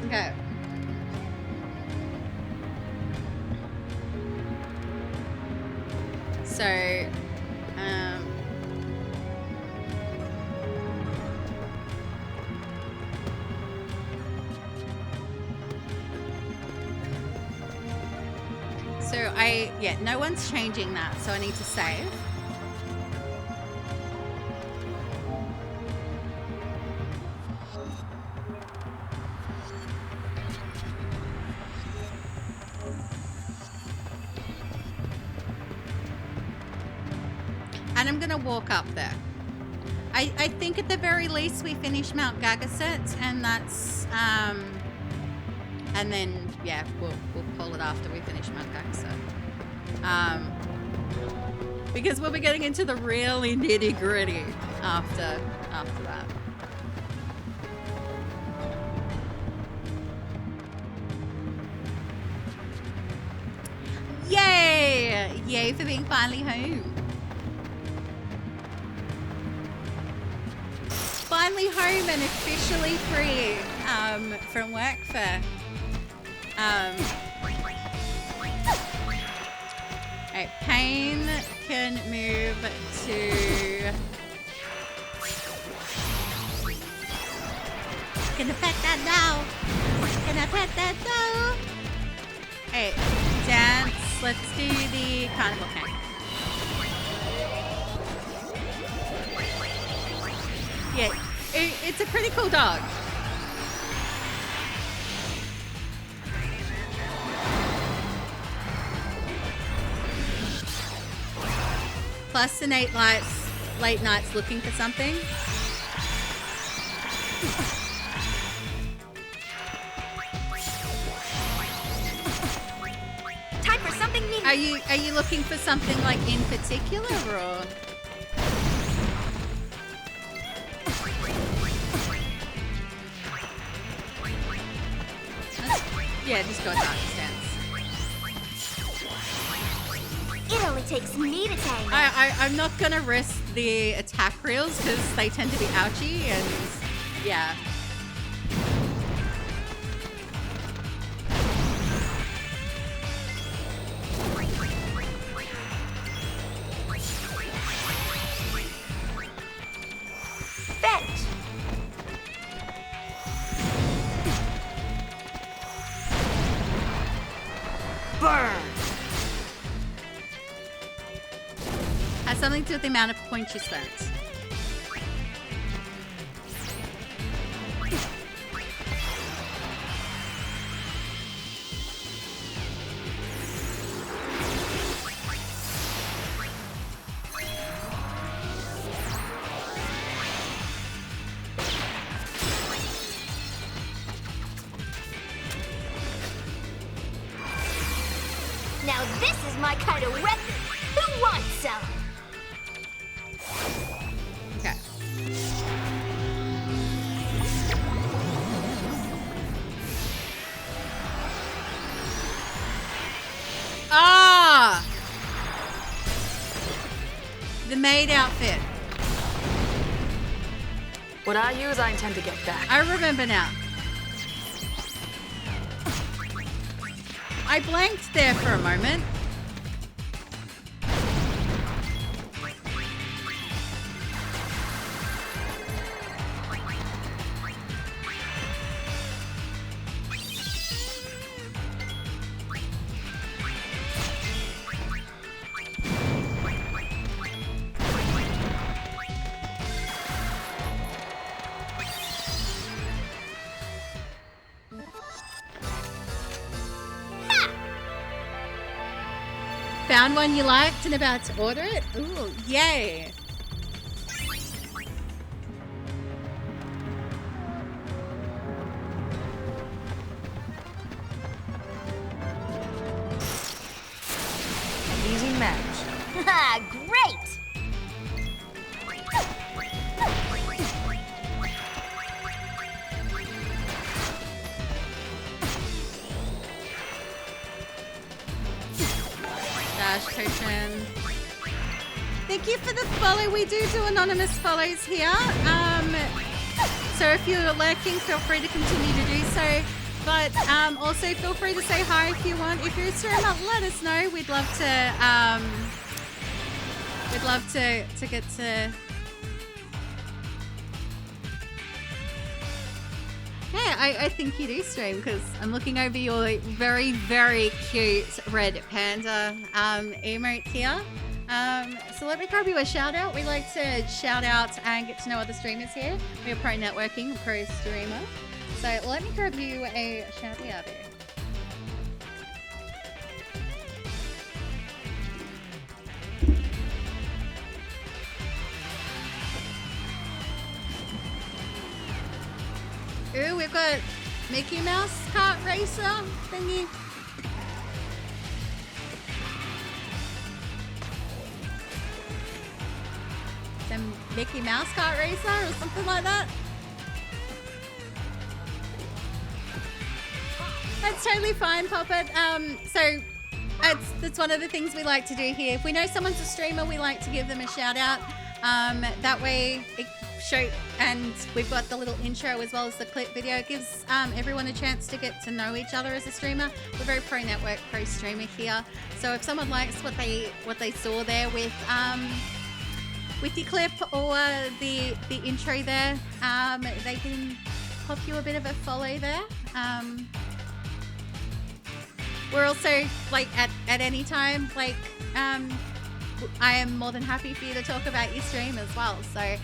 Okay. So, no one's changing that, so I need to save. And I'm gonna walk up there. I think at the very least we finish Mount Gagaset, and that's and then yeah, we'll call it after we finish Mount Gagaset. Because we'll be getting into the really nitty gritty after that. Yay! Yay for being finally home. Finally home and officially free from work for Alright, Pain can move to... Gonna pet that dog! Gonna pet that dog! Alright, dance. Let's do the carnival cane. Yeah, it's a pretty cool dog. Plus the late nights looking for something. Time for something new. Are you looking for something like in particular, or? Yeah, just go dark stance. It only takes me to tango. I'm not gonna risk the attack reels because they tend to be ouchy, and yeah. Fetch. Burn. Has something to do with the amount of points you spent. Now this is my kind of weapon. Who wants some? Okay. Ah! The maid outfit. What I use, I intend to get back. I remember now. I blanked there for a moment. Found one you liked and about to order it? Ooh, yay. Easy match. Ha! Great! Dash potion. Thank you for the follow. We do anonymous follows here. So if you're lurking, feel free to continue to do so. But also feel free to say hi if you want. If you're a streamer, let us know. We'd love to get to. Yeah, I think you do stream because I'm looking over your very, very cute red panda emote here. So let me grab you a shout out. We like to shout out and get to know other streamers here. We're pro networking, pro streamer. So let me grab you a shout out here. Ooh, we've got Mickey Mouse kart racer thingy. Some Mickey Mouse kart racer or something like that. That's totally fine, Puppet. So that's one of the things we like to do here. If we know someone's a streamer, we like to give them a shout out. That way it and we've got the little intro as well as the clip video. It gives everyone a chance to get to know each other as a streamer. We're very pro network, pro streamer here. So if someone likes what they saw there with the clip or the intro there, they can pop you a bit of a follow there. We're also like at any time I am more than happy for you to talk about your stream as well. So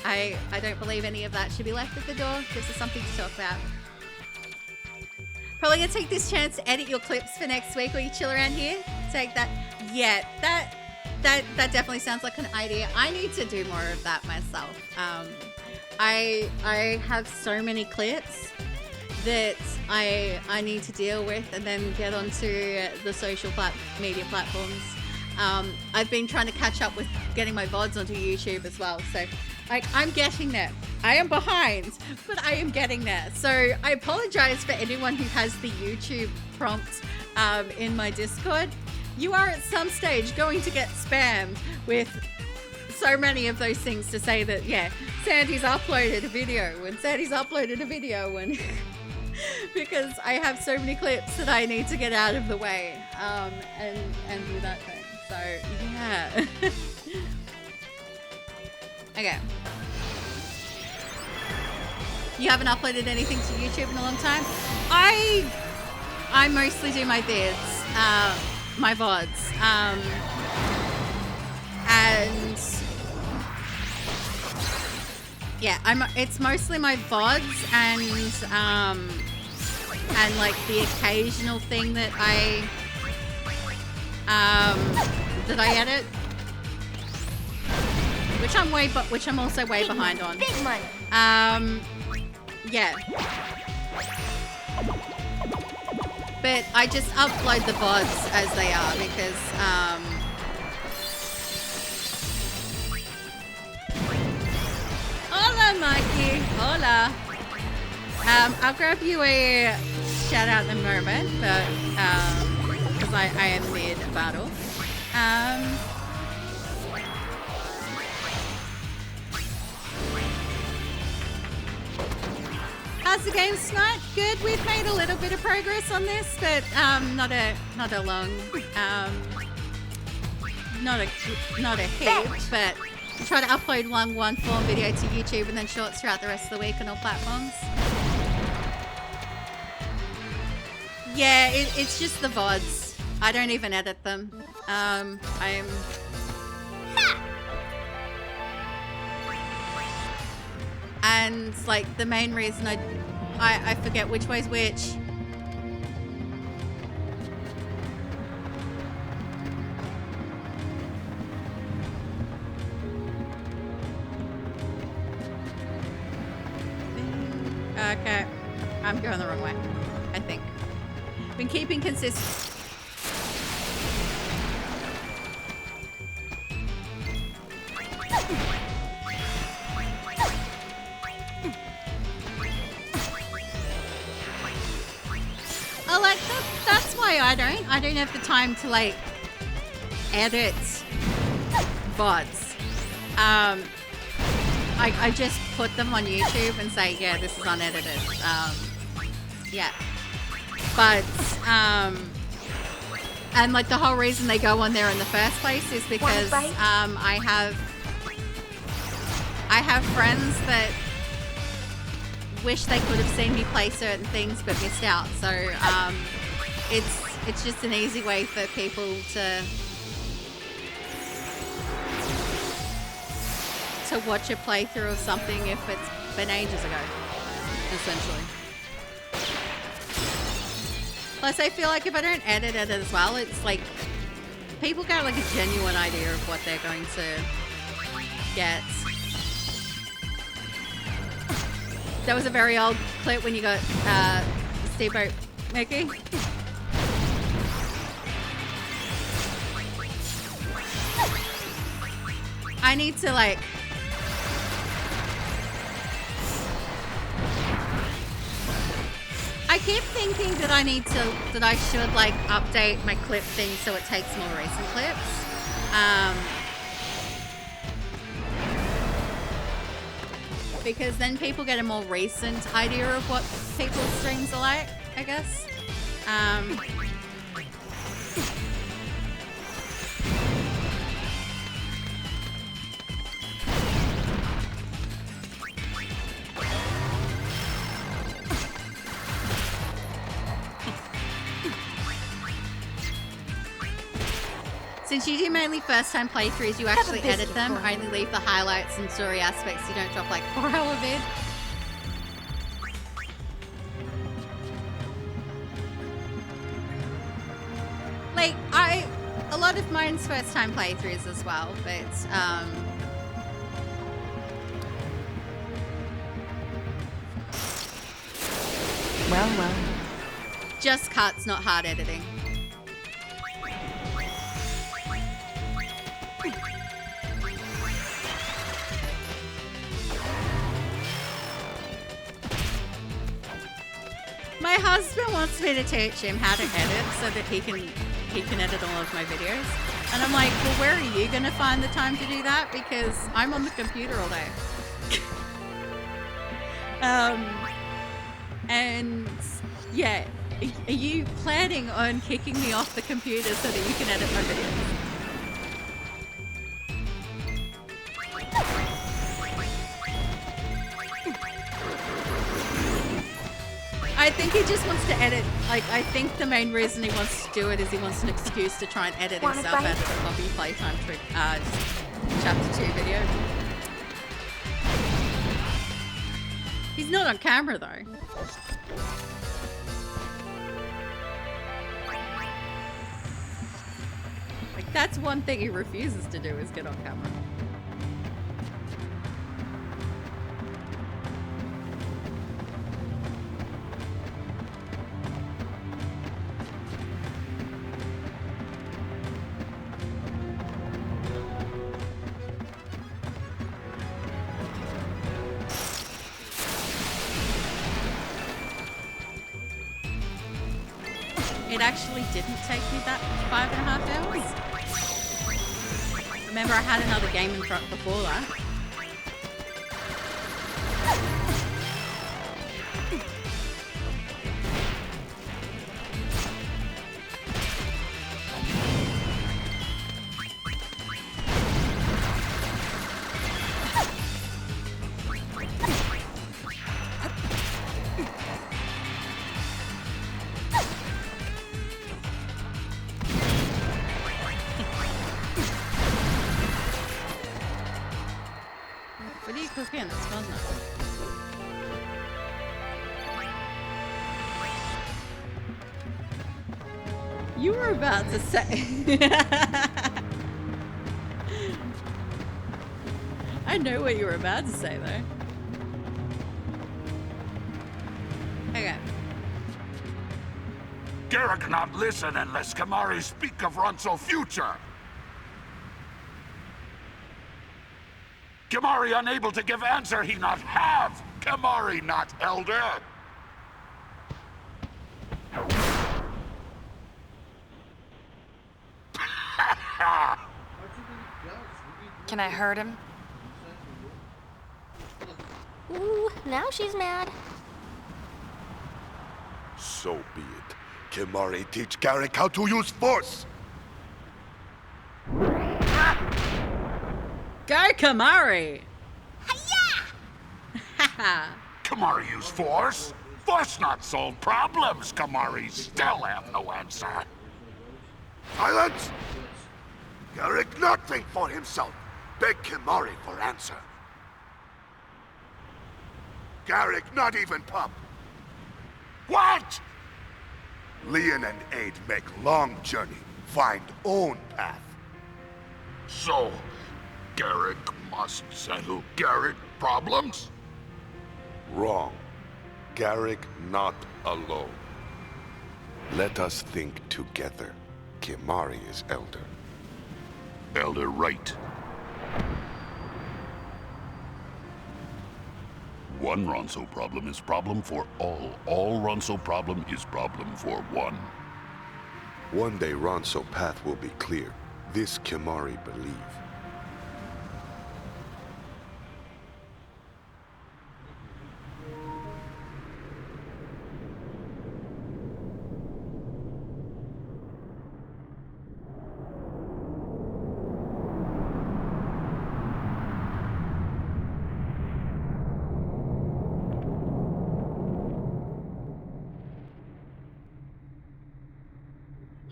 I don't believe any of that should be left at the door. Gives us something to talk about. Probably gonna take this chance to edit your clips for next week while you chill around here. Take that. Yeah, that definitely sounds like an idea. I need to do more of that myself. I have so many clips that I need to deal with and then get onto the social media platforms. I've been trying to catch up with getting my VODs onto YouTube as well. So I'm getting there. I am behind, but I am getting there. So I apologize for anyone who has the YouTube prompt in my Discord. You are at some stage going to get spammed with so many of those things to say that, yeah, Sandy's uploaded a video and Sandy's uploaded a video and because I have so many clips that I need to get out of the way and do that thing. So, yeah. Okay. You haven't uploaded anything to YouTube in a long time? I mostly do my vids, my VODs, and yeah, it's mostly my VODs and like the occasional thing that I edit, which I'm also way behind on. Big money. Yeah. But I just upload the VODs as they are because Hi, Mikey. Hola. I'll grab you a shout out in a moment, but because I am mid battle. How's the game tonight? Good. We've made a little bit of progress on this, but not a long, not a heap. But try to upload one form video to YouTube and then shorts throughout the rest of the week on all platforms. Yeah, it's just the VODs. I don't even edit them. And like the main reason I forget which way's which. Okay, I'm going the wrong way, I think. Been keeping consistent. Oh, like that's why I don't have the time to like edit VODs. I just put them on YouTube and say, yeah, this is unedited. Yeah. But, and like the whole reason they go on there in the first place is because, I have friends that wish they could have seen me play certain things but missed out. So, it's just an easy way for people to watch a playthrough of something if it's been ages ago, essentially. Plus, I feel like if I don't edit it as well, it's like people get like a genuine idea of what they're going to get. That was a very old clip when you got Steamboat Mickey. I need to like I keep thinking that I should like update my clip thing so it takes more recent clips. Because then people get a more recent idea of what people's streams are like, I guess. Since you do mainly first-time playthroughs, you actually edit them, only leave the highlights and story aspects. You don't drop like 4-hour vid. Like, a lot of mine's first-time playthroughs as well, but, Well. just cuts, not hard editing. My husband wants me to teach him how to edit so that he can edit all of my videos. And I'm like, well, where are you going to find the time to do that? Because I'm on the computer all day. And yeah, are you planning on kicking me off the computer so that you can edit my videos? I think he just wants to edit. Like, I think the main reason he wants to do it is he wants an excuse to try and edit himself out of the hobby playtime trick, chapter 2 video. He's not on camera though. Like, that's one thing he refuses to do is get on camera. it actually didn't take me that 5.5 hours. Remember, I had another game in front before that. What are you cooking? It smells nice. You were about to say. I know what you were about to say, though. Okay. Garrick not listen unless Kamari speak of Ronso future. Kamari unable to give answer, he not have. Kamari not elder. Can I hurt him? Ooh, now she's mad. So be it. Kimari teach Garrick how to use force! Go, Kamari! Kamari use force? Force not solve problems. Kamari still have no answer. Silence! Garrick not think for himself. Beg Kimari for answer. Garrick not even pup. What? Leon and Aid make long journey, find own path. So, Garrick must settle Garrick problems? Wrong. Garrick not alone. Let us think together. Kimari is elder. Elder right. One Ronso problem is problem for all. All Ronso problem is problem for one. One day Ronso path will be clear. This Kimari believe.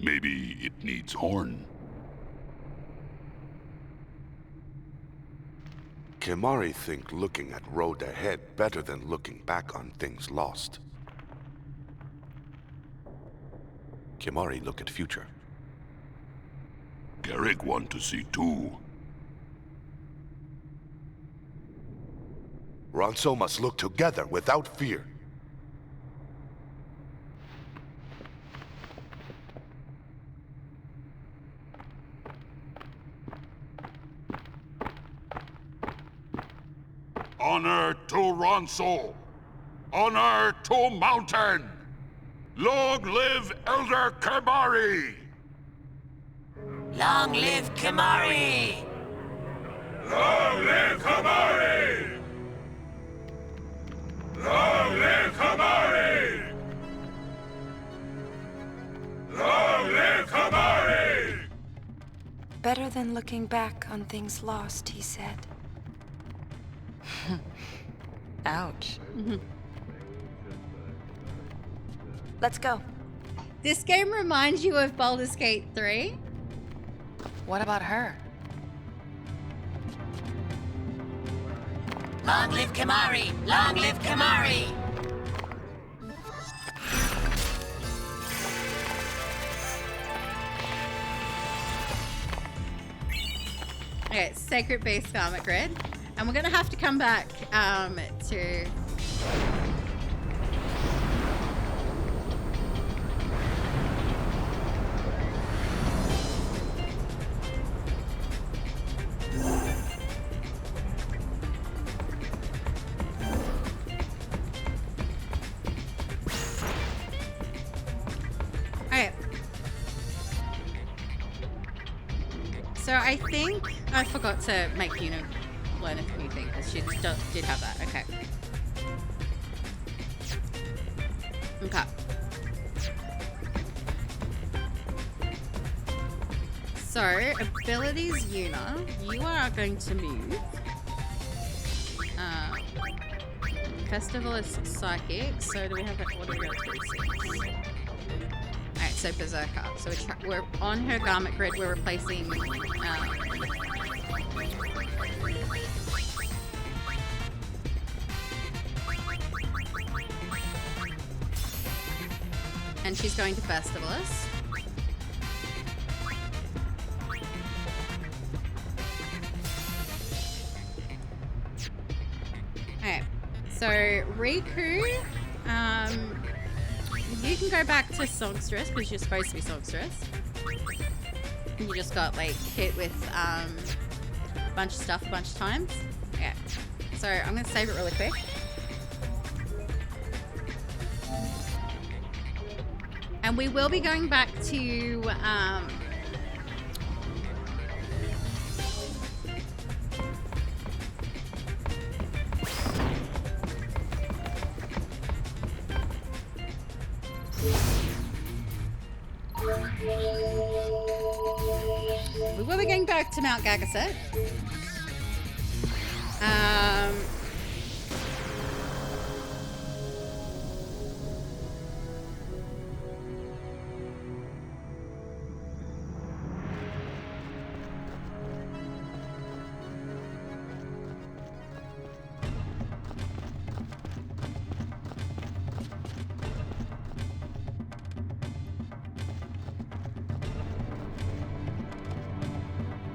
Maybe it needs horn. Kimari think looking at road ahead better than looking back on things lost. Kimari look at future. Garrick want to see too. Ronso must look together without fear. Honor to Ronso! Honor to Mountain! Long live Elder Kimari! Long live Kimari! Long live Kimari! Long live Kimari! Long live Kimari! Better than looking back on things lost, he said. Ouch. Let's go. This game reminds you of Baldur's Gate 3? What about her? Long live Kimari! Long live Kimari! Okay, Sacred Base Garment Grid. And we're gonna have to come back to... Alright, So I think I forgot to make Una learn a new thing because she did have that. Okay. Okay. So, abilities, Una, you are going to move. Festival is psychic, so do we have what do we got? 36. Alright, so Berserker. So we're on her garment grid, we're replacing and she's going to Festivalist. Okay, so Riku, you can go back to Songstress because you're supposed to be Songstress. You just got like hit with a bunch of stuff a bunch of times. Okay, so I'm gonna save it really quick. And we will be going back to Mount Gagaset.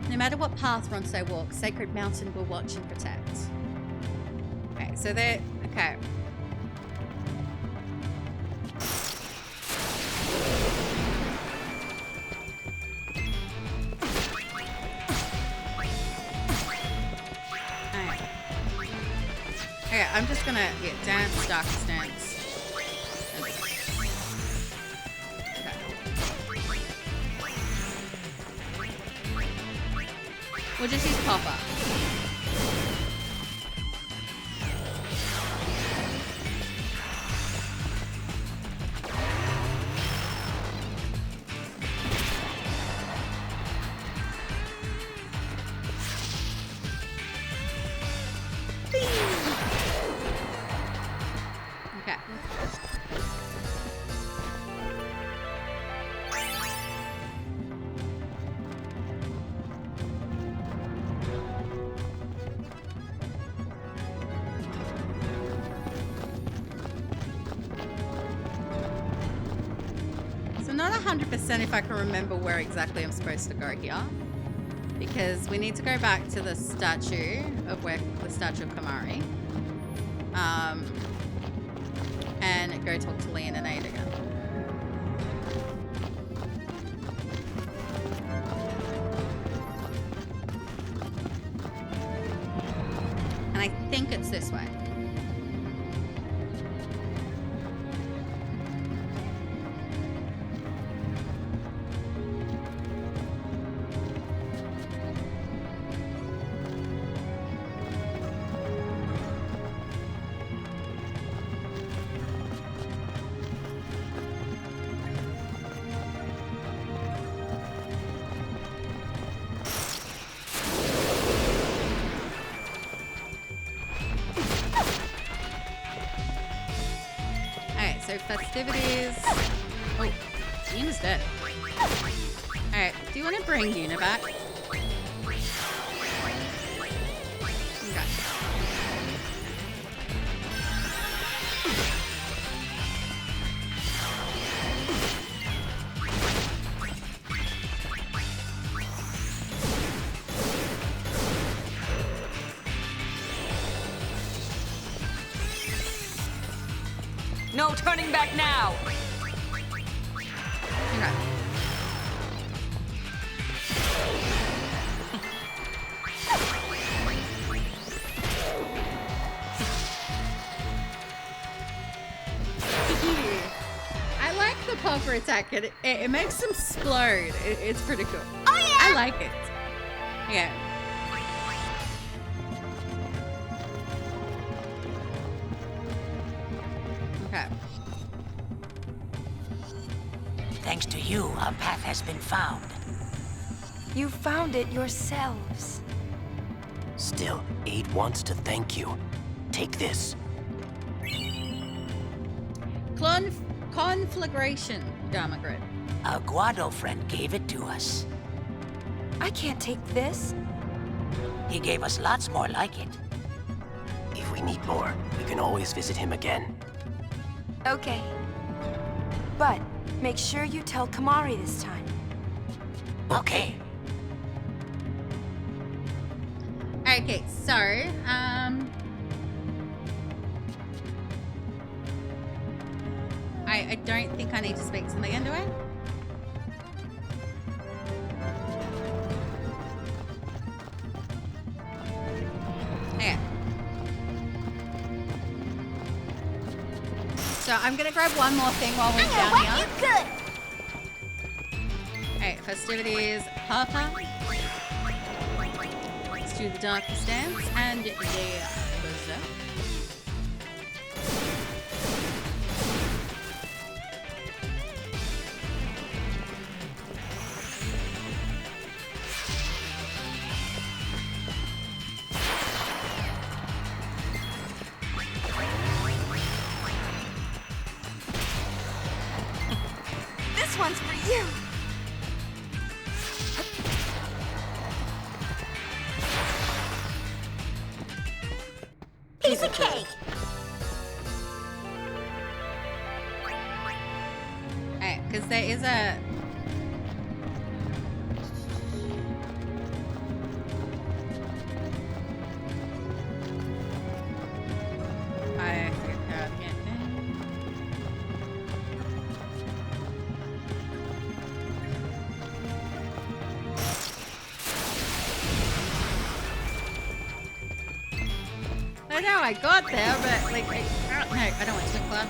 No matter what path Ronso walks, Sacred Mountain will watch and protect. Okay, so they're... Okay. Okay, I'm just gonna get dance, darkest dance. We'll just use Papa. Okay. Not 100% if I can remember where exactly I'm supposed to go here, because we need to go back to the statue of the statue of Kamari, and go talk to Leon and Aid again. And I think it's this way. So festivities. Oh, Yuna's dead. Alright, do you want to bring Yuna back? Okay. No turning back now! Okay. I like the popper attack. It makes them explode. It's pretty cool. Oh yeah! I like it. Yeah. Okay. Thanks to you, our path has been found. You found it yourselves. Still, Aid wants to thank you. Take this. Conflagration, Dermagrid. Our Guado friend gave it to us. I can't take this. He gave us lots more like it. If we need more, we can always visit him again. Okay. But make sure you tell Kamari this time. Okay. Okay, so, I don't think I need to speak to Megan, do I? Yeah. So I'm gonna grab one more thing while we're down here. Good. Okay, festivities, Papa. Let's do the darkest dance and yeah, berserk. This one's for you. Piece of cake. Alright, because there is a... I forget how to get there. I know I got there, but like, I don't want to climb.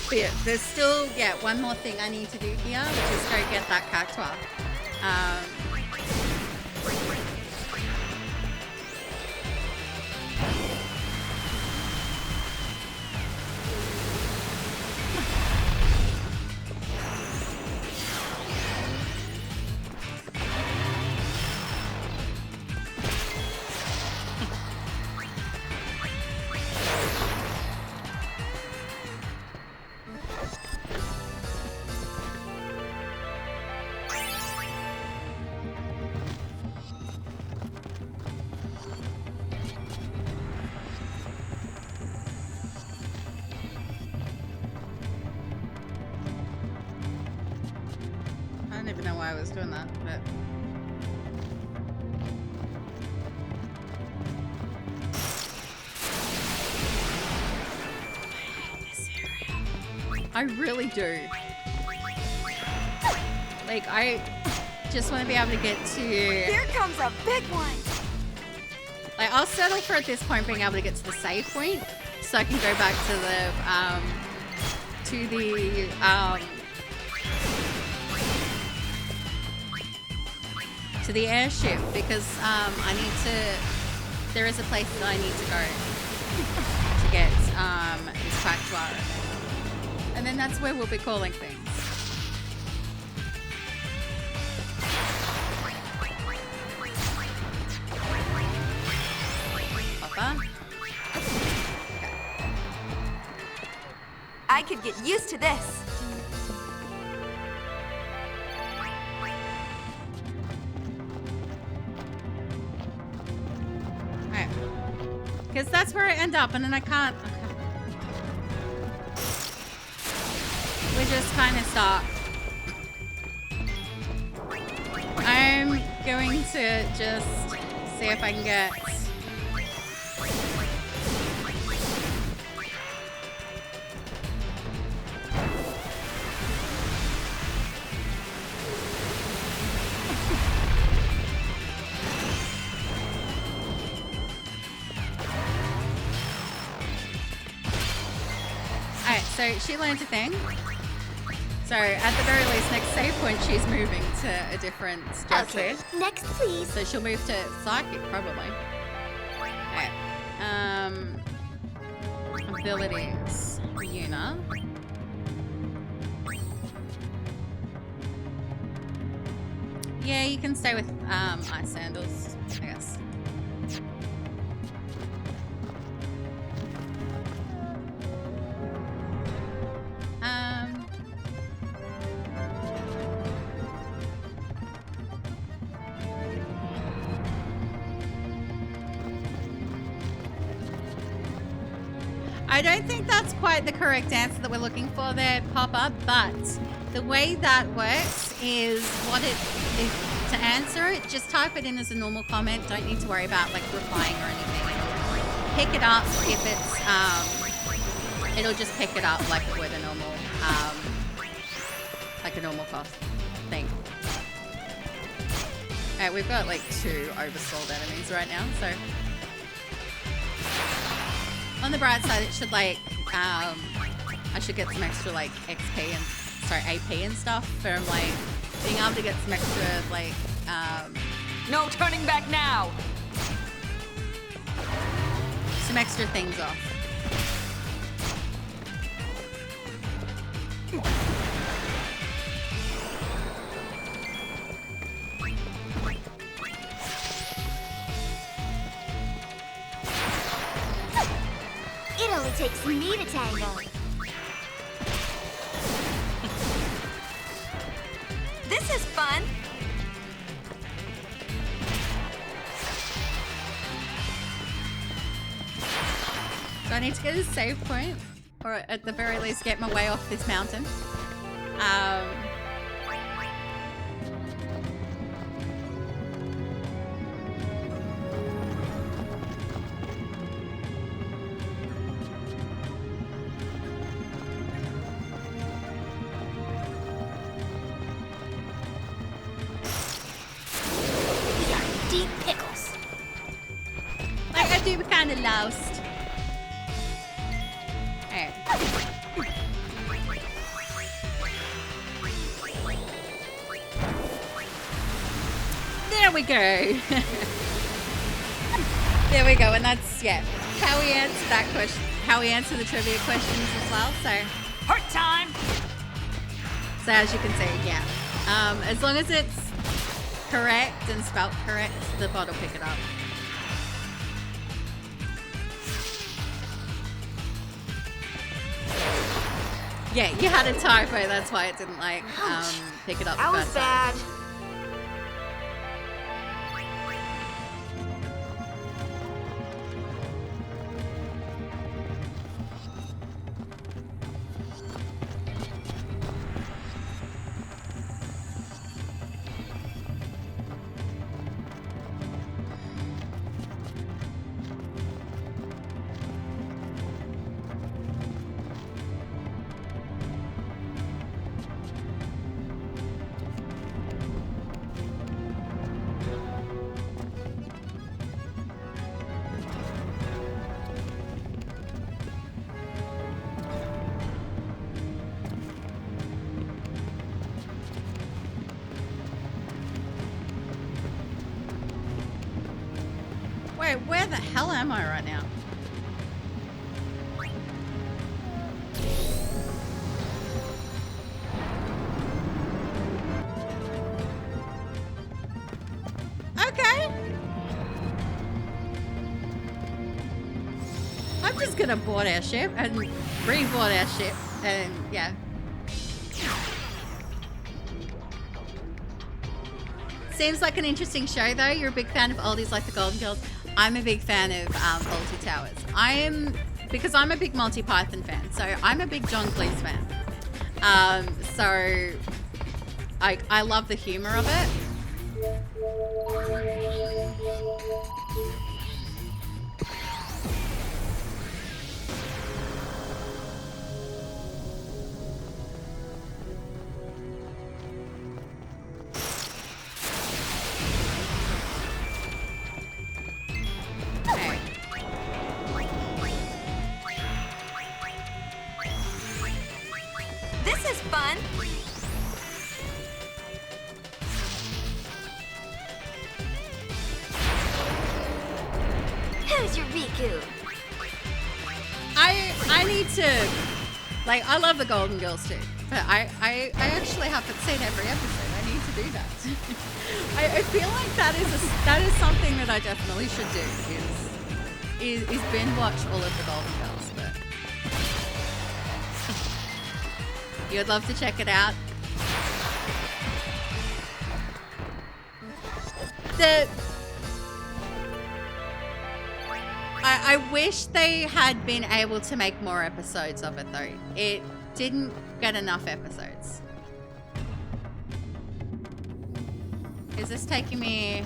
But yeah, there's still, one more thing I need to do here, which is go get that cactuar. I don't even know why I was doing that, but... I really do. Like, I just want to be able to get to... Here comes a big one! Like, I'll settle for at this point being able to get to the save point, so I can go back to the airship, because I need to... There is a place that I need to go to get this cactuar. And then that's where we'll be calling things. Papa? I could get used to this. Alright. Because that's where I end up, and then I can't... we're just kind of stuck. I'm going to just see if I can get... Alright, so she learned a thing. So at the very least, next save point, she's moving to a different structure. Okay, next please. So she'll move to Psychic, probably. Alright. Abilities. Yuna. Yeah, you can stay with Ice Sandals, I guess. I don't think that's quite the correct answer that we're looking for there, Papa, but the way that works is to answer it, just type it in as a normal comment. Don't need to worry about like replying or anything. It'll pick it up if it's, it'll just pick it up like it would a normal cost thing. Alright, we've got like 2 oversold enemies right now, so. On the bright side, it should like, I should get some extra like XP and, sorry, AP and stuff from like being able to get some extra like, No turning back now! some extra things off. It only takes me to tango. This is fun. So I need to get a save point, or at the very least get my way off this mountain. Deep pickles. Like I do kind of lost. Alright. There we go. There we go, and that's how we answer that question. How we answer the trivia questions as well. So hurt time. So as you can see, as long as it's correct and spelt correct, the bot will pick it up. Yeah, you had a typo, that's why it didn't like pick it up. That was bad. Wait, where the hell am I right now? Okay. I'm just gonna board our ship and reboard our ship and yeah. Seems like an interesting show though. You're a big fan of oldies like the Golden Girls. I'm a big fan of Fawlty Towers. Because I'm a big Monty Python fan, so I'm a big John Cleese fan. So I love the humor of it. Okay. This is fun. Who's your Riku? I need to, like, I love the Golden Girls too, but I actually haven't seen every episode. I need to do that. I feel like that is something that I definitely should do is binge watch all of the Golden Girls. But you'd love to check it out. I wish they had been able to make more episodes of it though. It didn't get enough episodes. Is this taking me...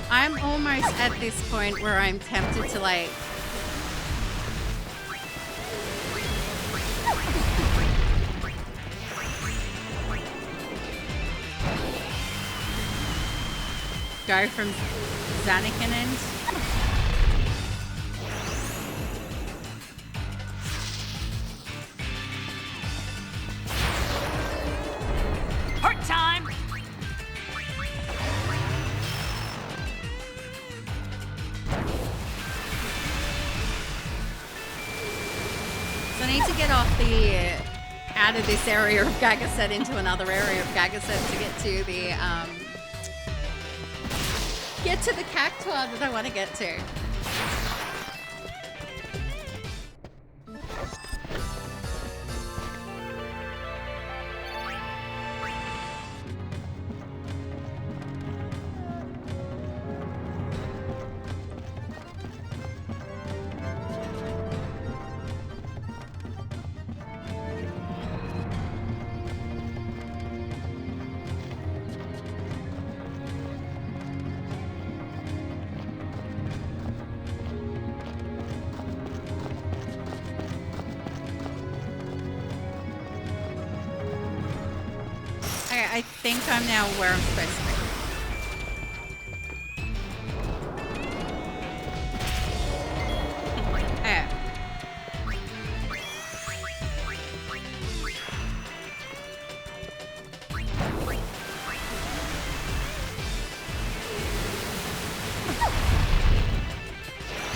I'm almost at this point where I'm tempted to like... go from Zanakin end. Hurt time! So I need to get off out of this area of Gagaset into another area of Gagaset to get to the cactuar that I want to get to. Okay, I think I'm now where I'm supposed to be. Okay.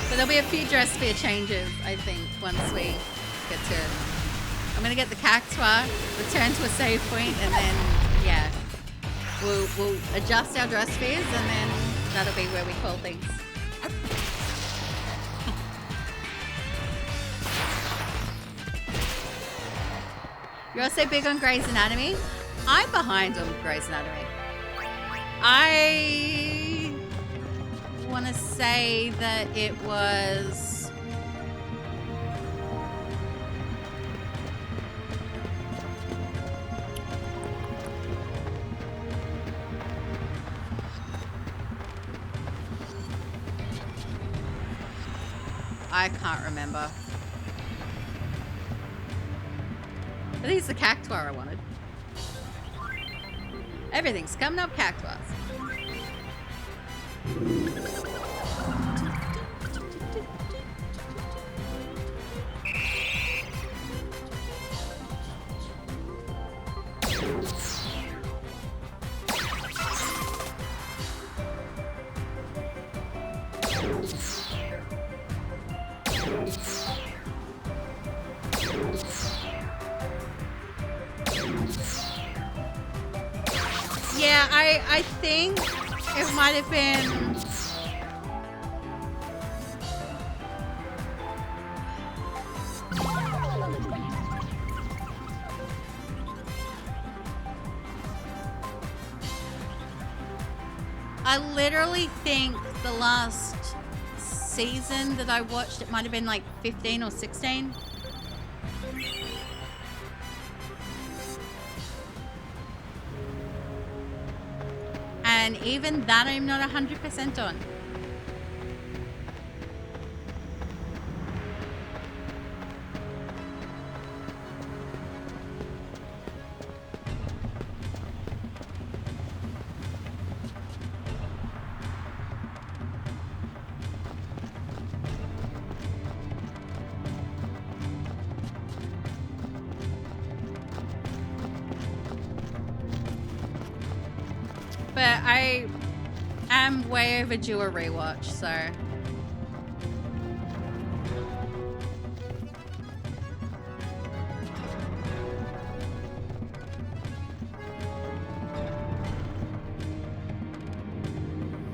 So there'll be a few dress sphere changes, I think, once we get to... I'm gonna get the cactuar, return to a save point, and then, yeah, we'll adjust our dress spheres, and then that'll be where we call things. You're also big on Grey's Anatomy? I'm behind on Grey's Anatomy. I want to say that it was... I can't remember. I think it's the cactuar I wanted. Everything's coming up cactuars. Yeah, I think it might have been... I literally think the last season that I watched, it might have been like 15 or 16. And even that I'm not 100% on. But I am way overdue a rewatch, so.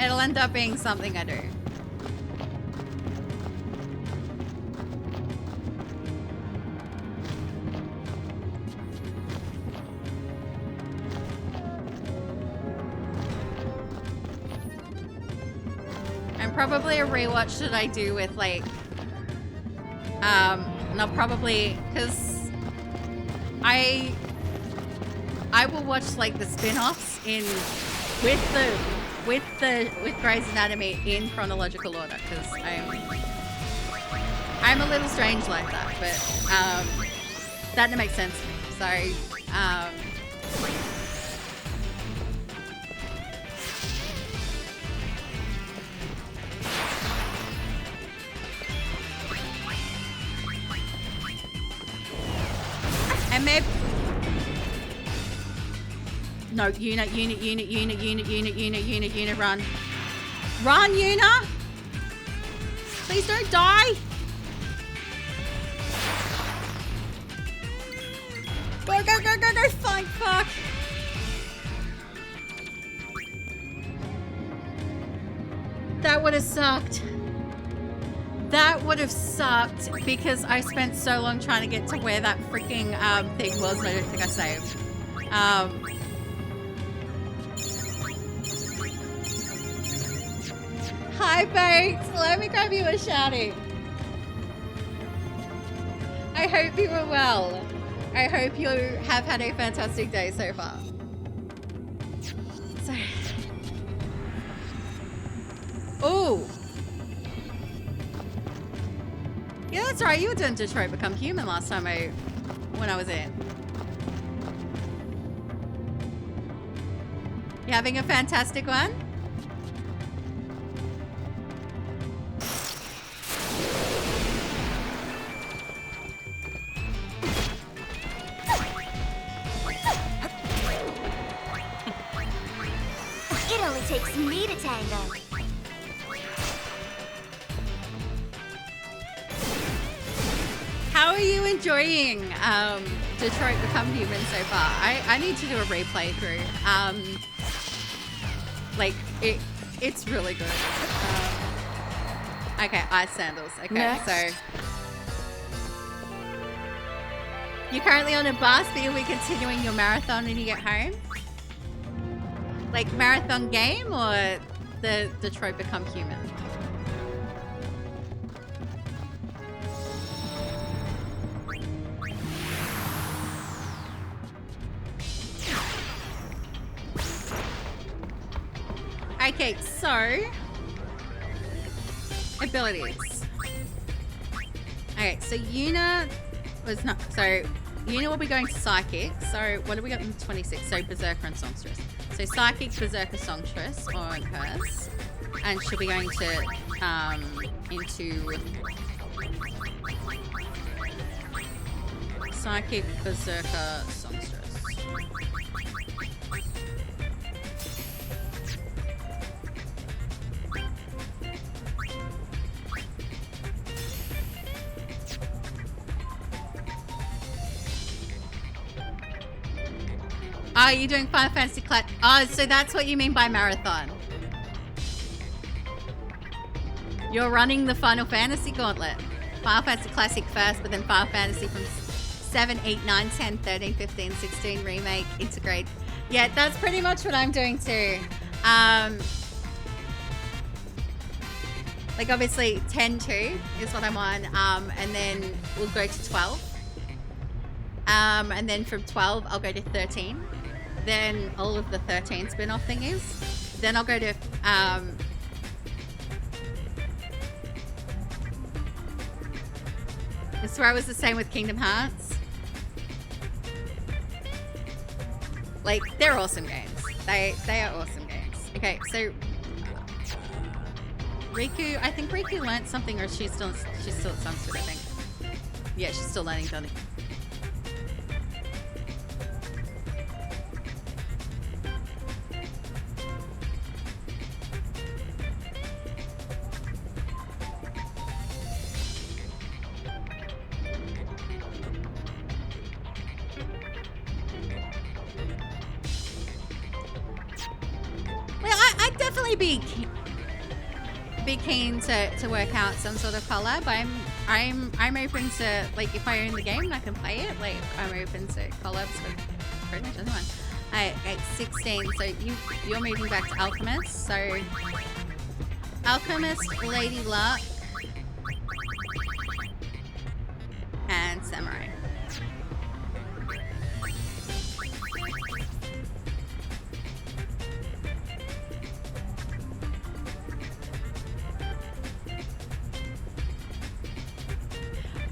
It'll end up being something I do. Probably a rewatch that I do with like not probably because I will watch like the spin-offs in with Grey's Anatomy in chronological order because I'm a little strange like that, but that makes sense to me. So and maybe no, unit, run. Run, Una! Please don't die! Go, fuck! That would have sucked. That would have sucked because I spent so long trying to get to where that freaking thing was and I don't think I saved. Hi, Bates. Let me grab you a shouting. I hope you are well. I hope you have had a fantastic day so far. So, ooh. Yeah, that's right. You were doing Detroit Become Human last time when I was in. You having a fantastic one? It only takes me to tango. How are you enjoying Detroit Become Human so far? I need to do a replay through. Like it's really good. Okay, ice sandals. Okay, Next. So you're currently on a bus, but you'll be continuing your marathon when you get home. Like marathon game or the Detroit Become Human? Okay, so abilities. Okay, so Una was not Una will be going to Psychic. So what have we got in 26? So Berserker and Songstress. So Psychic, Berserker, Songstress on hers. And she'll be going to into Psychic, Berserker, Songstress. Oh, you're doing Final Fantasy Classic. Oh, so that's what you mean by marathon. You're running the Final Fantasy Gauntlet. Final Fantasy Classic first, but then Final Fantasy from 7, 8, 9, 10, 13, 15, 16, remake, integrate. Yeah, that's pretty much what I'm doing too. Like obviously 10-2 is what I'm on, and then we'll go to 12. And then from 12, I'll go to 13. Then all of the 13 spin-off thingies. Then I'll go to, I swear it was the same with Kingdom Hearts. Like, they're awesome games. They are awesome games. Okay, so Riku, I think Riku learned something, or she's still at Sunset, I think. Yeah, she's still learning Johnny. Be keen to work out some sort of collab. I'm open to, like, if I own the game and I can play it, like, I'm open to collabs with pretty much anyone. At 16, so you're moving back to Alchemist, so Alchemist, Lady Luck, and Samurai.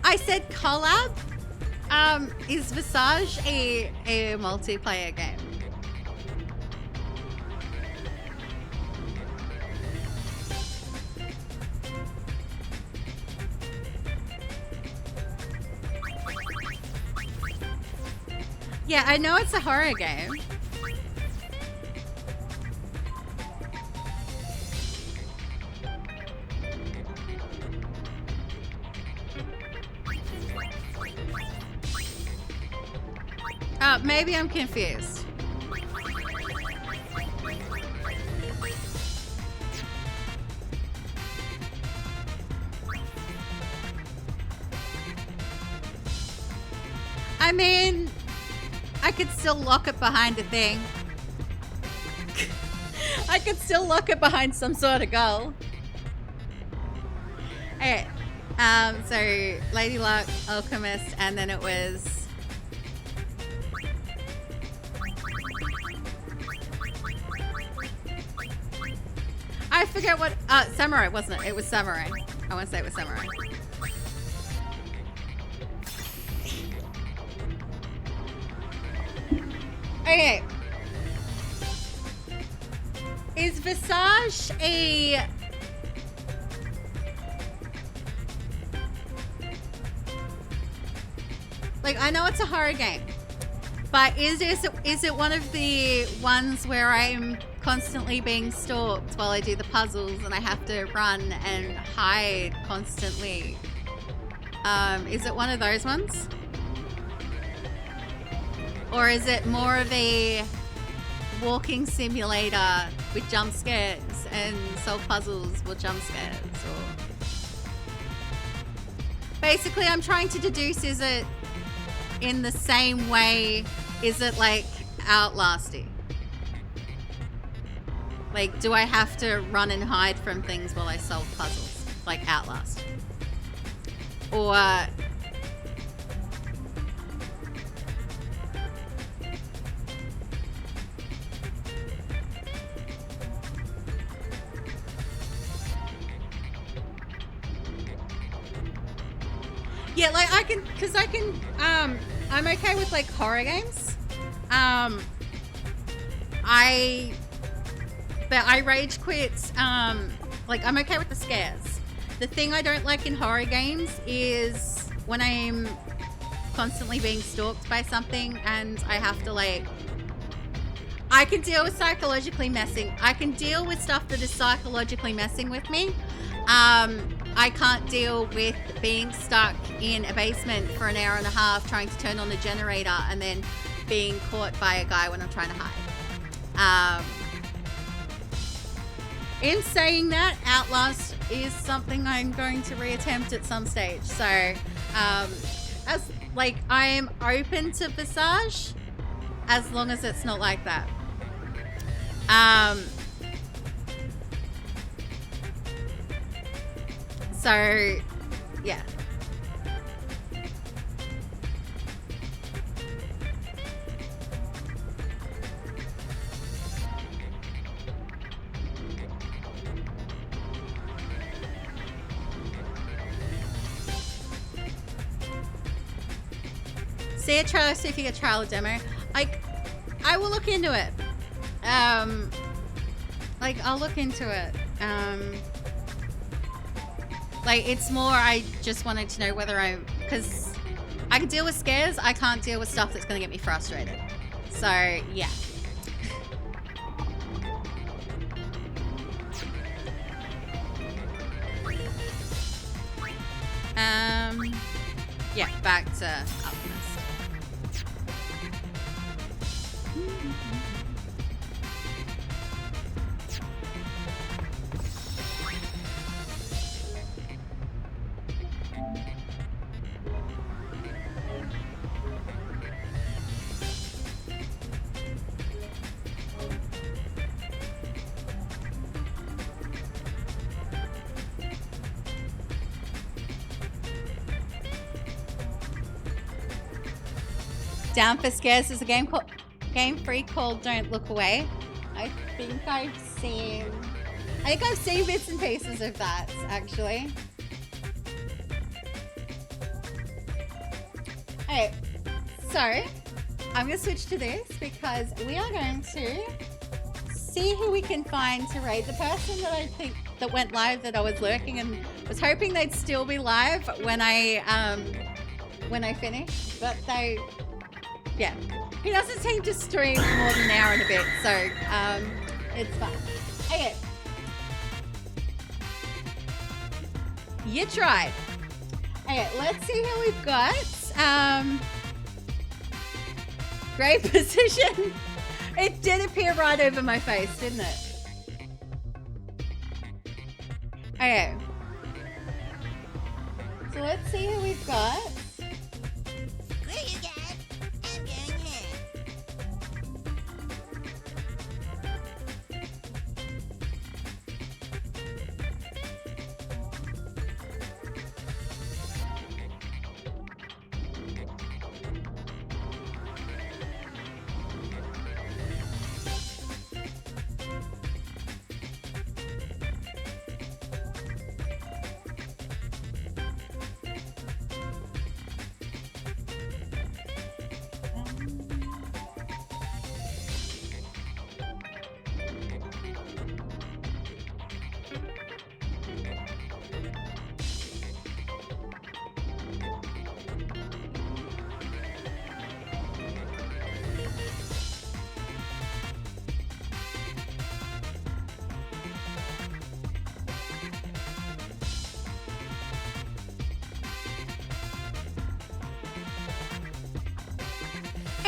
I said collab. Is Visage a multiplayer game? Yeah, I know it's a horror game. Maybe I'm confused. I mean, I could still lock it behind a thing. I could still lock it behind some sort of goal. Okay. So Lady Luck, Alchemist, and then it was I forget what, Samurai, wasn't it? It was Samurai. I want to say it was Samurai. Okay. Is Visage a... Like, I know it's a horror game, but is it one of the ones where I'm constantly being stalked while I do the puzzles and I have to run and hide constantly? Is it one of those ones? Or is it more of a walking simulator with jump scares and solve puzzles with jump scares? Or basically I'm trying to deduce, is it in the same way, is it like Outlasty? Like, do I have to run and hide from things while I solve puzzles? Like Outlast? Or... yeah, like I can, cause I can, I'm okay with like horror games. But I rage quit, like I'm okay with the scares. The thing I don't like in horror games is when I'm constantly being stalked by something and I have to like, I can deal with psychologically messing. I can deal with stuff that is psychologically messing with me. I can't deal with being stuck in a basement for an hour and a half trying to turn on the generator and then being caught by a guy when I'm trying to hide. In saying that, Outlast is something I'm going to reattempt at some stage. So, as like, I am open to Visage, as long as it's not like that. So, yeah. See a trailer, see if you get a trial or demo. I will look into it. Like, I'll look into it. Like, it's more, I just wanted to know whether because I can deal with scares, I can't deal with stuff that's going to get me frustrated. So, yeah. Yeah, back to Alchemist. Down for Scares is a game free called Don't Look Away. I think I've seen bits and pieces of that, actually. Okay, so I'm gonna switch to this because we are going to see who we can find to raid. The person that I think that went live that I was lurking and was hoping they'd still be live when I finish, but they. Yeah, he doesn't seem to stream for more than an hour and a bit, so it's fun. Okay. You tried. Okay, let's see who we've got. Great position. It did appear right over my face, didn't it? Okay. So let's see who we've got.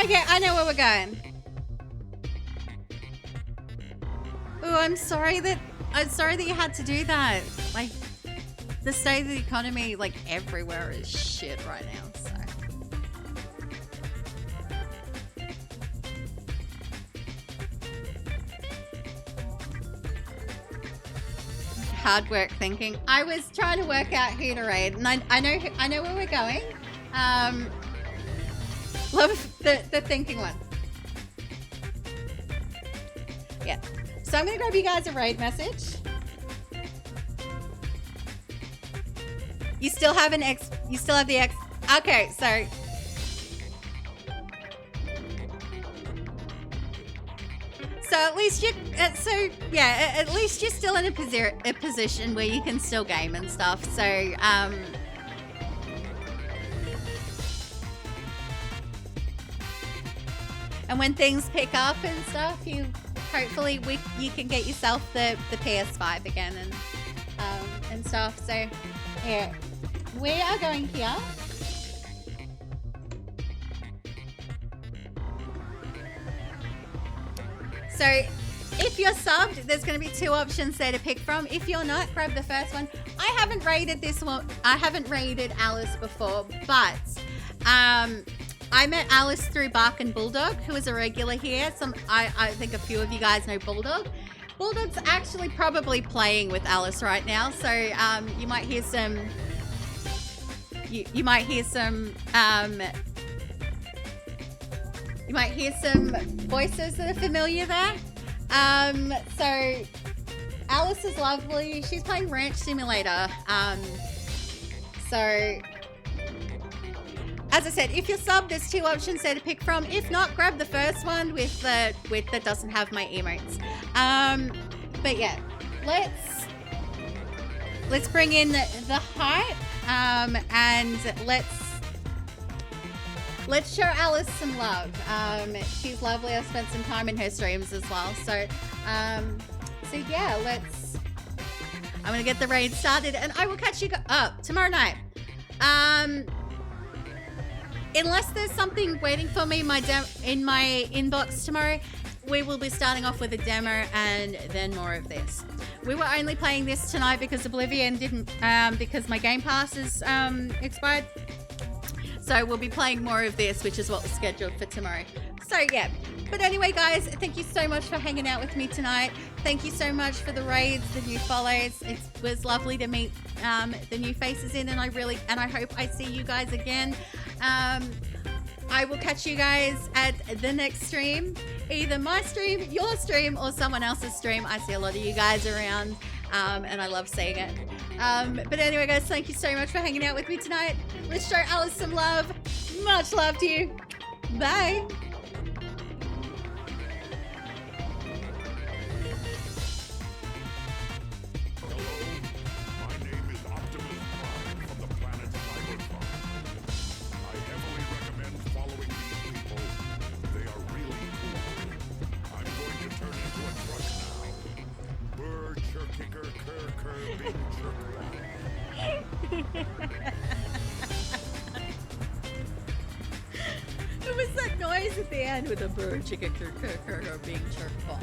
Okay, I know where we're going. Oh, I'm sorry that you had to do that. Like, the state of the economy, like, everywhere is shit right now, so. Hard work thinking. I was trying to work out who to raid, and I know where we're going. Love the thinking one. Yeah. So I'm gonna grab you guys a raid message. You still have the X. Okay, so. So at least at least you're still in a position where you can still game and stuff. So and when things pick up and stuff, you can get yourself the PS5 again and stuff. So here we are going here. So if you're subbed, there's going to be 2 options there to pick from. If you're not, grab the first one. I haven't raided this one. I haven't raided Alice before, but I met Alice through Bark and Bulldog, who is a regular here. I think a few of you guys know Bulldog. Bulldog's actually probably playing with Alice right now, so you might hear some. You might hear some. You might hear some voices that are familiar there. So Alice is lovely. She's playing Ranch Simulator. So as I said, if you're subbed, there's 2 options there to pick from. If not, grab the first one with that doesn't have my emotes. But yeah, let's bring in the hype, and let's show Alice some love. She's lovely. I've spent some time in her streams as well. So yeah, I'm gonna get the raid started, and I will catch you up tomorrow night. Unless there's something waiting for me in my inbox tomorrow, we will be starting off with a demo and then more of this. We were only playing this tonight because Oblivion didn't, because my Game Pass is expired. So we'll be playing more of this, which is what was scheduled for tomorrow. So yeah, but anyway, guys, thank you so much for hanging out with me tonight. Thank you so much for the raids, the new follows. It was lovely to meet the new faces in, and I hope I see you guys again. I will catch you guys at the next stream, either my stream, your stream, or someone else's stream. I see a lot of you guys around, and I love seeing it. But anyway, guys, thank you so much for hanging out with me tonight. Let's show Alice some love. Much love to you. Bye. It was that noise at the end with a bird chicka being chirped on.